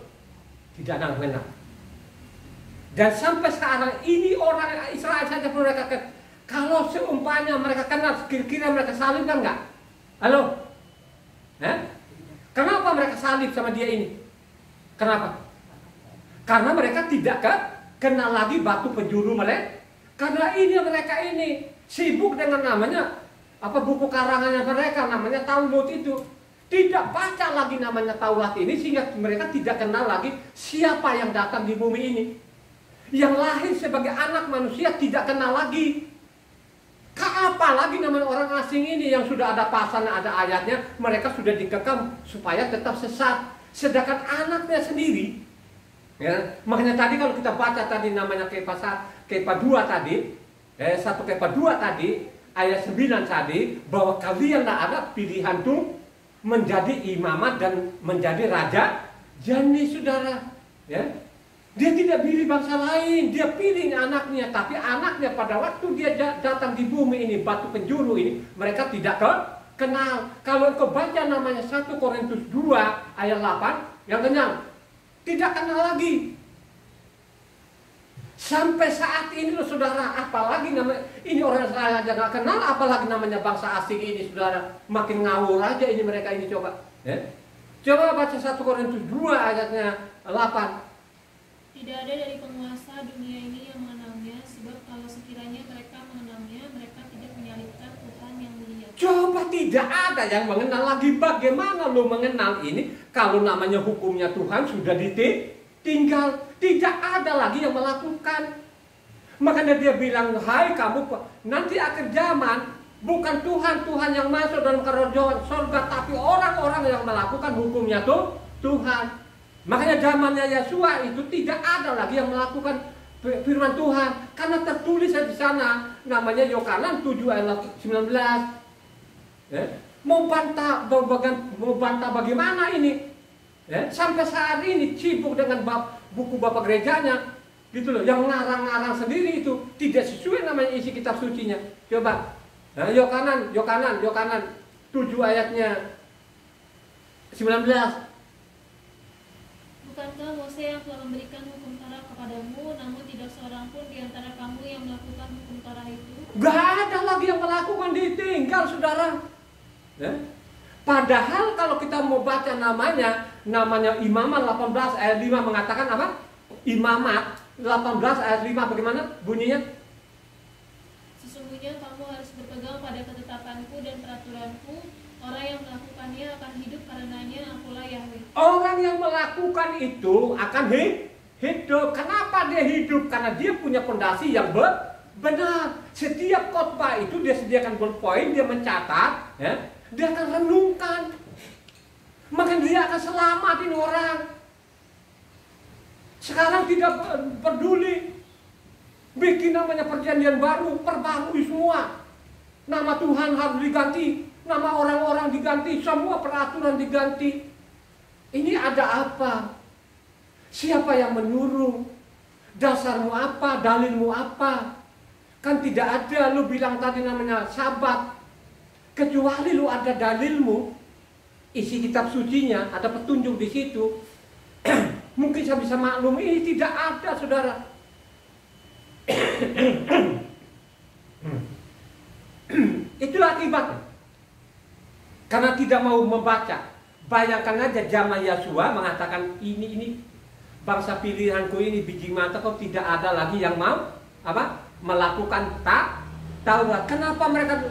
Tidak ada yang kenal. Dan sampai sekarang ini orang Israel saja mereka kenal. Kalau seumpamanya mereka kenal, kira-kira mereka salib kan nggak? Halo? Kenapa mereka salib sama dia ini? Kenapa? Karena mereka tidak kenal lagi batu penjuru mereka. Karena ini mereka ini sibuk dengan namanya apa, buku karangannya mereka namanya Taurat itu. Tidak baca lagi namanya Taurat ini, sehingga mereka tidak kenal lagi siapa yang datang di bumi ini. Yang lahir sebagai anak manusia tidak kenal lagi. Apalagi namanya orang asing ini yang sudah ada pasalnya, ada ayatnya, mereka sudah dikekang supaya tetap sesat. Sedangkan anaknya sendiri, ya, makanya tadi kalau kita baca tadi namanya Kepa 2 tadi, 1 Kepa 2 tadi, ayat 9 tadi, bahwa kalianlah ada pilihan tuh menjadi imamat dan menjadi raja jani, saudara. Ya. Dia tidak pilih bangsa lain, dia pilih anaknya. Tapi anaknya pada waktu dia datang di bumi ini, batu penjuru ini, mereka tidak kenal. Kalau engkau baca namanya 1 Korintus 2 ayat 8, yang kenyang, tidak kenal lagi. Sampai saat ini loh saudara, apalagi namanya ini orang Israel aja nggak kenal, apalagi namanya bangsa asing ini, saudara. Makin ngawur aja ini mereka ini, coba. Ya? Coba baca 1 Korintus 2 ayatnya 8. Tidak ada dari penguasa dunia ini yang mengenalnya, sebab kalau sekiranya mereka mengenalnya, mereka tidak menyalibkan Tuhan yang mulia. Coba tidak ada yang mengenal lagi. Bagaimana lo mengenal ini kalau namanya hukumnya Tuhan sudah ditinggal? Tidak ada lagi yang melakukan. Makanya dia bilang, hai kamu, nanti akhir zaman bukan Tuhan yang masuk dalam kerajaan surga, tapi orang-orang yang melakukan hukumnya Tuhan. Makanya zamannya Yesua itu tidak ada lagi yang melakukan firman Tuhan, karena tertulis di sana namanya Yohanan 7 ayat 19. Ya. Mau bantah bagaimana ini? Ya. Sampai saat ini sibuk dengan buku bapak gerejanya, gitu loh, yang ngarang-ngarang sendiri itu tidak sesuai namanya isi kitab sucinya. Coba, nah, Yohanan 7 ayatnya 19. Bukankah Mose yang telah memberikan hukum Taurat kepadamu, namun tidak seorang pun di antara kamu yang melakukan hukum Taurat itu? Gak ada lagi yang melakukan, ditinggal saudara. Ya? Padahal kalau kita mau baca namanya Imamat 18 ayat 5 mengatakan apa? Imamat 18 ayat 5 bagaimana bunyinya? Sesungguhnya kamu harus berpegang pada ketetapanku dan peraturanku. Orang yang melakukannya akan hidup karenanya, akulah Yahweh. Orang yang melakukan itu akan hidup. Kenapa dia hidup? Karena dia punya fondasi yang benar. Setiap khotbah itu dia sediakan poin, dia mencatat, ya, dia akan renungkan. Maka dia akan selamatin orang. Sekarang tidak peduli. Bikin namanya perjanjian baru, perbarui semua. Nama Tuhan harus diganti. Nama orang-orang diganti, semua peraturan diganti. Ini ada apa? Siapa yang menyuruh? Dasarmu apa? Dalilmu apa? Kan tidak ada, lu bilang tadi namanya Sabat. Kecuali lu ada dalilmu, isi kitab sucinya, ada petunjuk di situ. Mungkin saya bisa maklum, ini tidak ada, saudara. Itulah akibatnya. Karena tidak mau membaca. Bayangkan aja zaman Yosua mengatakan ini bangsa pilihanku ini biji mata, kok tidak ada lagi yang mau apa? Melakukan Taurat. Kenapa mereka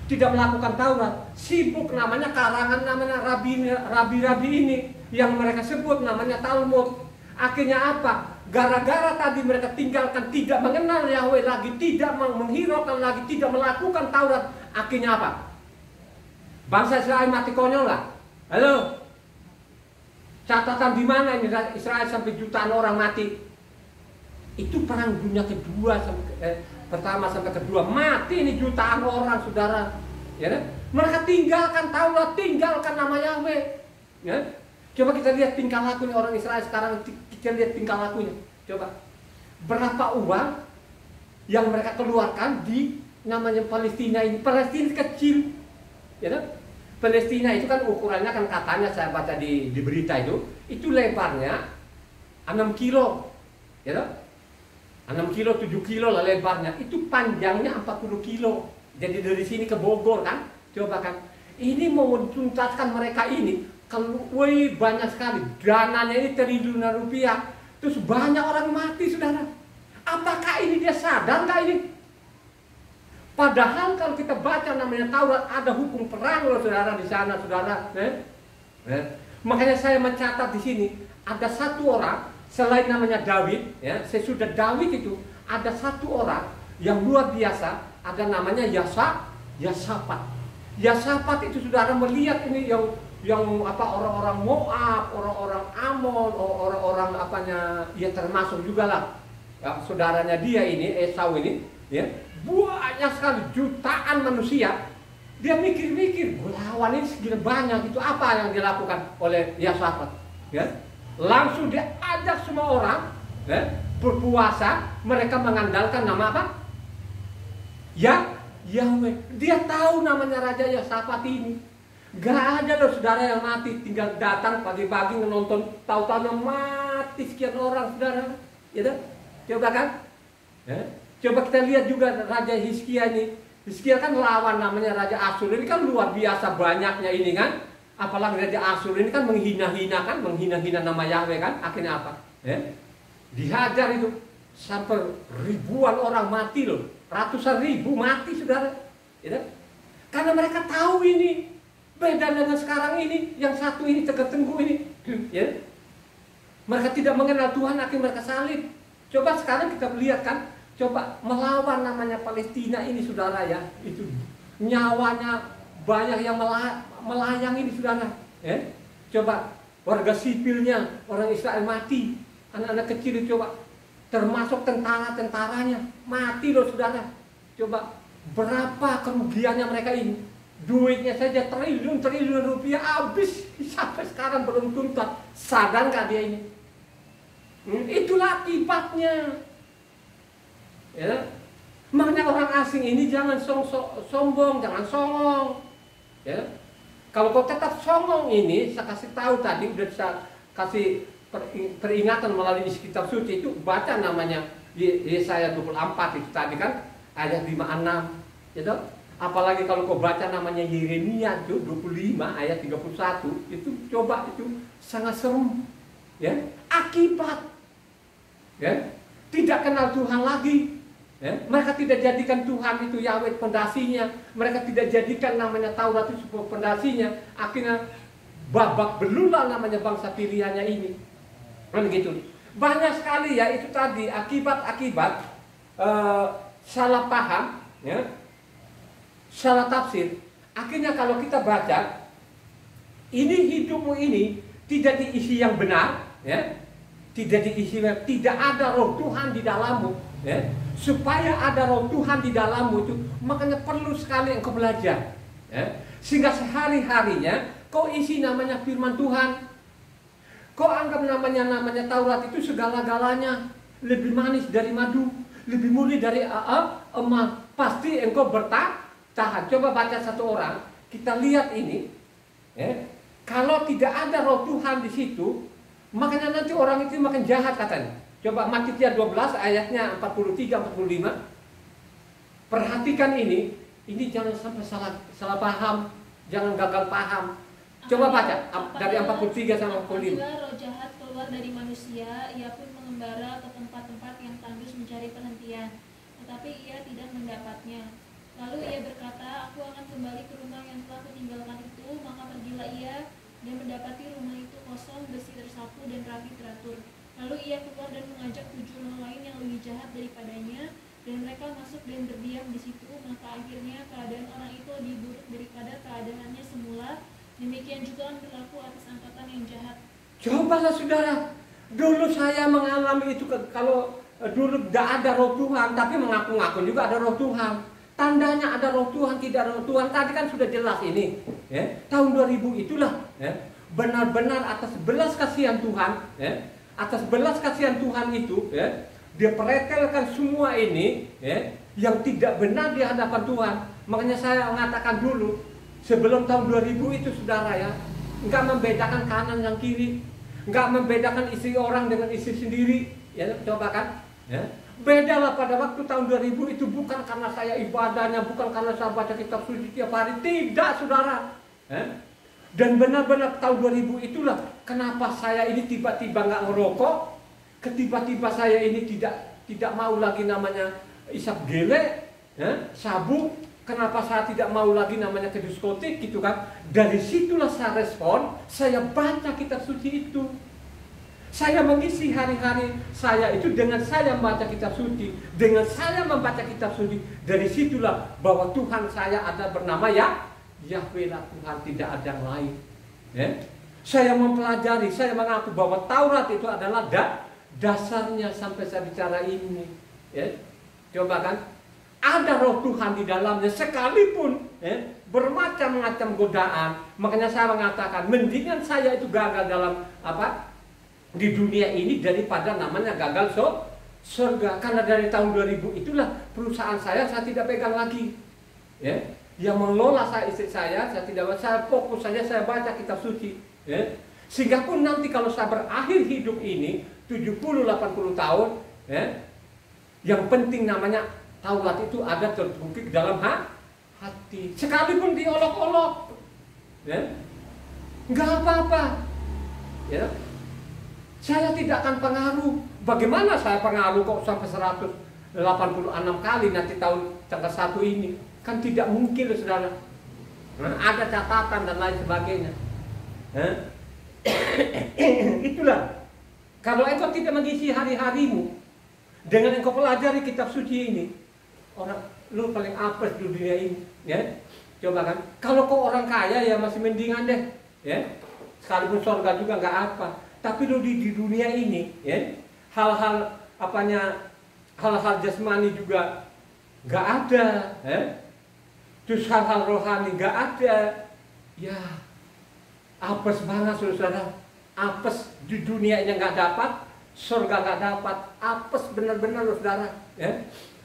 tidak melakukan Taurat? Sibuk namanya karangan namanya rabi-rabi ini yang mereka sebut namanya Talmud. Akhirnya apa? Gara-gara tadi mereka tinggalkan, tidak mengenal Yahweh lagi, tidak menghiraukan lagi, tidak melakukan Taurat. Akhirnya apa? Bangsa Israel mati konyol nggak? Halo? Catatan di mana ini Israel sampai jutaan orang mati? Itu perang dunia kedua pertama sampai kedua, mati ini jutaan orang, saudara. Ya kan? Mereka tinggalkan Taurat, tinggalkan nama Yahweh. Ya? Coba kita lihat tingkah lakunya orang Israel sekarang, kita lihat tingkah lakunya. Coba. Berapa uang yang mereka keluarkan di namanya Palestina ini? Palestina kecil. Ya kan? Palestina itu kan ukurannya kan katanya saya baca di berita itu lebarnya 6 kilo. Ya kan? 6 kilo, 7 kilo lah lebarnya. Itu panjangnya 40 kilo. Jadi dari sini ke Bogor kan. Coba kan. Ini mau tuntaskan mereka ini. Kalau banyak sekali. Dananya ini triliunan rupiah. Terus banyak orang mati, saudara. Apakah ini dia sadar nggak ini? Padahal kalau kita baca namanya Taurat, ada hukum perang loh, saudara, di sana, saudara. Makanya saya mencatat di sini. Ada satu orang selain namanya David, ya, sesudah David itu ada satu orang yang luar biasa, ada namanya Yosafat. Yosafat itu saudara melihat ini yang apa orang-orang Moab, orang-orang Amon, orang-orang apanya, ya termasuk juga lah ya, saudaranya dia ini Esau ini, ya banyak sekali jutaan manusia. Dia mikir-mikir, lawan ini segini banyak, itu apa yang dilakukan oleh Yosafat? Ya, langsung dia ajak semua orang ya, berpuasa. Mereka mengandalkan nama apa? Yahweh. Dia tahu namanya Raja Yosafat ini. Gak ada loh saudara yang mati, tinggal datang pagi-pagi menonton, tahu-tahu mati sekian orang, saudara. Ya, coba kan? Ya. Coba kita lihat juga Raja Hizkia ini. Hizkia kan lawan namanya Raja Asyur. Ini kan luar biasa banyaknya ini kan. Apalagi Raja Asyur ini kan menghina-hina nama Yahweh kan. Akhirnya apa? Ya? Dihajar itu sampai ribuan orang mati loh. Ratusan ribu mati, saudara. Ya? Karena mereka tahu ini. Beda dengan sekarang ini. Yang satu ini tegak-tengku ini. Ya? Mereka tidak mengenal Tuhan, akhirnya mereka salib. Coba sekarang kita lihat kan. Coba melawan namanya Palestina ini, saudara, ya. Itu nyawanya banyak yang melayang ini, saudara. Coba warga sipilnya, orang Israel mati. Anak-anak kecil itu coba. Termasuk tentara-tentaranya. Mati loh, saudara. Coba berapa kerugiannya mereka ini. Duitnya saja triliun rupiah habis. Sampai sekarang belum tuntas. Sadar nggak dia ini? Itulah akibatnya. Ya, makanya orang asing ini jangan sombong, jangan songong. Ya, Kalau kau tetap songong ini, saya kasih tahu tadi, udah saya kasih peringatan melalui isi kitab suci itu, baca namanya Yesaya 24 itu tadi kan, ayat 5-6, gitu. Apalagi kalau kau baca namanya Yeremia itu 25 ayat 31, itu coba itu sangat serem, ya. Akibat, ya, tidak kenal Tuhan lagi, ya. Mereka tidak jadikan Tuhan itu Yahweh pondasinya, mereka tidak jadikan namanya Taurat itu sebuah pondasinya, akhirnya babak belula namanya bangsa pilihannya ini, kan gitu. Banyak sekali ya itu tadi akibat-akibat salah paham, ya. Salah tafsir. Akhirnya kalau kita baca, ini hidupmu ini tidak diisi yang benar, ya, tidak diisi, tidak ada roh Tuhan di dalammu, ya. Supaya ada roh Tuhan di dalammu itu, makanya perlu sekali engkau belajar, ya. Sehingga sehari-harinya kau isi namanya firman Tuhan, kau anggap namanya Taurat itu segala-galanya, lebih manis dari madu, lebih murni dari emas. Pasti engkau bertahan. Coba baca satu orang, kita lihat ini, ya, kalau tidak ada roh Tuhan di situ, makanya nanti orang itu makin jahat katanya. Coba Matius 12 ayatnya 43-45. Perhatikan ini jangan sampai salah paham, jangan gagal paham. Coba baca dari 43 sampai 45. Apabila roh jahat keluar dari manusia, ia pun mengembara ke tempat-tempat yang tandus mencari perhentian, tetapi ia tidak mendapatnya. Lalu ia berkata, aku akan kembali ke rumah yang telah kutinggalkan itu. Maka pergilah ia dan mendapati rumah itu kosong, besi tersapu dan rapi teratur. Lalu ia keluar dan mengajak 7 roh lain yang lebih jahat daripadanya, dan mereka masuk dan berdiam di situ. Maka akhirnya keadaan orang itu lebih buruk daripada keadaannya semula. Demikian juga berlaku atas angkatan yang jahat. Cobalah saudara, dulu saya mengalami itu, kalau dulu tidak ada roh Tuhan, tapi mengaku-ngaku juga ada roh Tuhan. Tandanya ada roh Tuhan, tidak ada roh Tuhan. Tadi kan sudah jelas ini, ya. Tahun 2000 itulah, ya, benar-benar atas belas kasihan Tuhan, ya, atas belas kasihan Tuhan itu, ya, dia peretelkan semua ini, ya, yang tidak benar di hadapan Tuhan. Makanya saya mengatakan dulu, sebelum tahun 2000 itu saudara, ya, nggak membedakan kanan dan kiri, nggak membedakan istri orang dengan istri sendiri, ya, coba kan, ya. Bedalah pada waktu tahun 2000 itu bukan karena saya ibadahnya, bukan karena saya baca kitab suci tiap hari, tidak saudara. Dan benar-benar tahun 2000 itulah kenapa saya ini tiba-tiba nggak ngerokok, tiba-tiba saya ini tidak mau lagi namanya isap gele, sabu. Kenapa saya tidak mau lagi namanya ke diskotik gitu kan? Dari situlah saya respon, saya baca kitab suci itu. Saya mengisi hari-hari saya itu dengan saya membaca kitab suci, dengan saya membaca kitab suci. Dari situlah bahwa Tuhan saya ada bernama Yahweh lah Tuhan, tidak ada yang lain. Ya. Saya mempelajari, saya mengaku bahwa Taurat itu adalah dasarnya sampai saya bicara ini. Ya. Coba kan, ada roh Tuhan di dalamnya sekalipun, ya, bermacam-macam godaan. Makanya saya mengatakan mendingan saya itu gagal dalam di dunia ini daripada namanya gagal surga. Karena dari tahun 2000 itulah perusahaan saya tidak pegang lagi, ya. Yang mengelola istri saya tidak, saya fokus saja saya baca kitab suci, ya. Sehingga pun nanti kalau saya berakhir hidup ini 70-80 tahun, ya, yang penting namanya Taurat itu ada terbukti dalam hati. Sekalipun diolok-olok, ya, nggak apa-apa, ya. Saya tidak akan pengaruh. Bagaimana saya pengaruh kok sampai 186 kali nanti tahun tanggal 1 ini? Kan tidak mungkin, saudara. Ada catatan dan lain sebagainya. Itulah. Kalau engkau tidak mengisi hari-harimu dengan engkau pelajari kitab suci ini, lu paling apes di dunia ini, ya. Coba kan. Kalau kau orang kaya ya masih mendingan deh, ya. Sekalipun surga juga nggak apa. Tapi lo di dunia ini, ya, hal-hal jasmani juga nggak ada, ya. Terus hal-hal rohani nggak ada, ya, apes banget saudara, apes di dunia ini nggak dapat, surga nggak dapat, apes benar-benar saudara, ya.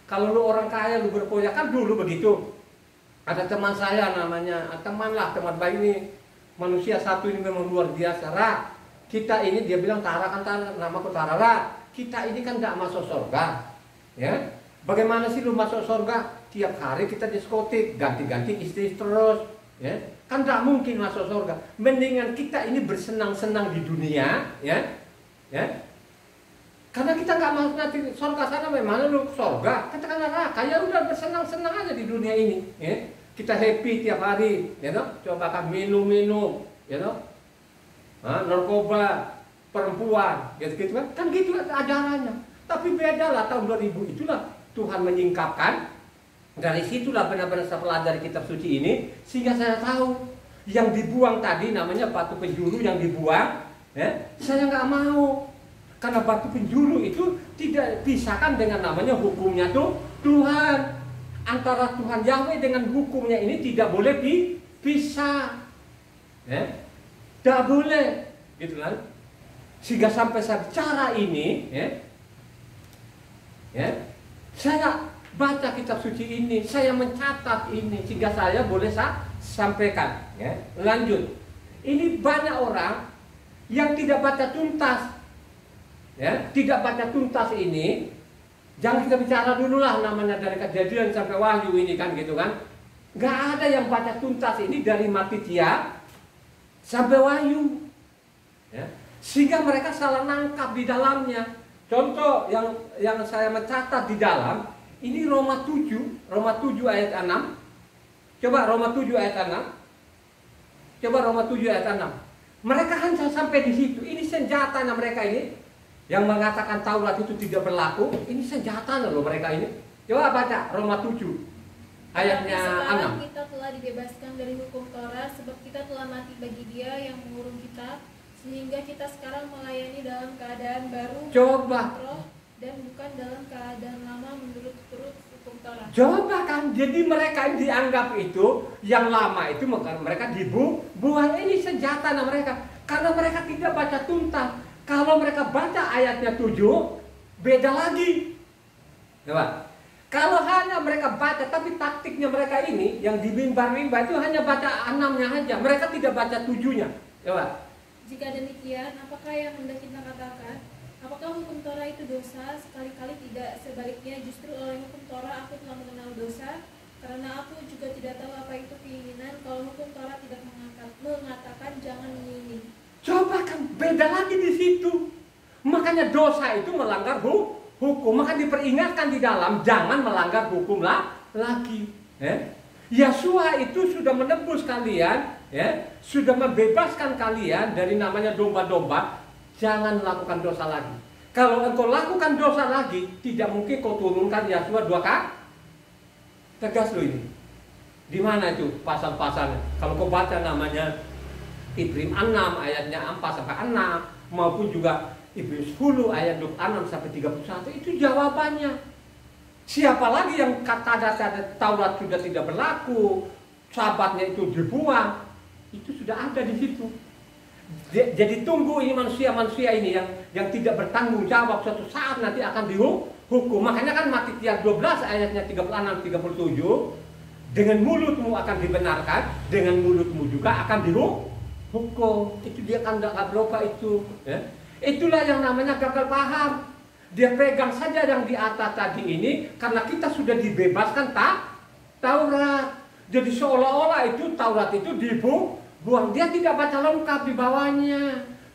Kalau lo orang kaya lo berpoya kan dulu begitu. Ada teman saya namanya, teman baik ini, manusia satu ini memang luar biasa. Ra, kita ini dia bilang Tara kan Tara, namaku Tara. Ra, kita ini kan nggak masuk surga, ya. Bagaimana sih lu masuk surga? Tiap hari kita diskotik, ganti-ganti istri terus, ya. Kan nggak mungkin masuk surga. Mendingan kita ini bersenang-senang di dunia, ya, ya. Karena kita nggak mau nanti surga sana, memang lu surga, katakan neraka, ya udah bersenang-senang aja di dunia ini, ya. Kita happy tiap hari, ya toh? Coba kan minum-minum, ya toh? Narkoba, perempuan, gitu-gitu kan gitu ajarannya. Tapi beda lah tahun 2000 itulah Tuhan menyingkapkan. Dari situlah benar-benar saya pelajari kitab suci ini, sehingga saya tahu yang dibuang tadi namanya batu penjuru yang dibuang, ya, saya nggak mau. Karena batu penjuru itu tidak pisahkan dengan namanya hukumnya tuh Tuhan. Antara Tuhan Yahweh dengan hukumnya ini tidak boleh dipisah, ya, tidak boleh, gitu kan? Sehingga sampai saya bicara ini, ya, ya, saya baca kitab suci ini, saya mencatat ini sehingga saya boleh sampaikan, ya. Lanjut. Ini banyak orang yang tidak baca tuntas, ya, tidak baca tuntas ini. Jangan kita bicara dulu lah namanya dari Kejadian sampai Wahyu ini kan gitu kan. Nggak ada yang baca tuntas ini dari Matitia sampai Wahyu, ya. Sehingga mereka salah nangkap di dalamnya. Contoh yang saya mencatat di dalam ini Roma 7 ayat 6. Coba Roma 7 ayat 6. Coba Roma 7 ayat 6. Mereka hanya sampai di situ. Ini senjatanya mereka ini. Yang mengatakan Taurat itu tidak berlaku. Ini senjatanya loh mereka ini. Coba baca Roma 7 ayatnya 6. Kita telah dibebaskan dari hukum Taurat sebab kita telah mati bagi Dia yang mengurung kita, sehingga kita sekarang melayani dalam keadaan baru. Coba. Dan bukan dalam keadaan lama menurut hukum Taurat. Coba kan, jadi mereka yang dianggap itu yang lama itu mereka dibuang. Ini senjata mereka karena mereka tidak baca tuntas. Kalau mereka baca ayatnya 7 beda lagi. Coba. Kalau hanya mereka baca tapi taktiknya mereka ini yang di mimbar-mimbar itu hanya baca 6-nya aja. Mereka tidak baca 7-nya. Coba. Jika demikian, apakah yang hendak kita katakan? Apakah hukum Torah itu dosa? Sekali-kali tidak. Sebaliknya justru oleh hukum Torah aku telah mengenal dosa, karena aku juga tidak tahu apa itu keinginan. Kalau hukum Torah tidak mengatakan jangan menginginkan. Coba kan beda lagi di situ. Makanya dosa itu melanggar hukum. Maka diperingatkan di dalam jangan melanggar hukum lagi. Yesua itu sudah menebus kalian, ya, sudah membebaskan kalian dari namanya domba-domba. Jangan lakukan dosa lagi. Kalau engkau lakukan dosa lagi, tidak mungkin kau turunkan Yesua 2 kali. Tegas loh ini. Di mana itu pasal-pasalnya? Kalau kau baca namanya Ibrahim 6 ayatnya 4 sampai 6, maupun juga Ibrahim 10 ayat 26 sampai 31, itu jawabannya. Siapa lagi yang kata-kata Taurat sudah tidak berlaku, Sabatnya itu dibuang, itu sudah ada di situ. Jadi tunggu ini manusia-manusia ini yang tidak bertanggung jawab suatu saat nanti akan dihukum. Makanya kan Matitia 12 ayatnya 36-37, dengan mulutmu akan dibenarkan, dengan mulutmu juga akan dihukum. Itu dia kan tidak berubah itu. Ya. Itulah yang namanya gagal paham. Dia pegang saja yang di atas tadi ini karena kita sudah dibebaskan Taurat. Jadi seolah-olah itu Taurat itu dibuang. Dia tidak baca lengkap di bawahnya.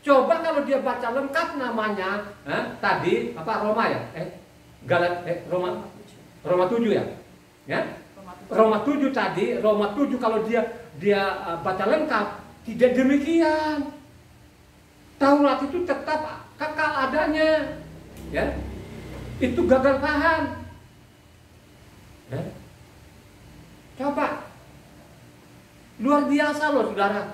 Coba kalau dia baca lengkap namanya, tadi apa Roma ya? Roma 7 ya? Ya? Roma 7 tadi, Roma 7 kalau dia baca lengkap, tidak demikian. Taurat itu tetap kekal adanya. Ya. Itu gagal paham. Ya. Coba. Luar biasa loh saudara.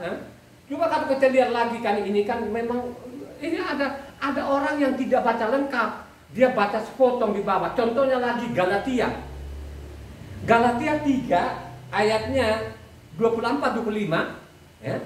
Coba kalau kita lihat lagi kan ini kan memang ini ada orang yang tidak baca lengkap. Dia baca sepotong di bawah. Contohnya lagi Galatia. Galatia 3 ayatnya 24-25 ya.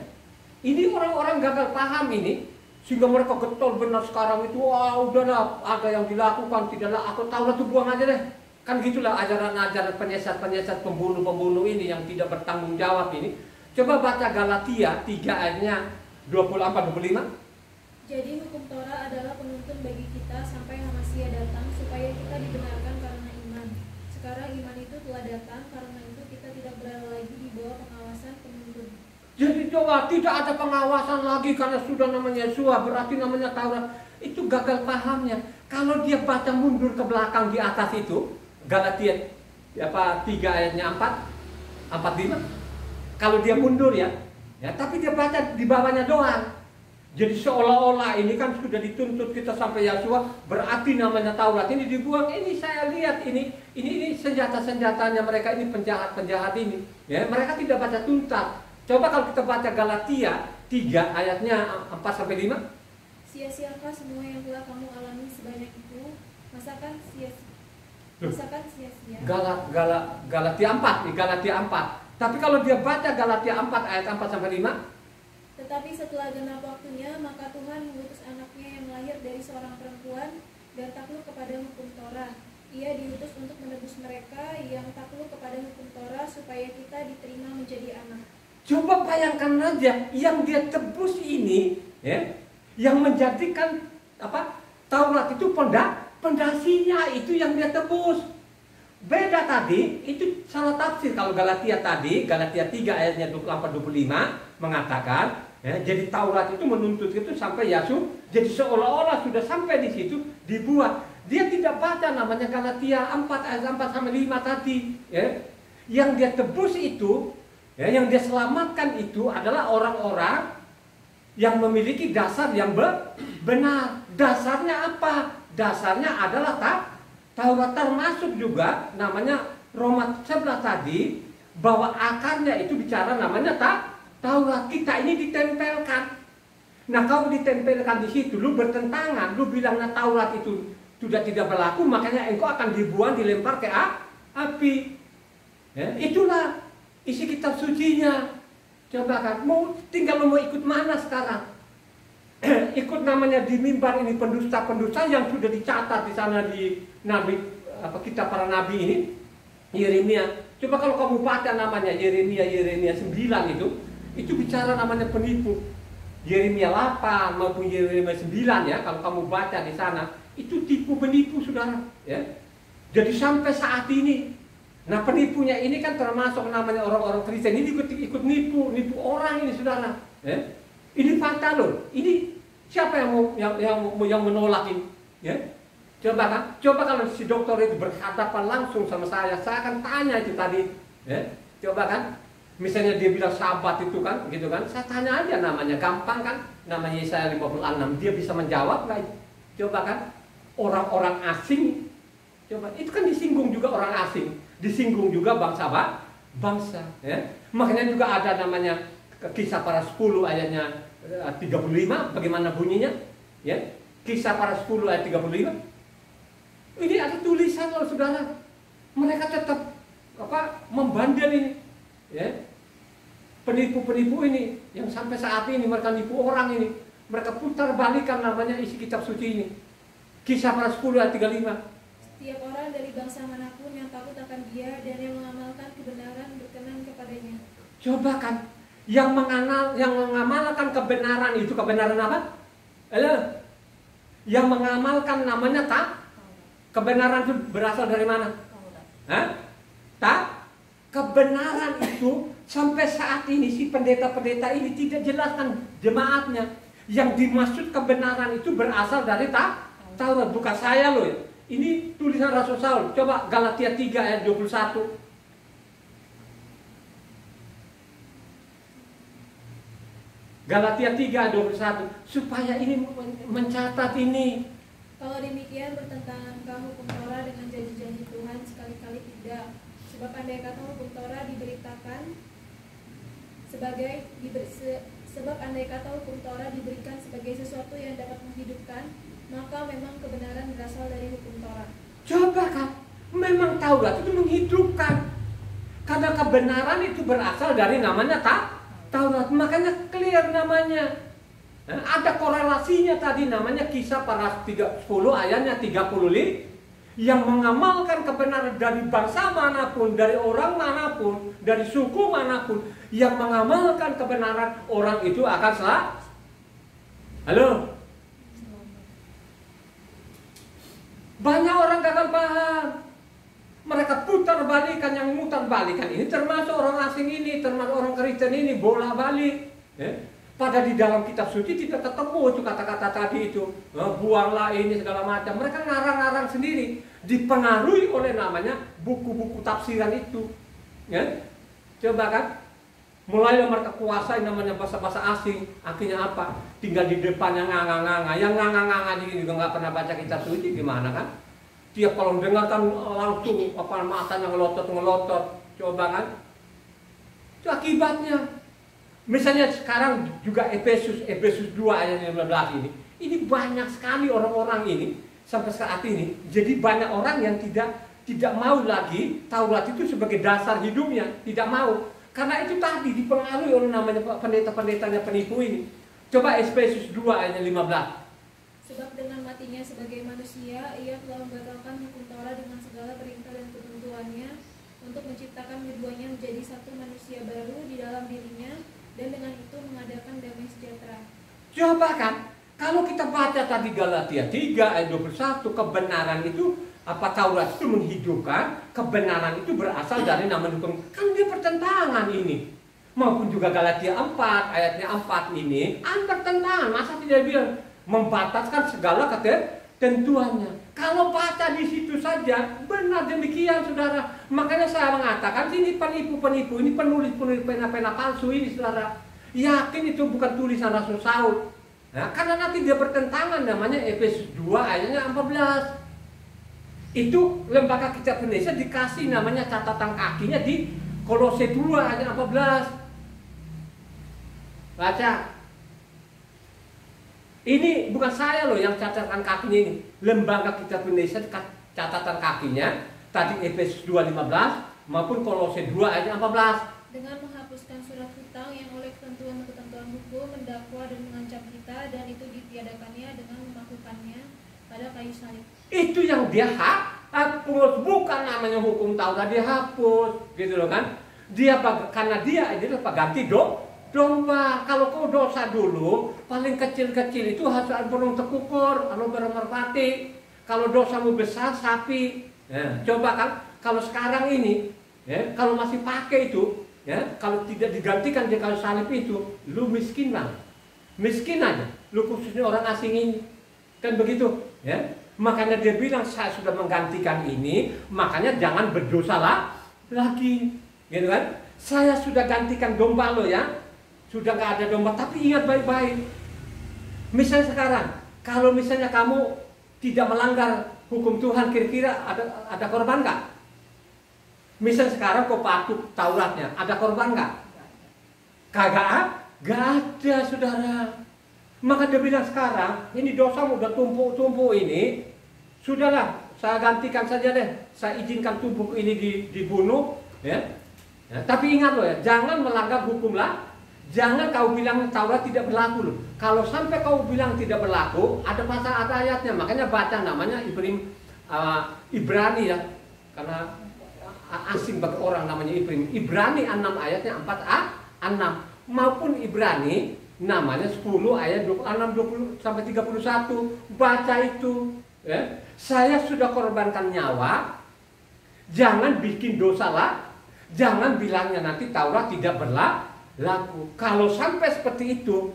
Ini orang-orang gagal paham ini sehingga mereka getol benar sekarang itu udahlah ada yang dilakukan tidaklah aku tahu lah tuh buang aja deh. Kan gitulah ajaran-ajaran penyesat-penyesat pembunuh-pembunuh ini yang tidak bertanggung jawab ini. Coba baca Galatia 3 ayatnya 24-25. Jadi hukum Torah adalah penuntun bagi kita sampai Masiah datang supaya kita dibenarkan karena iman. Sekarang iman itu telah datang, karena itu kita tidak berada lagi di bawah pengawasan penuntun. Jadi coba tidak ada pengawasan lagi karena sudah namanya Yesua, berarti namanya Taurat. Itu gagal pahamnya. Kalau dia baca mundur ke belakang di atas itu, Galatia 3 ayatnya 45. Kalau dia mundur ya, tapi dia baca di bawahnya doang. Jadi seolah-olah ini kan sudah dituntut kita sampai Yesua, berarti namanya Taurat ini dibuang. Ini saya lihat ini senjata-senjatanya mereka, ini penjahat-penjahat ini. Ya, mereka tidak baca tuntas. Coba kalau kita baca Galatia 3 ayatnya 4-5. Sia-siakah semua yang telah kamu alami sebanyak itu? Masakan sia-sia? Galatia 4. Tapi kalau dia baca Galatia 4 ayat 4-5. Tetapi setelah genap waktunya, maka Tuhan mengutus anaknya yang lahir dari seorang perempuan dan takluk kepada hukum Torah. Ia diutus untuk menebus mereka yang takluk kepada hukum Torah supaya kita diterima menjadi anak. Coba bayangkan aja, yang dia tebus ini, ya, yang menjadikan Taurat itu pondasinya itu yang dia tebus. Beda tadi, itu salah tafsir. Kalau Galatia 3 ayatnya 24-25 mengatakan, ya, jadi Taurat itu menuntut itu sampai Yesus, jadi seolah-olah sudah sampai di situ dibuat. Dia tidak baca namanya Galatia 4 ayat 4-5 tadi, ya. Yang dia tebus itu, ya, yang dia selamatkan itu adalah orang-orang yang memiliki dasar yang benar. Dasarnya apa? Dasarnya adalah Taurat, termasuk juga namanya Roma 11 tadi, bahwa akarnya itu bicara namanya Taurat. Kita ini ditempelkan. Nah, kalau ditempelkan di situ, lu bertentangan, lu bilangnya Taurat itu sudah tidak berlaku, makanya engkau akan dibuang, dilempar ke api. Ya, itulah isi kitab sucinya. Coba kan, tinggal lu mau ikut mana sekarang? Ikut namanya di mimbar ini pendusta-pendusta yang sudah dicatat di sana di kitab para nabi ini, Yeremia. Coba kalau kamu baca namanya Yeremia 9 itu bicara namanya penipu. Yeremia 8 maupun Yeremia 9 ya, kalau kamu baca di sana itu tipu penipu saudara. Ya. Jadi sampai saat ini, nah penipunya ini kan termasuk namanya orang-orang Kristen ini ikut nipu orang ini saudara. Ya. Ini fakta loh. Ini siapa yang menolak ini? Ya. Coba kalau si dokter itu berhadapan langsung sama saya akan tanya itu tadi. Ya. Coba kan, misalnya dia bilang sahabat itu kan, gitu kan? Saya tanya aja namanya, gampang kan? Namanya Yesaya 56, dia bisa menjawab nggak? Coba kan, orang-orang asing, coba itu kan disinggung juga orang asing, disinggung juga bangsa. Ya. Makanya juga ada namanya Kisah para 10 ayatnya 35, bagaimana bunyinya? Ya, Kisah para 10 ayat 35. Ini ada tulisan loh saudara. Mereka tetap membandel ini, ya. Penipu-penipu ini yang sampai saat ini mereka nipu orang ini. Mereka putar balikan namanya isi kitab suci ini. Kisah para 10 ayat 35. Setiap orang dari bangsa manapun yang takut akan Dia dan yang mengamalkan kebenaran berkenan kepadanya. Coba kan, yang mengamalkan kebenaran itu kebenaran apa? Yang mengamalkan namanya kebenaran itu berasal dari mana? Kebenaran itu sampai saat ini si pendeta-pendeta ini tidak jelaskan jemaatnya. Yang dimaksud kebenaran itu berasal dari Taurat, bukan saya loh. Ini tulisan Rasul Saul. Coba Galatia 3 ayat 21. Galatia 3 ayat 21. Supaya ini mencatat ini. Kalau demikian bertentangankah hukum Torah dengan janji-janji Tuhan? Sekali-kali tidak. Sebab andai kata hukum Torah diberikan sebagai sesuatu yang dapat menghidupkan, maka memang kebenaran berasal dari hukum Torah. Coba kan, memang Taurat itu menghidupkan. Karena kebenaran itu berasal dari namanya Taurat, makanya clear namanya. Ada korelasinya tadi namanya Kisah para 10 ayatnya 35. yang mengamalkan kebenaran dari bangsa manapun, dari orang manapun, dari suku manapun, yang mengamalkan kebenaran, orang itu akan selamat. Halo? Banyak orang gagal paham. Mereka putar balikan, yang mutar balikan ini termasuk orang asing ini, termasuk orang Kristen ini, bola balik. Pada di dalam kitab suci tidak ketemu itu kata-kata tadi itu, buanglah ini segala macam. Mereka ngarang-ngarang sendiri, dipengaruhi oleh namanya buku-buku tafsiran itu. Coba kan, mulai mereka kuasai namanya bahasa-bahasa asing, akhirnya apa? Tinggal di depannya nganga-nganga, yang nganga-nganga juga nggak pernah baca kitab suci, gimana kan? Dia kalau dengarkan langsung apa matanya ngelotot, coba kan? Itu akibatnya. Misalnya sekarang juga Efesus 2 ayat 15 ini banyak sekali orang-orang ini sampai saat ini. Jadi banyak orang yang tidak mau lagi Taurat itu sebagai dasar hidupnya, tidak mau. Karena itu tadi dipengaruhi oleh namanya pendeta-pendetanya penipu ini. Coba Efesus 2 ayat 15. Sebab dengan matinya sebagai manusia, ia telah membatalkan hukum Taurat dengan segala perintah dan ketentuannya untuk menciptakan keduanya menjadi satu manusia baru di dalam dirinya, dan dengan itu mengadakan damai sejahtera. Coba kan, kalau kita baca tadi Galatia 3 ayat 21, kebenaran itu, apa Taurat itu menghidupkan, kebenaran itu berasal dari nama hukum. Kan dia pertentangan ini. Maupun juga Galatia 4 ayatnya 4 ini, bertentangan. Masa tidak bilang membataskan segala ketentuannya. Kalau baca di situ saja, benar demikian saudara. Makanya saya mengatakan ini penipu-penipu, ini penulis-penulis pena-pena palsu ini saudara. Yakin itu bukan tulisan Rasul Saul. Nah, karena nanti dia bertentangan, namanya Efesus 2 ayatnya 14. Itu lembaga kitab Indonesia dikasih namanya catatan kakinya di Kolose 2 ayat 14. Baca. Ini bukan saya loh yang catatan kakinya ini. Lembaga kitab Indonesia catatan kakinya tadi Efesus 2:15 maupun Kolose 2 ayat 14. Dengan menghapuskan surat hutang yang oleh ketentuan-ketentuan hukum mendakwa dan mengancam kita, dan itu ditiadakannya dengan melakukannya pada kayu salib. Itu yang dia hapus, bukan namanya hukum Taurat dia hapus, gitu loh kan? Dia karena dia itu ganti domba. Kalau kau dosa dulu, paling kecil-kecil itu harus burung tekukur, kalau bermerpati. Kalau dosamu besar, sapi. Ya, coba kan, kalau sekarang ini, ya, kalau masih pakai itu, ya, kalau tidak digantikan di kayu salib itu, lu miskin banget. Miskin aja, lu khususnya orang asing ini. Kan begitu, ya. Makanya dia bilang, saya sudah menggantikan ini, makanya jangan berdosa lagi. Gitu kan? Saya sudah gantikan domba lo ya. Sudah nggak ada domba, tapi ingat baik-baik. Misalnya sekarang, kalau misalnya kamu tidak melanggar hukum Tuhan, kira-kira ada korban nggak? Misalnya sekarang kau patuh Tauratnya, ada korban nggak? Kagak ada saudara. Maka dia bilang sekarang, ini dosamu udah tumpuk-tumpuk ini, sudahlah, saya gantikan saja deh, saya izinkan tubuh ini dibunuh, ya. Ya, tapi ingat loh ya, jangan melanggar hukum lah. Jangan kau bilang Taurat tidak berlaku loh. Kalau sampai kau bilang tidak berlaku, ada pasal, ada ayatnya. Makanya baca namanya Ibrani ya, karena asing bagi orang namanya Ibrani 6 ayatnya 4a 6 maupun Ibrani namanya 10 ayat 26 20 sampai 31. Baca itu. Ya. Saya sudah korbankan nyawa. Jangan bikin dosa lah. Jangan bilangnya nanti Taurat tidak berlaku. Kalau sampai seperti itu,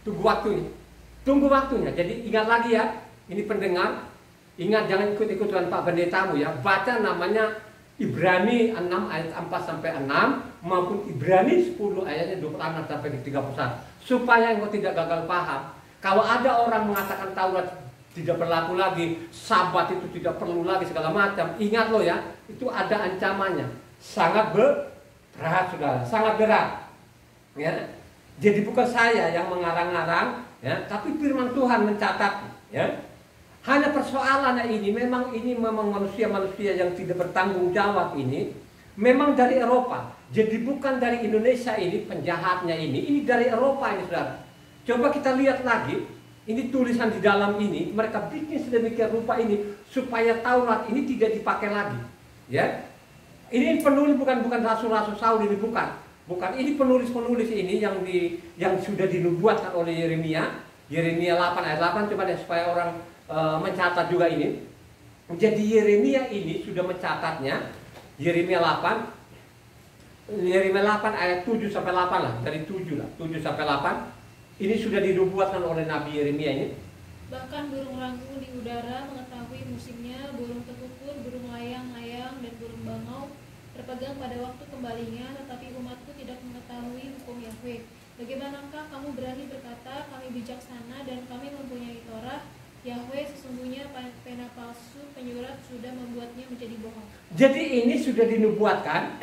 tunggu waktunya. Jadi ingat lagi ya, ini pendengar, ingat jangan ikut-ikutan Pak Pendetamu ya. Baca namanya Ibrani 6 ayat 4 sampai 6 maupun Ibrani 10 ayatnya 26 sampai 31, supaya engkau tidak gagal paham. Kalau ada orang mengatakan Taurat tidak berlaku lagi, Sabat itu tidak perlu lagi segala macam, ingat loh ya, itu ada ancamannya. Sangat berat saudara, sangat berat. Ya. Jadi bukan saya yang mengarang-arang, ya, tapi firman Tuhan mencatat. Ya. Hanya persoalannya ini memang manusia-manusia yang tidak bertanggung jawab ini, memang dari Eropa. Jadi bukan dari Indonesia ini penjahatnya ini dari Eropa ini saudara. Coba kita lihat lagi Ini tulisan di dalam ini, mereka bikin sedemikian rupa ini supaya Taurat ini tidak dipakai lagi. Ya, ini penulis bukan rasul-rasul Saul ini, bukan. Ini penulis-penulis ini yang sudah dinubuatkan oleh Yeremia 8 ayat 8, coba deh supaya orang mencatat juga ini. Jadi Yeremia ini sudah mencatatnya, Yeremia 8 ayat 7 sampai 8 lah, dari 7 sampai 8. Ini sudah dinubuatkan oleh Nabi Yeremia ini. Bahkan burung rangu di udara mengetahui musimnya, burung tekukur, burung layang-layang, dan burung bangau terpegang pada waktu kembalinya, tetapi umatku tidak mengetahui hukum Yahweh. Bagaimanakah kamu berani berkata, kami bijaksana dan kami mempunyai Torah? Yahweh sesungguhnya pena palsu penyurat sudah membuatnya menjadi bohong. Jadi ini sudah dinubuatkan.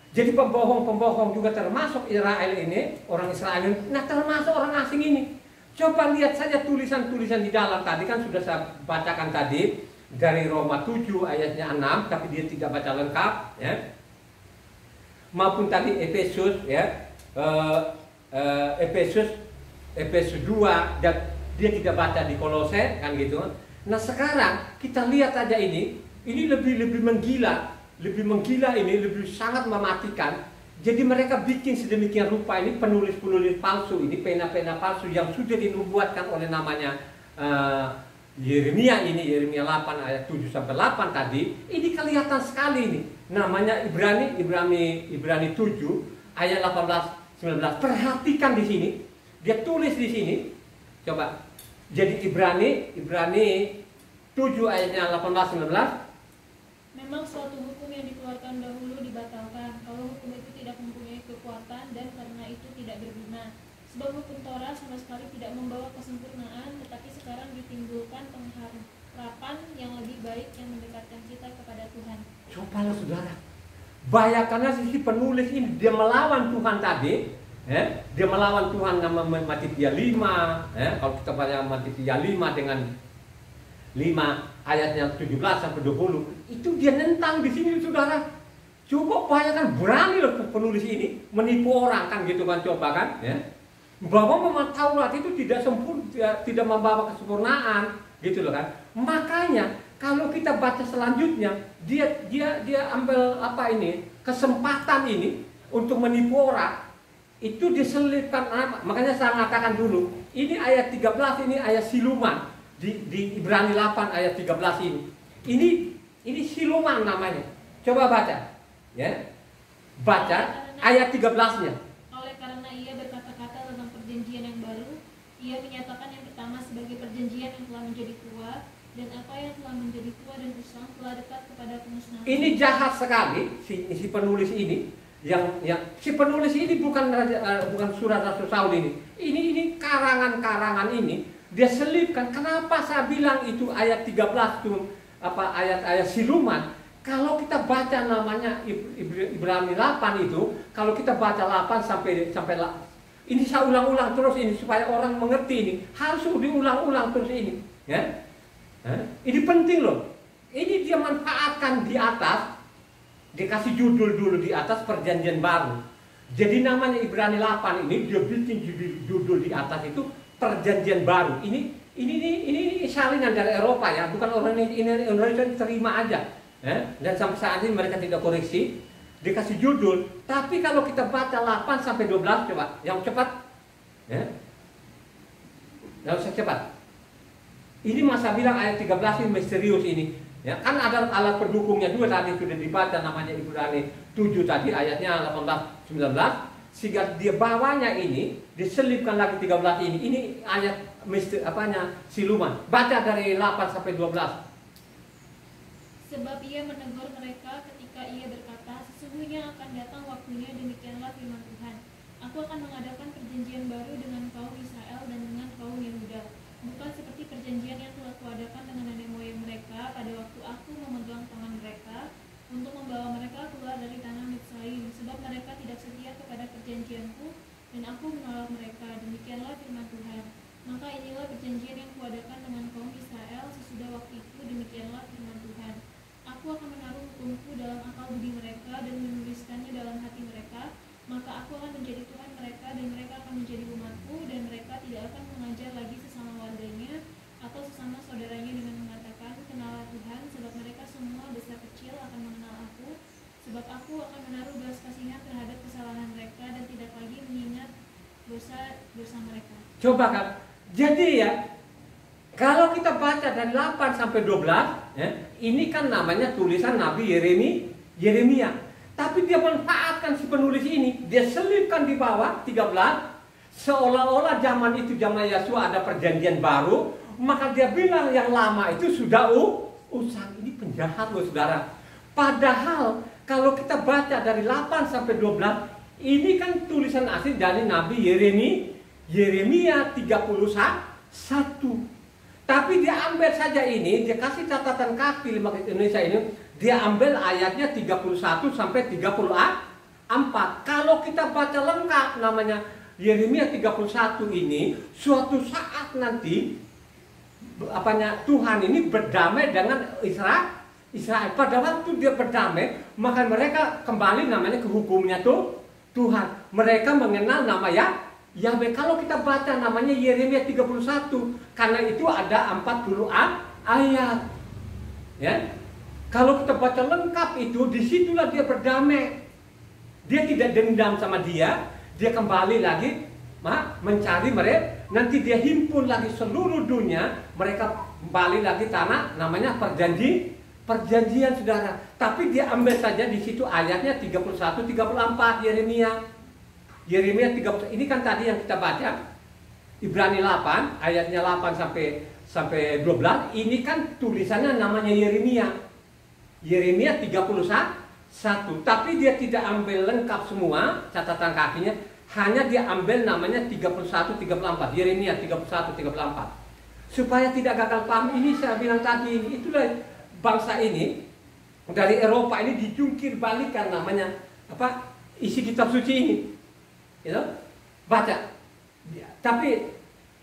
Jadi pembohong-pembohong juga termasuk Israel ini, orang Israel ini, nah termasuk orang asing ini. Coba lihat saja tulisan-tulisan di dalam tadi, kan sudah saya bacakan tadi dari Roma 7 ayatnya 6, tapi dia tidak baca lengkap, ya. Maupun tadi Efesus, ya, Efesus 2, dan dia tidak baca di Kolose, kan gitu. Nah sekarang kita lihat aja ini lebih menggila. Lebih menggila ini, lebih sangat mematikan. Jadi mereka bikin sedemikian rupa ini penulis-penulis palsu ini, pena-pena palsu yang sudah dinubuatkan oleh namanya Yeremia ini, Yeremia 8 ayat 7 sampai 8 tadi. Ini kelihatan sekali ini. Namanya Ibrani 7 ayat 18-19. Perhatikan di sini. Dia tulis di sini. Coba. Jadi Ibrani 7 ayatnya 18-19. Memang suatu hukum yang dikeluarkan dahulu dibatalkan, kalau hukum itu tidak mempunyai kekuatan dan karena itu tidak berguna. Sebab hukum Torah sama sekali tidak membawa kesempurnaan, tetapi sekarang ditimbulkan pengharapan yang lebih baik yang mendekatkan kita kepada Tuhan. Cobalah saudara, bayangkanlah sisi penulis ini, dia melawan Tuhan tadi, dia melawan Tuhan nama Matitia 5, kalau kita baca Matitia 5 dengan 5 ayatnya 17 sampai 20, itu dia nentang di sini saudara. Coba bayangkan, berani loh penulis ini menipu orang, kan gitu kan, coba kan, ya. Bahwa memang Taurat itu tidak sempurna, tidak membawa kesempurnaan, gitu loh kan. Makanya kalau kita baca selanjutnya, dia ambil apa ini, kesempatan ini untuk menipu orang, itu diselipkan. Makanya saya mengatakan dulu, ini ayat 13, ini ayat siluman. Di Ibrani 8 ayat 13 ini siluman namanya. Coba baca, ya. Baca ayat 13-nya. Oleh karena ia berkata-kata tentang perjanjian yang baru, ia menyatakan yang pertama sebagai perjanjian yang telah menjadi tua, dan apa yang telah menjadi tua dan usang telah dekat kepada pemusnahan. Ini jahat sekali si penulis ini. Yang si penulis ini bukan surat Rasul Saul ini. Ini karangan-karangan ini dia selipkan. Kenapa saya bilang itu ayat 13 itu ayat-ayat siluman? Kalau kita baca namanya Ibrani 8 itu, kalau kita baca 8 sampai ini saya ulang-ulang terus ini supaya orang mengerti ini. Harus diulang-ulang terus ini, ya. Ini penting loh. Ini dia manfaatkan di atas, dikasih judul dulu di atas perjanjian baru. Jadi namanya Ibrani 8 ini dia bikin judul di atas itu perjanjian baru. Ini salinan dari Eropa, ya, bukan orang Indonesia terima aja, dan sampai saat ini mereka tidak koreksi, dikasih judul. Tapi kalau kita baca 8 sampai 12, coba yang cepat, ya, yang cepat. Ini masa bilang ayat 13 ini misterius ini, ya, kan ada alat pendukungnya juga tadi sudah dibaca namanya Ibrani 7 tadi ayatnya 18-19. Sehingga dia bawahnya ini diselipkan lagi 13 ini. Ini ayat siluman. Baca dari 8 sampai 12. Sebab ia menegur mereka ketika ia berkata, sesungguhnya akan datang waktunya, demikianlah firman Tuhan. Aku akan mengadakan perjanjian baru dengan kaum Israel dan dengan kaum Yehuda, bukan seperti perjanjian yang telah kuadakan dengan nenek moyang mereka pada waktu aku memegang tangan mereka untuk membawa mereka keluar dari tanah Mitsraim, sebab mereka tidak setia kepada perjanjianku dan aku menolak mereka. Demikianlah firman Tuhan. Maka inilah perjanjian yang kuadakan dengan kaum Israel sesudah waktu itu, demikianlah firman Tuhan. Aku akan menaruh hukumku dalam akal budi mereka dan menuliskannya dalam hati mereka. Maka aku akan menjadi Tuhan mereka dan mereka akan menjadi umatku, dan mereka tidak akan mengajar lagi sesama warga dosa mereka. Coba kan. Jadi ya, kalau kita baca dari 8 sampai 12, ya, ini kan namanya tulisan Nabi Yeremia. Tapi dia manfaatkan si penulis ini, dia selipkan di bawah 13, seolah-olah zaman itu zaman Yesua ada perjanjian baru, maka dia bilang yang lama itu sudah usang. Ini penjahat loh saudara. Padahal kalau kita baca dari 8 sampai 12, ini kan tulisan asli dari Nabi Yeremia 31. Tapi dia ambil saja ini, dia kasih catatan kaki Limbaga Indonesia ini, dia ambil ayatnya 31 sampai 34. Kalau kita baca lengkap namanya Yeremia 31 ini, suatu saat nanti Tuhan ini berdamai dengan Israel. Pada waktu dia berdamai, maka mereka kembali namanya ke hukumnya Tuhan. Mereka mengenal nama Yahweh. Kalau kita baca namanya Yeremia 31, karena itu ada 40 ayat. Ya. Kalau kita baca lengkap itu, disitulah dia berdamai. Dia tidak dendam sama dia kembali lagi mencari mereka. Nanti dia himpun lagi seluruh dunia, mereka kembali lagi tanah namanya perjanjian saudara. Tapi dia ambil saja di situ ayatnya 31, 34 Yeremia 31. Ini kan tadi yang kita baca Ibrani 8 ayatnya 8 sampai 12. Ini kan tulisannya namanya Yeremia 31. Tapi dia tidak ambil lengkap semua catatan kakinya, hanya dia ambil namanya 31, 34 Yeremia 31, 34. Supaya tidak gagal paham, ini saya bilang tadi, itulah bangsa ini dari Eropa ini dijungkir balikan namanya isi kitab suci ini. You baca. Tapi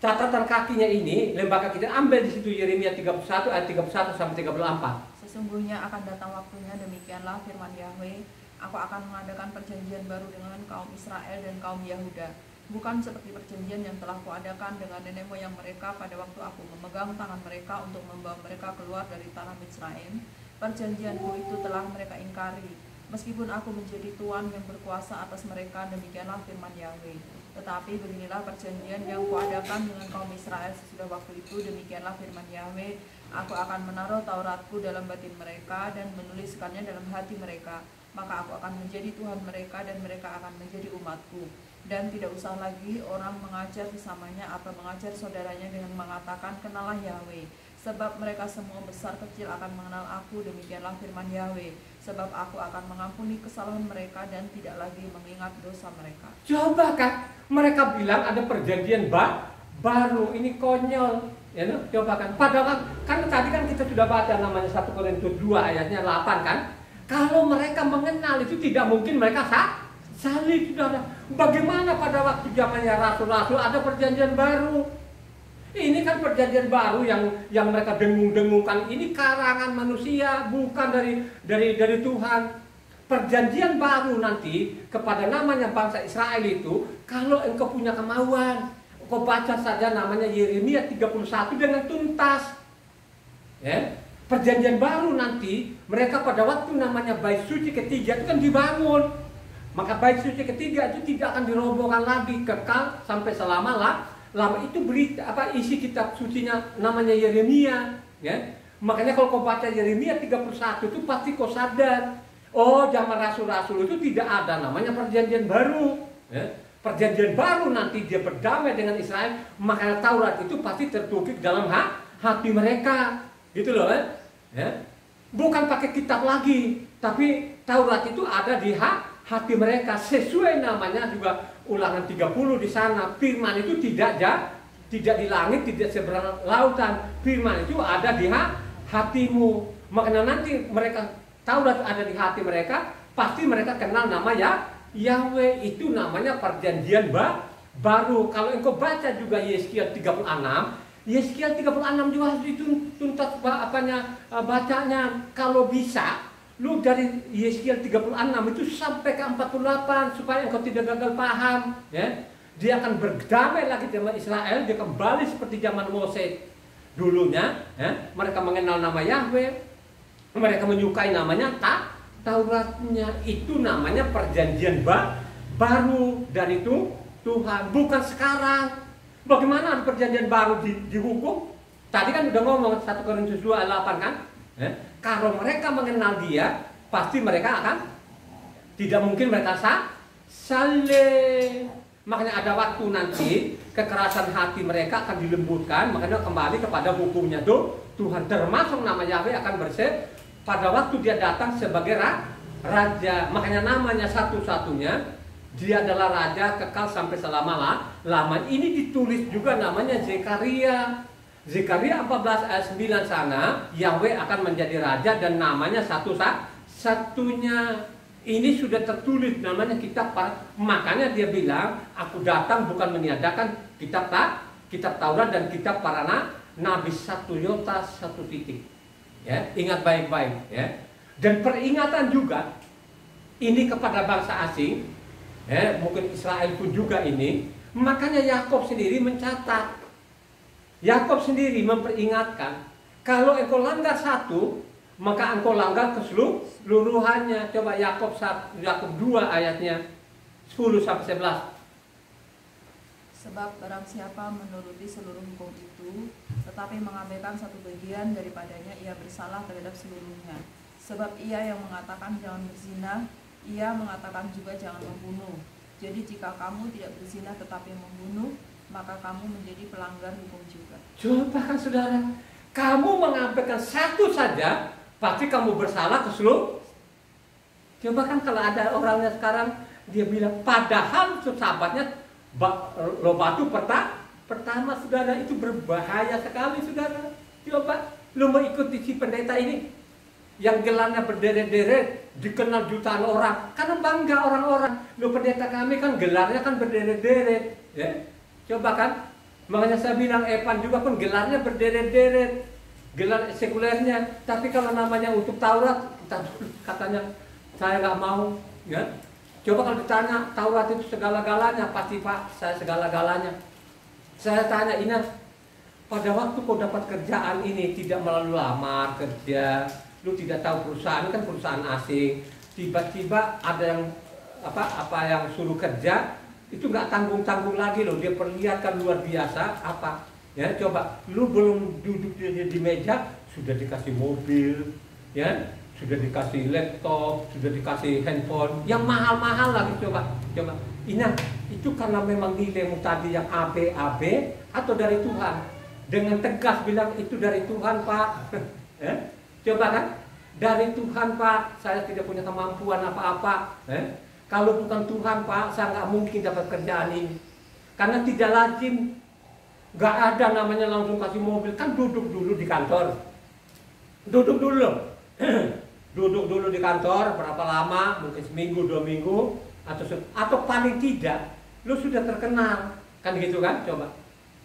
catatan kakinya ini lembaga kita ambil di situ Yeremia 31 ayat 31 sampai 34. Sesungguhnya akan datang waktunya, demikianlah firman Yahweh, aku akan mengadakan perjanjian baru dengan kaum Israel dan kaum Yahuda, bukan seperti perjanjian yang telah kuadakan dengan nenek moyang mereka pada waktu aku memegang tangan mereka untuk membawa mereka keluar dari tanah Misraim. Perjanjianku itu telah mereka ingkari, meskipun aku menjadi Tuhan yang berkuasa atas mereka, demikianlah firman Yahweh. Tetapi beginilah perjanjian yang kuadakan dengan kaum Israel sesudah waktu itu, demikianlah firman Yahweh, aku akan menaruh Tauratku dalam batin mereka dan menuliskannya dalam hati mereka. Maka aku akan menjadi Tuhan mereka dan mereka akan menjadi umatku. Dan tidak usah lagi orang mengajar sesamanya atau mengajar saudaranya dengan mengatakan, kenallah Yahweh. Sebab mereka semua besar kecil akan mengenal aku, demikianlah firman Yahweh. Sebab aku akan mengampuni kesalahan mereka dan tidak lagi mengingat dosa mereka. Coba kan, mereka bilang ada perjanjian baru, ini konyol. Ya, coba kan, padahal kan tadi kan kita sudah baca namanya 1 Korintus 2 ayatnya 8 kan. Kalau mereka mengenal itu tidak mungkin mereka salib saudara. Bagaimana pada waktu zamannya rasul-rasul ada perjanjian baru? Ini kan perjanjian baru yang mereka dengung-dengungkan. Ini karangan manusia, bukan dari Tuhan. Perjanjian baru nanti kepada namanya bangsa Israel itu, kalau engkau punya kemauan, engkau baca saja namanya Yeremia 31 dengan tuntas. Ya. Perjanjian baru nanti mereka pada waktu namanya bait suci ketiga itu kan dibangun. Maka bait suci ketiga itu tidak akan dirobohkan lagi, kekal sampai selama itu berita isi kitab sucinya namanya Yeremia, ya. Makanya kalau kau baca Yeremia 31 itu pasti kau sadar, oh zaman rasul-rasul itu tidak ada namanya perjanjian baru, ya. Perjanjian baru nanti dia berdamai dengan Israel, maka Taurat itu pasti tertukik dalam hati mereka. Gitu loh, ya. Bukan pakai kitab lagi, tapi Taurat itu ada di hati mereka, sesuai namanya juga Ulangan 30 di sana. Firman itu tidak di langit, tidak seberang lautan. Firman itu ada di hatimu. Makanya nanti mereka Taurat ada di hati mereka, pasti mereka kenal nama Yahweh. Itu namanya perjanjian baru. Kalau engkau baca juga Yeskiel 36, Yeskiel 36 juga harus dituntas bacanya. Kalau bisa lu dari Yeskiel 36 itu sampai ke 48 supaya engkau tidak gagal paham, ya. Dia akan berdamai lagi dengan Israel, dia kembali seperti zaman Mose dulunya, ya. Mereka mengenal nama Yahweh, mereka menyukai namanya Tauratnya. Itu namanya perjanjian baru. Dan itu Tuhan, bukan sekarang. Bagaimana perjanjian baru dihukum? Tadi kan udah ngomong 1 Korintus 2 ayat 8 kan? Kalau mereka mengenal Dia, pasti mereka akan tidak mungkin mereka saling. Makanya ada waktu nanti kekerasan hati mereka akan dilembutkan, makanya kembali kepada hukumnya tuh Tuhan, termasuk nama Yahweh akan bersih pada waktu Dia datang sebagai raja. Makanya namanya satu-satunya, Dia adalah raja kekal sampai selama-lamanya. Ini ditulis juga namanya Zekaria. Zekaria 14 ayat 9 sana, Yahweh akan menjadi raja dan namanya satu-satunya. Ini sudah tertulis namanya kitab. Makanya dia bilang, aku datang bukan meniadakan kitab Taurat dan kitab para nabi, satu yota, satu titik. Ya, ingat baik-baik ya. Dan peringatan juga ini kepada bangsa asing, ya, mungkin Israel pun juga ini. Makanya Yakub sendiri mencatat. Yakub sendiri memperingatkan, kalau engkau langgar satu, maka engkau langgar keseluruhannya. Coba Yakub 2 ayatnya 10 sampai 11. Sebab barang siapa menuruti seluruh hukum itu, tetapi mengabaikan satu bagian daripadanya, ia bersalah terhadap seluruhnya. Sebab ia yang mengatakan jangan berzina, ia mengatakan juga jangan membunuh. Jadi jika kamu tidak berzina tetapi membunuh, maka kamu menjadi pelanggar hukum juga. Coba kan saudara, kamu mengabaikan satu saja, pasti kamu bersalah ke seluruh. Coba kan kalau ada orangnya sekarang, dia bilang, padahal sahabatnya lo batu pertama saudara, itu berbahaya sekali saudara. Coba lo mau ikuti si pendeta ini yang gelarnya berderet-deret, dikenal jutaan orang, karena bangga orang-orang. Lo pendeta kami kan gelarnya kan berderet-deret, ya. Coba kan, makanya saya bilang Evan juga pun gelarnya berderet-deret, gelar sekulernya. Tapi kalau namanya untuk Taurat, katanya saya nggak mau, ya. Coba kalau ditanya Taurat itu segala-galanya, pasti Pak, saya segala-galanya. Saya tanya, Ina, pada waktu kau dapat kerjaan ini tidak melalui lamar kerja, lu tidak tahu perusahaan kan perusahaan asing, tiba-tiba ada yang apa yang suruh kerja, itu nggak tanggung-tanggung lagi loh, dia perlihatkan luar biasa apa, ya coba, lu belum duduk di meja sudah dikasih mobil, ya sudah dikasih laptop, sudah dikasih handphone, yang mahal-mahal lagi. Coba, Ina, itu karena memang nilaimu tadi yang AB atau dari Tuhan? Dengan tegas bilang itu dari Tuhan Pak. Coba kan, dari Tuhan Pak, saya tidak punya kemampuan apa-apa. Kalau bukan Tuhan Pak, saya nggak mungkin dapat kerjaan ini. Karena tidak lazim, nggak ada namanya langsung kasih mobil. Kan duduk dulu di kantor, duduk dulu di kantor berapa lama, mungkin seminggu 2 minggu, atau paling tidak, lu sudah terkenal, kan gitu kan? Coba,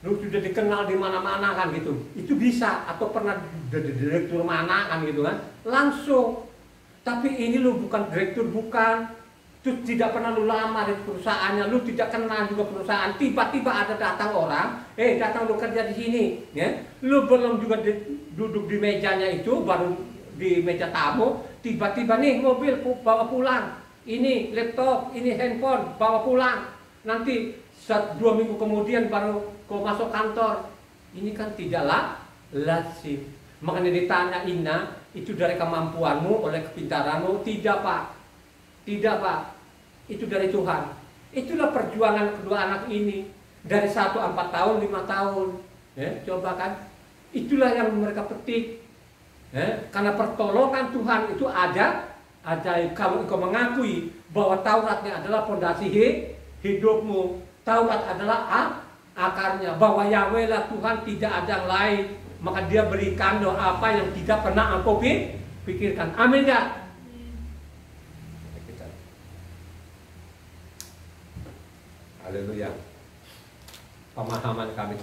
lu sudah dikenal di mana-mana kan gitu, itu bisa. Atau pernah jadi direktur mana kan gitu kan, langsung. Tapi ini lu bukan direktur, bukan. Terus tidak pernah lu lamar di perusahaannya, lu tidak kenal juga perusahaan. Tiba-tiba ada datang orang, datang lu kerja di sini, ya. Lu belum juga duduk di mejanya itu, baru di meja tamu, tiba-tiba nih mobil bawa pulang, ini laptop, ini handphone bawa pulang. Nanti 2 minggu kemudian baru kau masuk kantor. Ini kan tidaklah lazim. Makanya ditanya, Ina, itu dari kemampuanmu, oleh kepintaranmu? Tidak Pak. Tidak Pak, itu dari Tuhan. Itulah perjuangan kedua anak ini. Dari 1 4 tahun, 5 tahun. Coba kan, itulah yang mereka petik. Karena pertolongan Tuhan itu ada ajaib. Kalau engkau mengakui bahwa Tauratnya adalah fondasi hidupmu, Taurat adalah akarnya, bahwa Yahweh lah Tuhan, tidak ada yang lain, maka Dia berikan doa apa yang tidak pernah engkau pikirkan. Amin ya. Haleluya. Pemahaman kami